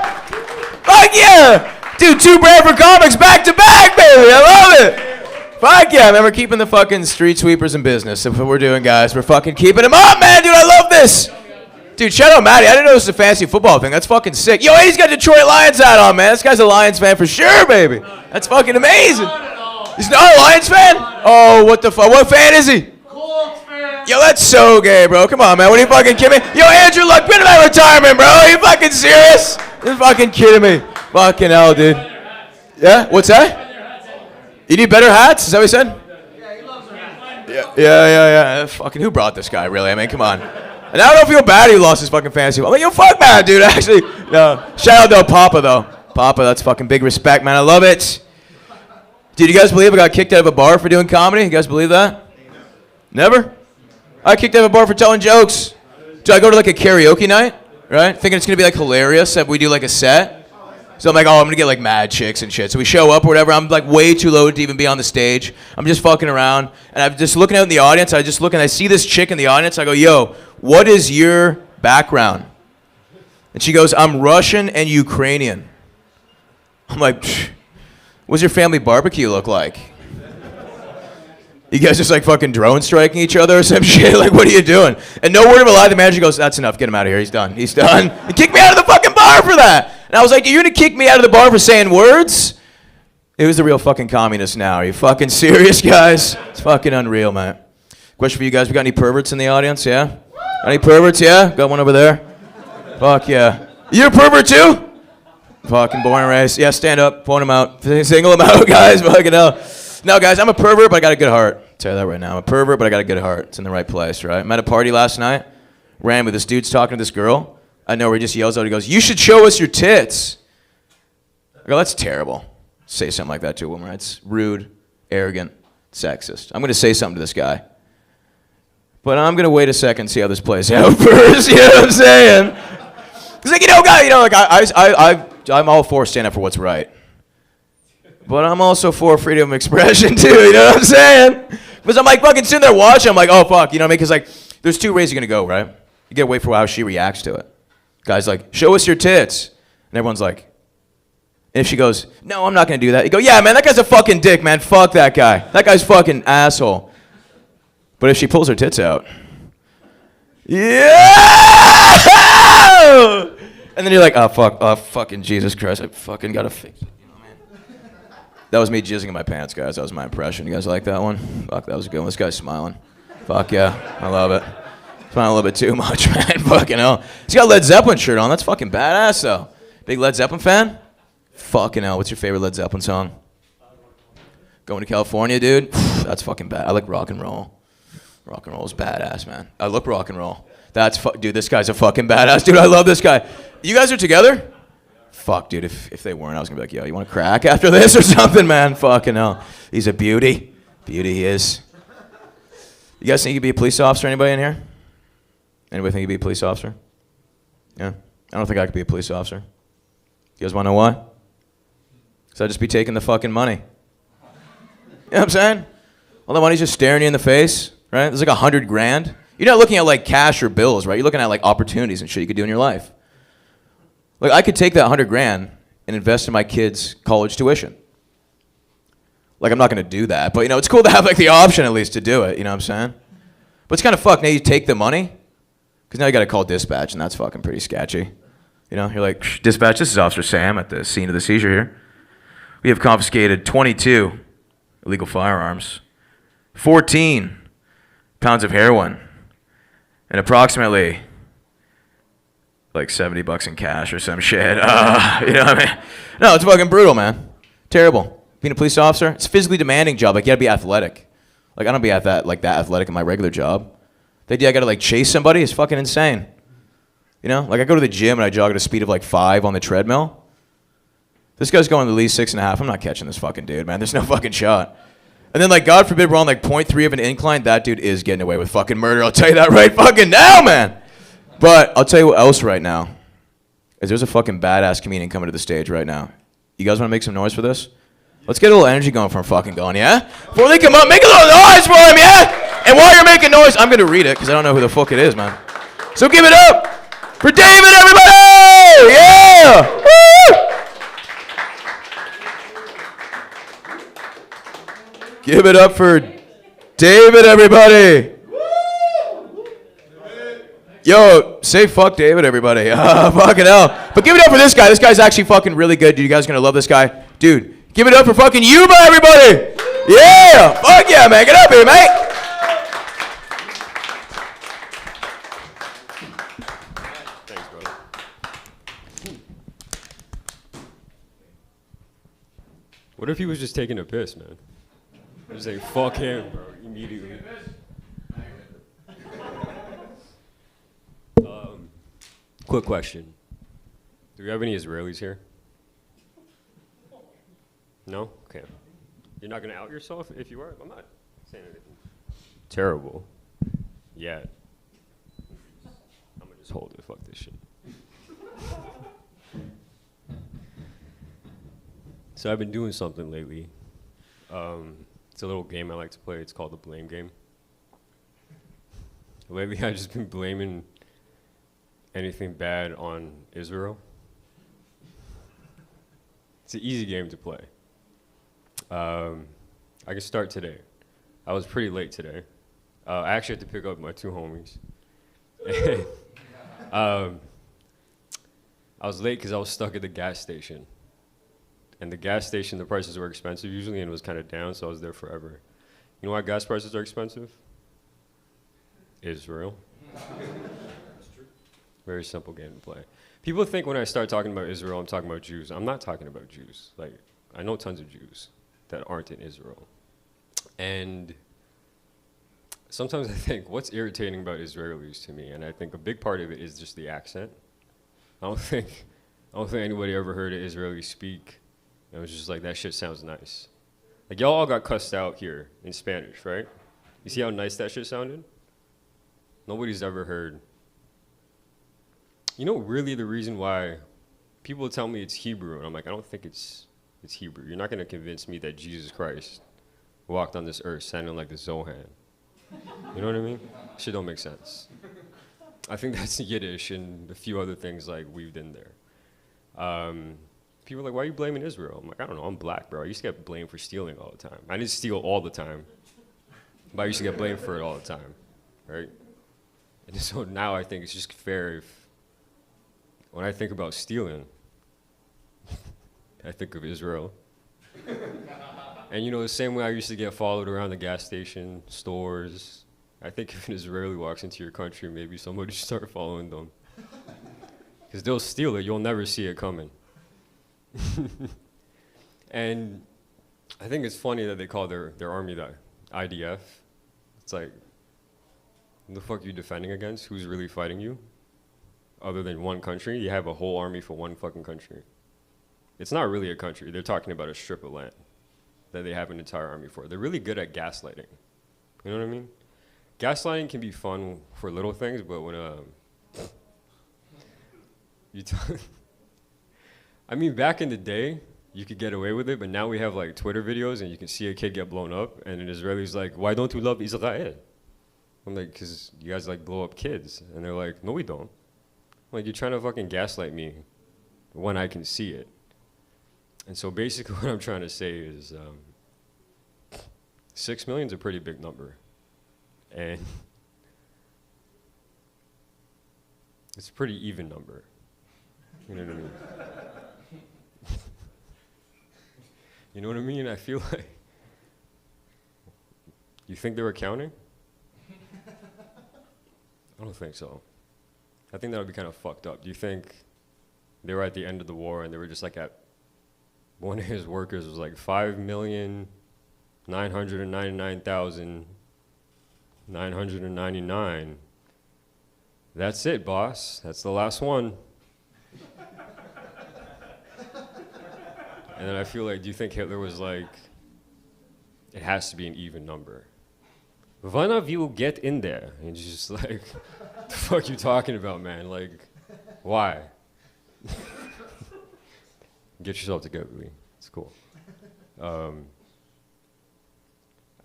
Fuck yeah! Dude, 2 Bradford comics back to back, baby! I love it! Fuck yeah, man, we're keeping the fucking street sweepers in business. That's what we're doing, guys. We're fucking keeping them up, man, dude. I love this. Dude, shout out Matty. I didn't know this was a fantasy football thing. That's fucking sick. Yo, he's got Detroit Lions hat on, man. This guy's a Lions fan for sure, baby. That's fucking amazing. He's not a Lions fan? Oh, what the fuck? What fan is he? Colts fan. Yo, that's so gay, bro. Come on, man. What are you fucking kidding me? Yo, Andrew Luck, been about retirement, bro. Are you fucking serious? You're fucking kidding me. Fucking hell, dude. Yeah? What's that? You need better hats? Is that what he said? Yeah. Fucking who brought this guy, really? I mean, come on. And I don't feel bad he lost his fucking fantasy. I'm like, yo, fuck man, dude. Actually, no. Shout out to Papa, though. Papa, that's fucking big respect, man. I love it. Dude, you guys believe I got kicked out of a bar for doing comedy? You guys believe that? Never? I got kicked out of a bar for telling jokes. Dude, I go to like a karaoke night, right? Thinking it's going to be like hilarious if we do like a set. So I'm like, oh, I'm going to get like mad chicks and shit. So we show up or whatever. I'm like way too low to even be on the stage. I'm just fucking around. And I'm just looking out in the audience. I just look and I see this chick in the audience. I go, yo, what is your background? And she goes, I'm Russian and Ukrainian. I'm like, psh, what's your family barbecue look like? You guys just like fucking drone striking each other or some shit? Like, what are you doing? And no word of a lie, the manager goes, that's enough. Get him out of here. He's done. He's done. He kicked me out of the fucking bar for that. And I was like, you're going to kick me out of the bar for saying words? It was the real fucking communist now. Are you fucking serious, guys? It's fucking unreal, man. Question for you guys. We got any perverts in the audience? Yeah? Any perverts? Yeah? Got one over there? Fuck yeah. You're a pervert too? Fucking boring race. Yeah, stand up. Point them out. Single them out, guys. Fucking hell. No, guys, I'm a pervert, but I got a good heart. I'll tell you that right now. I'm a pervert, but I got a good heart. It's in the right place, right? I'm at a party last night. Ran with this dude's talking to this girl. I know where he just yells out. He goes, you should show us your tits. I go, that's terrible. Say something like that to a woman, right? It's rude, arrogant, sexist. I'm going to say something to this guy. But I'm going to wait a second, see how this plays out first. You know what I'm saying? He's like, I'm all for standing up for what's right. But I'm also for freedom of expression too, you know what I'm saying? Because I'm like fucking sitting there watching, I'm like, oh fuck, you know what I mean? Because like, there's 2 ways you're gonna go, right? You gotta wait for how she reacts to it. Guy's like, show us your tits. And everyone's like, and if she goes, no, I'm not gonna do that. You go, yeah man, that guy's a fucking dick, man, fuck that guy. That guy's fucking asshole. But if she pulls her tits out, yeah! And then you're like, oh fuck, oh fucking Jesus Christ, I fucking gotta fix it. That was me jizzing in my pants, guys. That was my impression. You guys like that one? Fuck, that was a good one. This guy's smiling. Fuck yeah, I love it. Smiling a little bit too much, man. Fucking hell. He's got a Led Zeppelin shirt on. That's fucking badass, though. Big Led Zeppelin fan? Fucking hell. What's your favorite Led Zeppelin song? Going to California, dude? That's fucking bad. I like rock and roll. Rock and roll is badass, man. I look rock and roll. Dude, this guy's a fucking badass. Dude, I love this guy. You guys are together? Fuck, dude, if they weren't, I was going to be like, yo, you want to crack after this or something, man? Fucking hell. He's a beauty. Beauty he is. You guys think you could be a police officer? Anybody in here? Anybody think you could be a police officer? Yeah? I don't think I could be a police officer. You guys want to know why? Because I'd just be taking the fucking money. You know what I'm saying? All the money's just staring you in the face, right? There's like 100 grand. You're not looking at like cash or bills, right? You're looking at like opportunities and shit you could do in your life. Like, I could take that 100 grand and invest in my kids' college tuition. Like, I'm not going to do that, but, you know, it's cool to have, like, the option at least to do it, you know what I'm saying? But it's kind of fucked. Now you take the money, because now you got to call dispatch, and that's fucking pretty sketchy. You know, you're like, dispatch, this is Officer Sam at the scene of the seizure here. We have confiscated 22 illegal firearms, 14 pounds of heroin, and approximately like $70 in cash or some shit. You know what I mean? No, it's fucking brutal, man. Terrible. Being a police officer, it's a physically demanding job. Like, you gotta be athletic. Like, I don't be that athletic in my regular job. The idea I gotta like chase somebody is fucking insane. You know, like I go to the gym and I jog at a speed of like 5 on the treadmill. This guy's going at least 6.5. I'm not catching this fucking dude, man. There's no fucking shot. And then like, God forbid we're on like 0.3 of an incline, that dude is getting away with fucking murder. I'll tell you that right fucking now, man. But I'll tell you what else right now is there's a fucking badass comedian coming to the stage right now. You guys want to make some noise for this? Let's get a little energy going for him fucking going, yeah? Before they come up, make a little noise for him, yeah? And while you're making noise, I'm going to read it because I don't know who the fuck it is, man. So give it up for David, everybody! Yeah! Woo! Give it up for David, everybody! Yo, say fuck David, everybody. Fucking hell. But give it up for this guy. This guy's actually fucking really good, dude. You guys are going to love this guy. Dude. Give it up for fucking Yuba, everybody! Yeah! Fuck yeah, man. Get up here, mate! Thanks, brother. What if he was just taking a piss, man? Just say, fuck him, bro, immediately. Quick question. Do we have any Israelis here? No? Okay. You're not going to out yourself if you are? I'm not saying anything terrible yet. I'm going to just hold it. Fuck this shit. So I've been doing something lately. It's a little game I like to play. It's called the blame game. Lately I've just been blaming anything bad on Israel. It's an easy game to play. I can start today. I was pretty late today. I actually had to pick up my 2 homies. I was late because I was stuck at the gas station. And the gas station, the prices were expensive usually, and it was kind of down, so I was there forever. You know why gas prices are expensive? Israel. Very simple game to play. People think when I start talking about Israel, I'm talking about Jews. I'm not talking about Jews. Like, I know tons of Jews that aren't in Israel. And sometimes I think, what's irritating about Israelis to me? And I think a big part of it is just the accent. I don't think anybody ever heard an Israeli speak. It was just like, that shit sounds nice. Like, y'all all got cussed out here in Spanish, right? You see how nice that shit sounded? Nobody's ever heard. You know, really the reason why people tell me it's Hebrew, and I'm like, I don't think it's Hebrew. You're not going to convince me that Jesus Christ walked on this earth sounding like the Zohan. You know what I mean? Shit don't make sense. I think that's Yiddish and a few other things like weaved in there. People are like, why are you blaming Israel? I'm like, I don't know, I'm black, bro. I used to get blamed for stealing all the time. I didn't steal all the time, but I used to get blamed for it all the time, right? And so now I think it's just fair if, when I think about stealing, I think of Israel. And you know, the same way I used to get followed around the gas station, stores, I think if an Israeli walks into your country, maybe somebody should start following them. Because they'll steal it, you'll never see it coming. And I think it's funny that they call their army the IDF. It's like, who the fuck are you defending against? Who's really fighting you? Other than one country? You have a whole army for one fucking country. It's not really a country. They're talking about a strip of land that they have an entire army for. They're really good at gaslighting. You know what I mean? Gaslighting can be fun for little things, but when I mean, back in the day, you could get away with it, but now we have like Twitter videos and you can see a kid get blown up and an Israeli's like, why don't you love Israel? I'm like, because you guys like blow up kids. And they're like, no, we don't. I'm like, you're trying to fucking gaslight me when I can see it. And so basically what I'm trying to say is 6 million is a pretty big number. And it's a pretty even number. You know what I mean? You know what I mean? I feel like, you think they were counting? I don't think so. I think that would be kind of fucked up. Do you think they were at the end of the war and they were just like at one of his workers was like 5,999,999. That's it, boss. That's the last one. And then I feel like, do you think Hitler was like, it has to be an even number? One of you get in there. And he's just like, the fuck you talking about, man? Like, why? Get yourself together, Lee. It's cool. I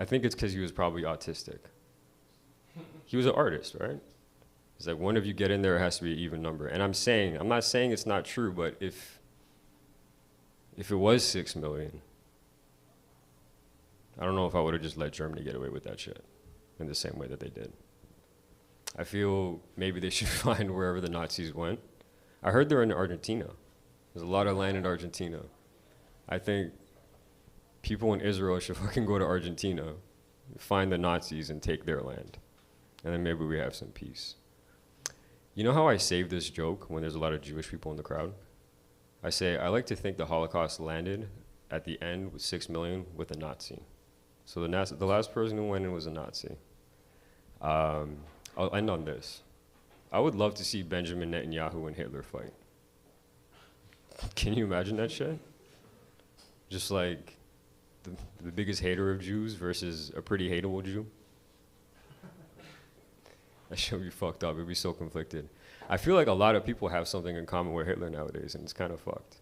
think it's because he was probably autistic. He was an artist, right? It's like, one of you get in there, it has to be an even number. And I'm not saying it's not true, but if it was 6 million, I don't know if I would have just let Germany get away with that shit in the same way that they did. I feel maybe they should find wherever the Nazis went. I heard they're in Argentina. There's a lot of land in Argentina. I think people in Israel should fucking go to Argentina, find the Nazis and take their land. And then maybe we have some peace. You know how I save this joke when there's a lot of Jewish people in the crowd? I say, I like to think the Holocaust landed at the end with 6 million with a Nazi. So the last person who went in was a Nazi. I'll end on this. I would love to see Benjamin Netanyahu and Hitler fight. Can you imagine that shit? Just like the biggest hater of Jews versus a pretty hateable Jew. That shit would be fucked up. It'd be so conflicted. I feel like a lot of people have something in common with Hitler nowadays, and it's kind of fucked.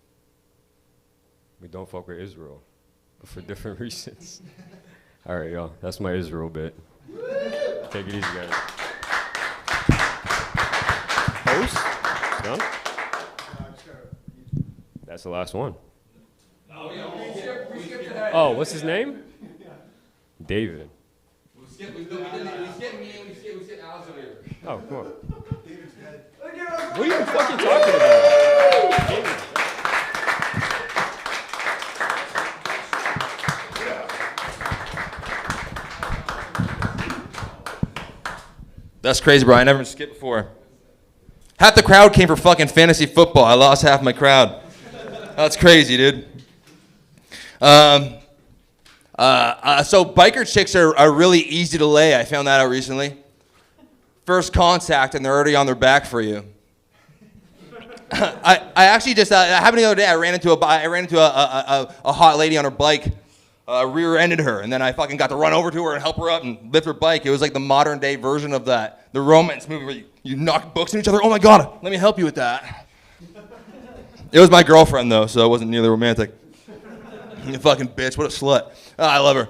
We don't fuck with Israel, but for different reasons. All right, y'all. That's my Israel bit. Take it easy, guys. Host? Done? That's the last one. Oh, what's his name? David. We skip me and we skip Alex over here. Oh, come on. David's dead. What are you fucking talking about? David. That's crazy, bro. I never skipped before. Half the crowd came for fucking fantasy football. I lost half my crowd. That's crazy, dude. So biker chicks are really easy to lay. I found that out recently. First contact and they're already on their back for you. I actually just happened the other day. I ran into a hot lady on her bike. Rear-ended her, and then I fucking got to run over to her and help her up and lift her bike. It was like the modern day version of that, the romance movie where you knock books in each other. Oh my god, let me help you with that. It was my girlfriend though, so it wasn't nearly romantic. You fucking bitch, what a slut. I love her.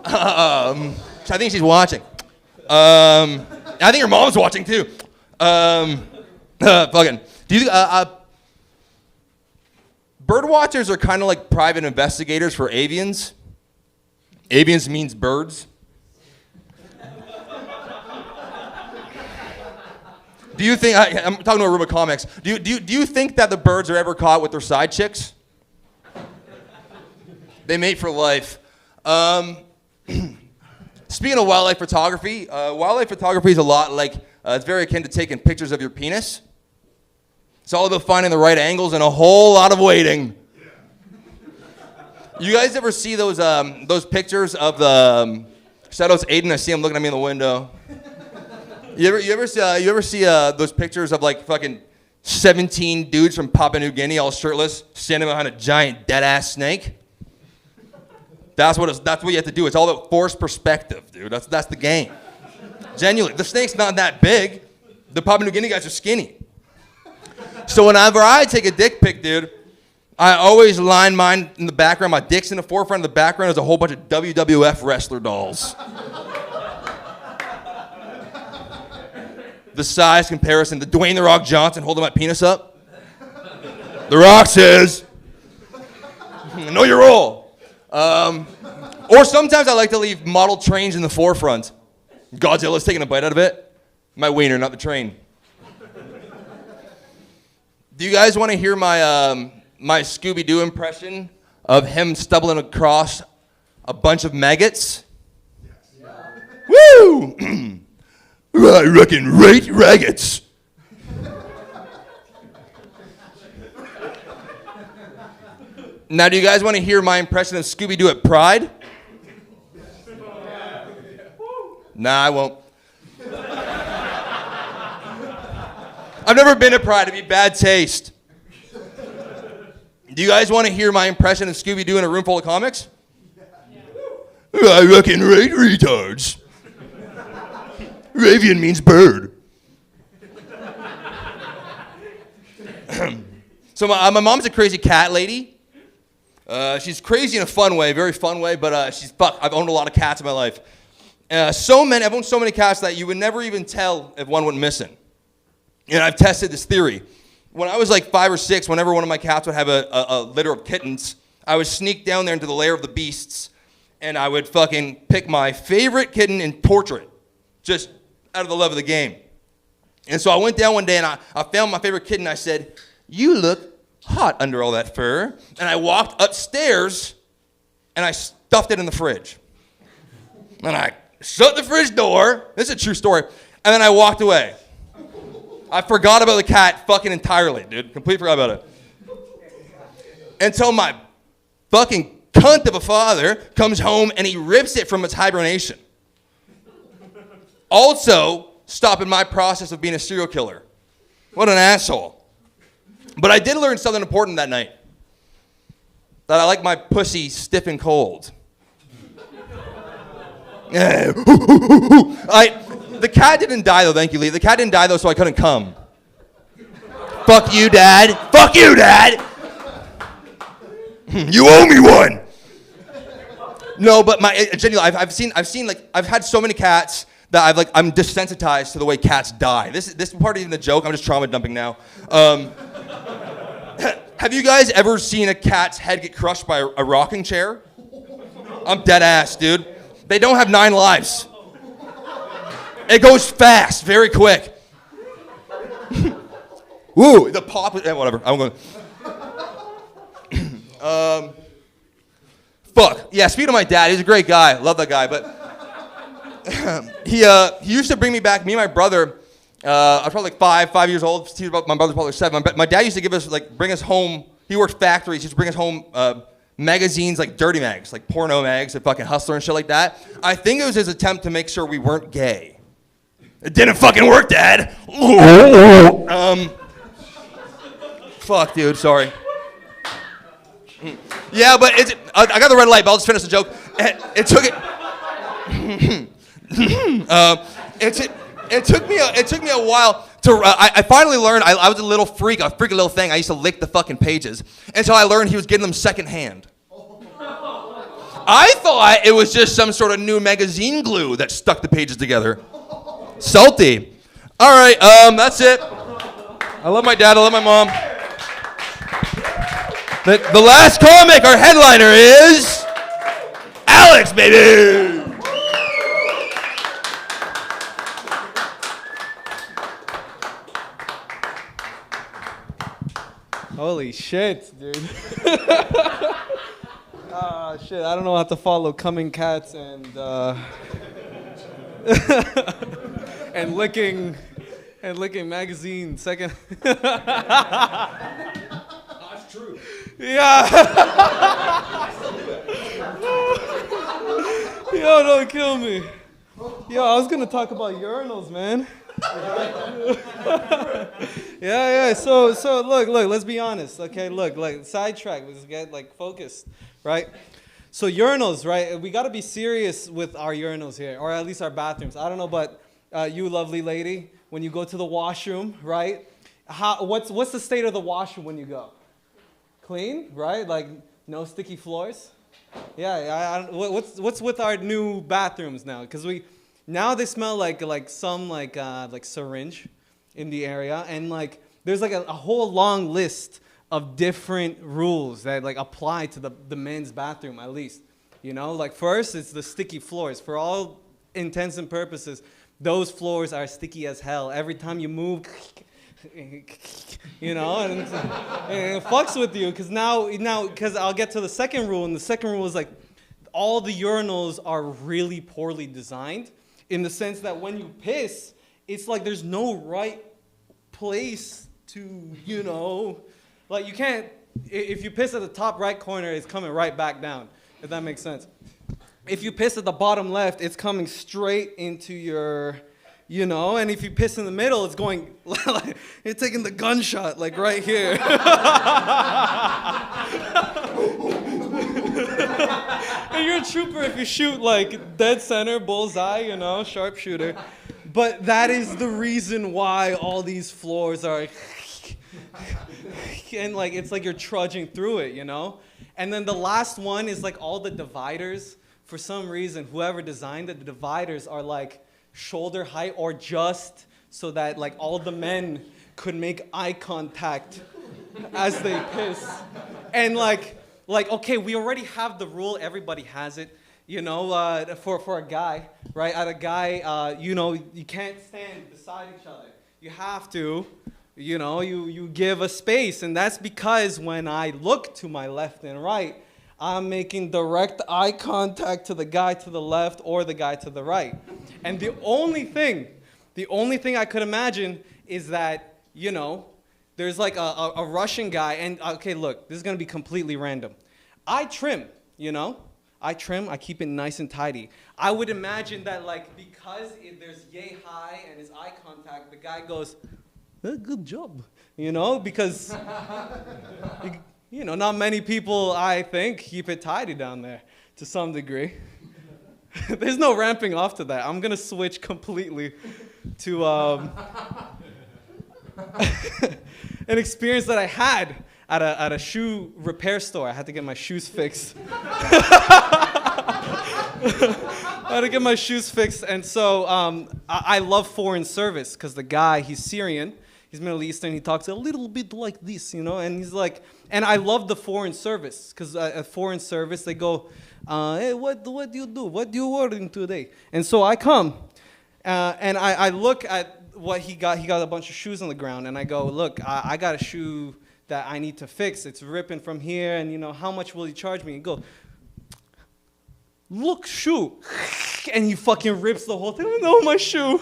I think she's watching. I think her mom's watching too. Fucking. Do you? Bird watchers are kind of like private investigators for avians. Avians means birds. Do you think, I'm talking to a room of comics, do you think that the birds are ever caught with their side chicks? They mate for life. Speaking of wildlife photography is a lot like, it's very akin to taking pictures of your penis. It's all about finding the right angles and a whole lot of waiting. You guys ever see those pictures of the, shout out to Aiden, I see him looking at me in the window. You ever see those pictures of like fucking 17 dudes from Papua New Guinea all shirtless standing behind a giant dead ass snake? That's what you have to do. It's all about forced perspective, dude. That's the game. Genuinely, the snake's not that big. The Papua New Guinea guys are skinny. So whenever I take a dick pic, dude, I always line mine in the background. My dick's in the forefront of the background. There's a whole bunch of WWF wrestler dolls. The size comparison, the Dwayne "The Rock" Johnson holding my penis up. The Rock says, know your role. Or sometimes I like to leave model trains in the forefront. Godzilla's taking a bite out of it. My wiener, not the train. Do you guys want to hear my my Scooby-Doo impression of him stumbling across a bunch of maggots? Woo! I reckon right raggots. Now, do you guys want to hear my impression of Scooby-Doo at Pride? Nah, I won't. I've never been to Pride. It'd be bad taste. Do you guys want to hear my impression of Scooby-Doo in a room full of comics? I reckon right, retards. Ravian means bird. So my mom's a crazy cat lady. She's crazy in a fun way, very fun way, but she's fuck. I've owned a lot of cats in my life. I've owned so many cats that you would never even tell if one went missing. And I've tested this theory. When I was like 5 or 6, whenever one of my cats would have a litter of kittens, I would sneak down there into the lair of the beasts, and I would fucking pick my favorite kitten and torture it, just out of the love of the game. And so I went down one day and I found my favorite kitten. I said, "You look hot under all that fur." And I walked upstairs and I stuffed it in the fridge. And I shut the fridge door. This is a true story. And then I walked away. I forgot about the cat fucking entirely, dude. Completely forgot about it. Until my fucking cunt of a father comes home and he rips it from its hibernation. Also, stopping my process of being a serial killer. What an asshole. But I did learn something important that night. That I like my pussy stiff and cold. The cat didn't die though, thank you, Lee. The cat didn't die though, so I couldn't come. Fuck you, Dad. Fuck you, Dad. You owe me one. No, but genuinely, I've had so many cats that I'm desensitized to the way cats die. This part isn't a joke. I'm just trauma dumping now. Have you guys ever seen a cat's head get crushed by a rocking chair? I'm dead ass, dude. They don't have 9 lives. It goes fast, very quick. Woo, the pop, whatever. I'm going. Fuck. Yeah, speaking of my dad, he's a great guy. Love that guy, but he used to bring me back, me and my brother. I was probably like 5 years old. My brother's probably 7. My dad used to give us, bring us home. He worked factories. He used to bring us home magazines, like dirty mags, like porno mags, and fucking Hustler and shit like that. I think it was his attempt to make sure we weren't gay. It didn't fucking work, Dad. Fuck, dude. Sorry. Yeah, but I got the red light, but I'll just finish the joke. It took me a while to. I finally learned. I was a little freak, a freaky little thing. I used to lick the fucking pages, and so I learned he was getting them secondhand. I thought it was just some sort of new magazine glue that stuck the pages together. Salty. All right, that's it. I love my dad. I love my mom. The last comic, our headliner is Alex, baby. Holy shit, dude. Shit, I don't know how to follow coming cats and and licking magazine second. That's true. Yeah. Yo, don't kill me. Yo, I was gonna talk about urinals, man. Yeah. So look. Let's be honest. Okay, look. Sidetrack. Let's get focused, right? So urinals, right? We gotta be serious with our urinals here, or at least our bathrooms. I don't know, but you, lovely lady, when you go to the washroom, right? What's the state of the washroom when you go? Clean, right? Like no sticky floors. Yeah. What's with our new bathrooms now? Because now they smell like some syringe in the area, and there's a whole long list of different rules that apply to the men's bathroom, at least. You know, first it's the sticky floors. For all intents and purposes, those floors are sticky as hell. Every time you move, you know, and it fucks with you. Because because I'll get to the second rule, and the second rule is all the urinals are really poorly designed, in the sense that when you piss, it's there's no right place to, you can't if you piss at the top right corner, it's coming right back down, if that makes sense. If you piss at the bottom left, it's coming straight into your, you know, and if you piss in the middle, it's going, you're taking the gunshot, like right here. And you're a trooper if you shoot like dead center, bullseye, you know, sharpshooter. But that is the reason why all these floors are, and like, it's like you're trudging through it, you know? And then the last one is like all the dividers. For some reason, whoever designed it, the dividers are like shoulder height or just so that like all the men could make eye contact as they piss. And like, okay, we already have the rule, everybody has it, you know, for a guy, right? At a guy, you know, you can't stand beside each other. You have to, you know, you give a space. And that's because when I look to my left and right, I'm making direct eye contact to the guy to the left or the guy to the right. And the only thing I could imagine is that, you know, there's like a Russian guy, and okay, look, this is gonna be completely random. I trim, you know? I keep it nice and tidy. I would imagine that like, because there's yay high and his eye contact, the guy goes, good job, you know? Because, you know, not many people, I think, keep it tidy down there to some degree. There's no ramping off to that. I'm gonna switch completely to an experience that I had at a shoe repair store. I had to get my shoes fixed. I had to get my shoes fixed, and so I love foreign service because the guy, he's Syrian, he's Middle Eastern, he talks a little bit like this, you know, and he's like, and I love the foreign service because at foreign service they go, hey, what do you do? What do you wearing today? And so I come, and I look at what he got. He got a bunch of shoes on the ground, and I go, look, I got a shoe that I need to fix. It's ripping from here, and you know, how much will you charge me? And go, look, shoe. And he fucking rips the whole thing. No, my shoe.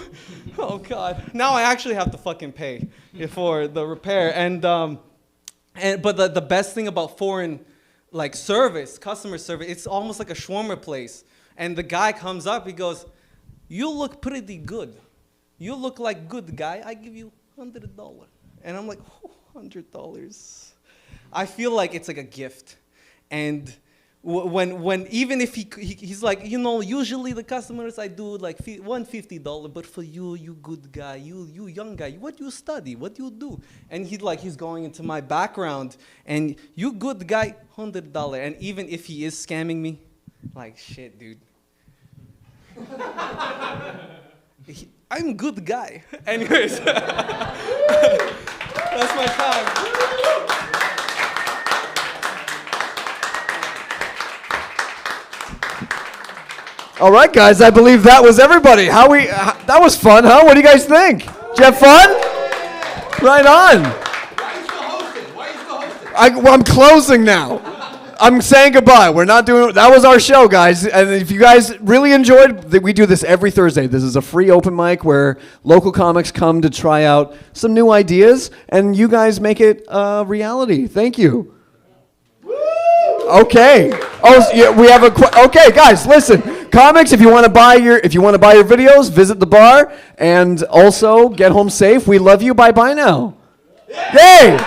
Oh, God. Now I actually have to fucking pay for the repair. But the best thing about foreign, like, service, customer service, it's almost like a shawarma place. And the guy comes up, he goes, you look pretty good. You look like good guy. I give you $100. And I'm like, oh, $100. I feel like it's like a gift. And when even if he's like, you know, usually the customers I do like $150, but for you, you good guy, you young guy, what you study, what you do, and he's going into my background, and you good guy, $100, and even if he is scamming me, like shit, dude, I'm good guy. Anyways, that's my time. All right, guys, I believe that was everybody. That was fun, huh? What do you guys think? Did you have fun? Right on. Why are you still hosting? I'm closing now. I'm saying goodbye. We're not doing. That was our show, guys. And if you guys really enjoyed, we do this every Thursday. This is a free open mic where local comics come to try out some new ideas, and you guys make it a reality. Thank you. Okay. Oh, yeah, we have okay, guys. Listen. Comics, if you want to buy your videos, visit the bar, and also get home safe. We love you. Bye now. Yay!